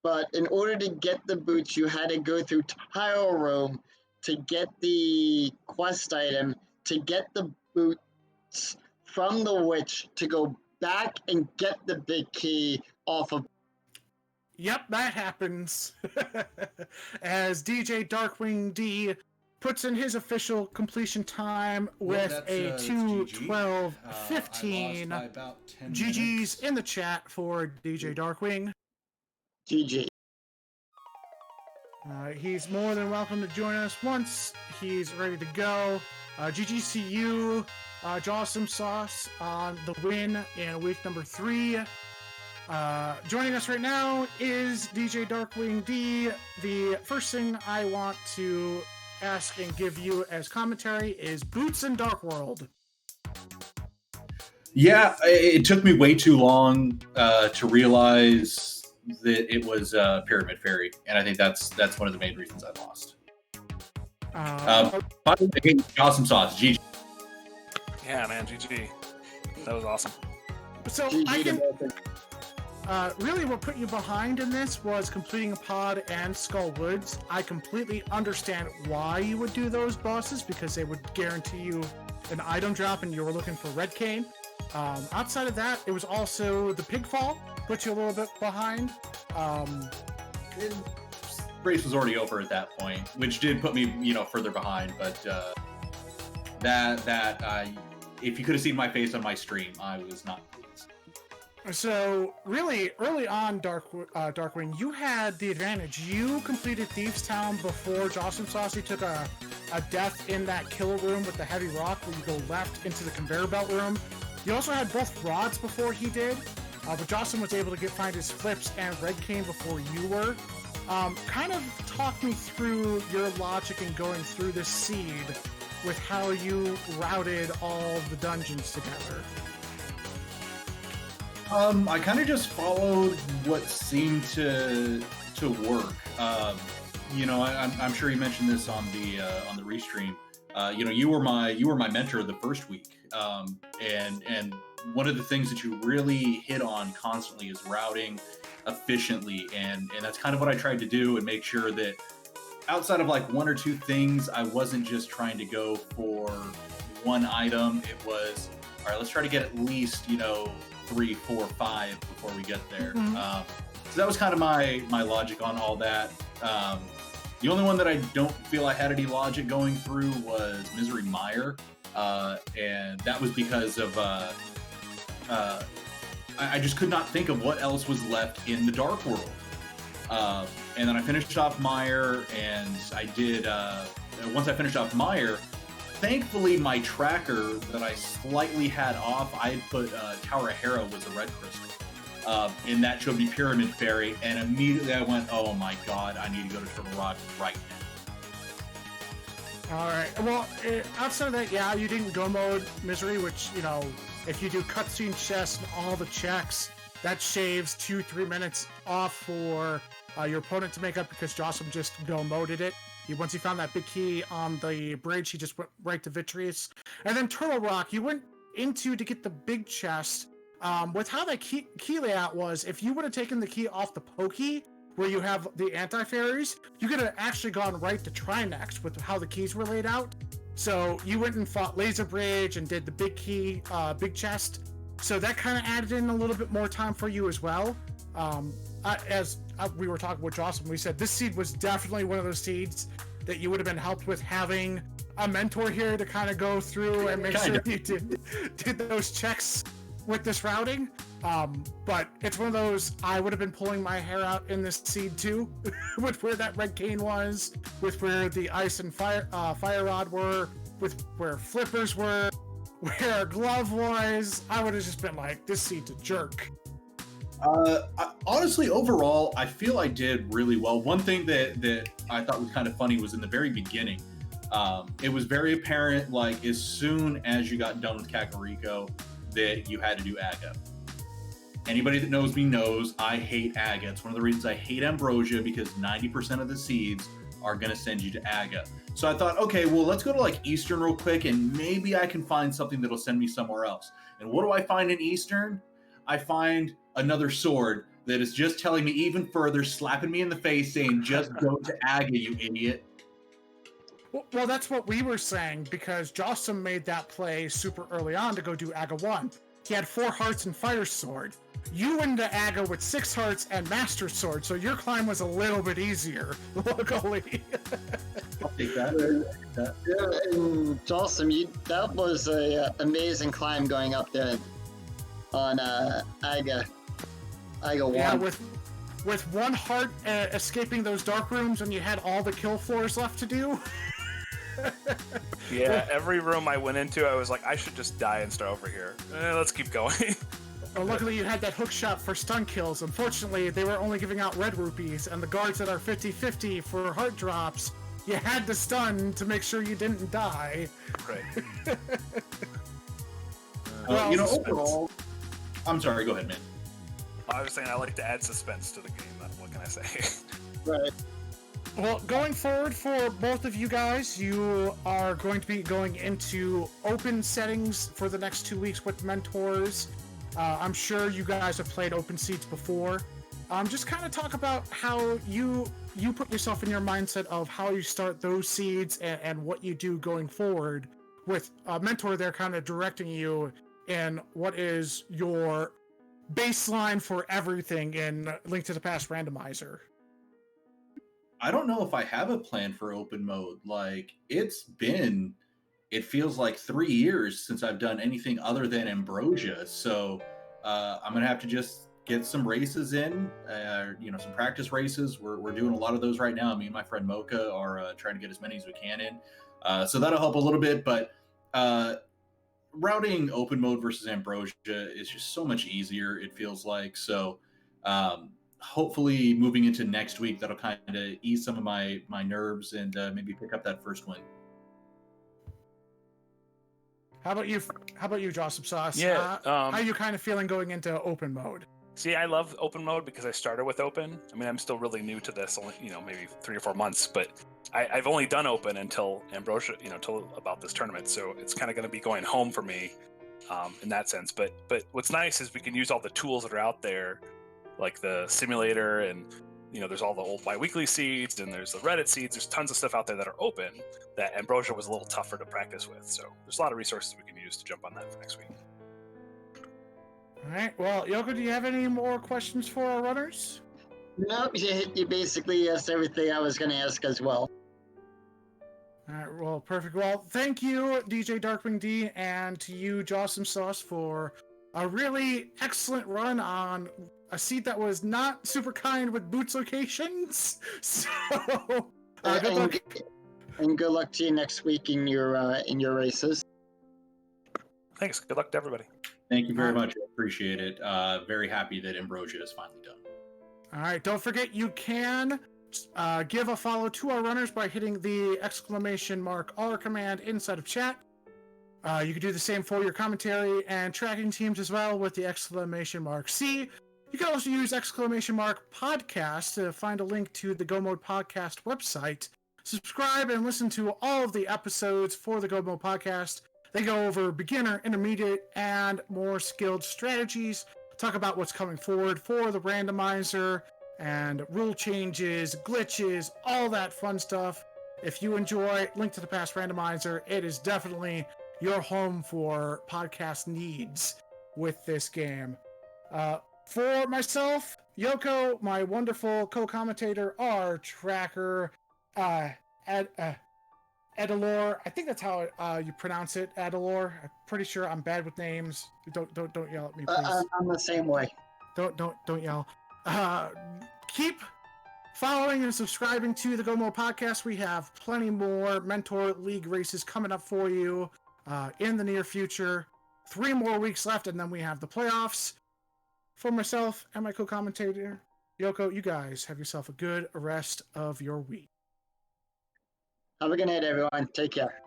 [SPEAKER 2] But in order to get the boots, you had to go through Tile Room to get the quest item, to get the boots from the witch, to go back and get the big key off of.
[SPEAKER 1] Yep, that happens. As DJ DarkwingD puts in his official completion time with a 2:12:15. GG's in the chat for DJ Darkwing.
[SPEAKER 2] GG.
[SPEAKER 1] He's more than welcome to join us once he's ready to go. GGCU, Jawsomesauce on the win in week number 3. Joining us right now is DJ DarkwingD. The first thing I want to ask and give you as commentary is boots in Dark World.
[SPEAKER 4] Yeah, it took me way too long to realize that it was Pyramid Fairy, and I think that's one of the main reasons I lost. By the way, Jawsomesauce, GG.
[SPEAKER 3] Yeah, man, GG. That was awesome.
[SPEAKER 1] So really what put you behind in this was completing a pod and Skull Woods. I completely understand why you would do those bosses, because they would guarantee you an item drop and you were looking for Red Cane. Outside of that, it was also the Pigfall, put you a little bit behind.
[SPEAKER 4] Race was already over at that point, which did put me, further behind. But if you could have seen my face on my stream, I was not pleased.
[SPEAKER 1] So really early on, Darkwing, you had the advantage. You completed Thieves Town before Jawsomesauce took a death in that kill room with the heavy rock, where you go left into the conveyor belt room. You also had both rods before he did, but Jawsome was able to find his flips and Red Cane before you were. Kind of talk me through your logic in going through this seed with how you routed all the dungeons together.
[SPEAKER 4] I kind of just followed what seemed to work. I'm sure you mentioned this on the restream. You were my mentor the first week, and one of the things that you really hit on constantly is routing efficiently, and that's kind of what I tried to do, and make sure that outside of like one or two things, I wasn't just trying to go for one item. It was, all right, let's try to get at least 3, 4, 5 before we get there. So that was kind of my logic on all that. The only one that I don't feel I had any logic going through was Misery Mire, and that was because of I just could not think of what else was left in the Dark World. And then I finished off Mire, and I did, once I finished off Mire, thankfully my tracker that I slightly had off, I had put Tower of Hera was a red crystal. And that showed me Pyramid Fairy, and immediately I went, oh my god, I need to go to Turtle Rock right now.
[SPEAKER 1] Alright, well, outside of that, yeah, you didn't go mode Misery, which, if you do cutscene chests and all the checks, that shaves 2-3 minutes off for your opponent to make up, because Jawsome just go moded it. Once he found that big key on the bridge, he just went right to Vitreous. And then Turtle Rock, you went into to get the big chest. With how that key layout was, if you would have taken the key off the Pokey, where you have the anti-fairies, you could have actually gone right to Trinex with how the keys were laid out. So you went and fought Laser Bridge and did the big key, big chest. So that kind of added in a little bit more time for you as well. As we were talking with Jawsome, we said this seed was definitely one of those seeds that you would have been helped with having a mentor here to kind of go through and make sure you did those checks with this routing. But it's one of those, I would have been pulling my hair out in this seed too, with where that Red Cane was, with where the Ice and Fire Rod were, with where Flippers were, where Glove was. I would have just been like, this seed's a jerk.
[SPEAKER 4] Honestly, overall, I feel I did really well. One thing that I thought was kind of funny was in the very beginning. It was very apparent, like, as soon as you got done with Kakariko, that you had to do Aga. Anybody that knows me knows I hate Aga. It's one of the reasons I hate Ambrosia, because 90% of the seeds are going to send you to Aga. So I thought, okay, well, let's go to like Eastern real quick, and maybe I can find something that'll send me somewhere else. And what do I find in Eastern? I find another sword that is just telling me even further, slapping me in the face, saying, just go to Aga, you idiot.
[SPEAKER 1] Well, that's what we were saying, because Jawsome made that play super early on to go do Aga 1. He had 4 hearts and Fire Sword. You went into Aga with 6 hearts and Master Sword, so your climb was a little bit easier, luckily.
[SPEAKER 4] I'll take that.
[SPEAKER 2] Yeah, and Jawsome, that was an amazing climb going up there on Aga 1.
[SPEAKER 1] Yeah, with 1 heart escaping those dark rooms, and you had all the kill floors left to do.
[SPEAKER 3] Yeah, every room I went into, I was like, I should just die and start over here. Let's keep going.
[SPEAKER 1] Well, luckily you had that hook shot for stun kills. Unfortunately, they were only giving out red rupees, and the guards that are 50-50 for heart drops, you had to stun to make sure you didn't die.
[SPEAKER 3] Right.
[SPEAKER 1] Well,
[SPEAKER 4] overall... I'm sorry, go ahead, man.
[SPEAKER 3] I was saying I like to add suspense to the game. What can I say?
[SPEAKER 2] Right.
[SPEAKER 1] Well, going forward for both of you guys, you are going to be going into open settings for the next 2 weeks with mentors. I'm sure you guys have played open seats before. Just kind of talk about how you put yourself in your mindset of how you start those seeds and what you do going forward with a mentor there kind of directing you in what is your baseline for everything in Link to the Past randomizer.
[SPEAKER 4] I don't know if I have a plan for open mode. Like, it feels like 3 years since I've done anything other than Ambrosia. So I'm gonna have to just get some races in, some practice races. We're doing a lot of those right now. Me and my friend Mocha are trying to get as many as we can in. So that'll help a little bit, but routing open mode versus Ambrosia is just so much easier, it feels like. So hopefully moving into next week, that'll kind of ease some of my nerves and maybe pick up that first win.
[SPEAKER 1] How about you, Jawsomesauce?
[SPEAKER 3] Yeah,
[SPEAKER 1] how are you kind of feeling going into open mode?
[SPEAKER 3] See, I love open mode because I started with open. I mean, I'm still really new to this, only maybe 3 or 4 months, but I've only done open until Ambrosia, till about this tournament. So it's kind of going to be going home for me in that sense. But what's nice is we can use all the tools that are out there, like the simulator, and there's all the old biweekly seeds, and there's the Reddit seeds. There's tons of stuff out there that are open that Ambrosia was a little tougher to practice with. So there's a lot of resources we can use to jump on that for next week.
[SPEAKER 1] All right. Well, Yoko, do you have any more questions for our runners?
[SPEAKER 2] Nope, you basically asked everything I was going to ask as well.
[SPEAKER 1] All right. Well, perfect. Well, thank you, DJDarkwingD, and to you, Jawsomesauce, for a really excellent run on a seat that was not super kind with boots locations. So, good luck.
[SPEAKER 2] And good luck to you next week in your races.
[SPEAKER 3] Thanks. Good luck to everybody.
[SPEAKER 4] Thank you very much. I appreciate it. Very happy that Ambrosia is finally done.
[SPEAKER 1] All right. Don't forget, you can give a follow to our runners by hitting the !R command inside of chat. You can do the same for your commentary and tracking teams as well with the !C. You can also use !podcast to find a link to the Go Mode Podcast website. Subscribe and listen to all of the episodes for the Go Mode Podcast. They go over beginner, intermediate, and more skilled strategies, talk about what's coming forward for the randomizer, and rule changes, glitches, all that fun stuff. If you enjoy Link to the Past randomizer, it is definitely your home for podcast needs with this game. For myself, Yoko, my wonderful co-commentator, our tracker, Adilor, I think that's how you pronounce it, Adilor. I'm pretty sure I'm bad with names. Don't yell at me, please.
[SPEAKER 2] I'm the same way.
[SPEAKER 1] Don't yell. Keep following and subscribing to the Go Mode Podcast. We have plenty more Mentor League races coming up for you in the near future. 3 more weeks left, and then we have the playoffs. For myself and my co-commentator, Yoko, you guys have yourself a good rest of your week.
[SPEAKER 2] Have a good night, everyone. Take care.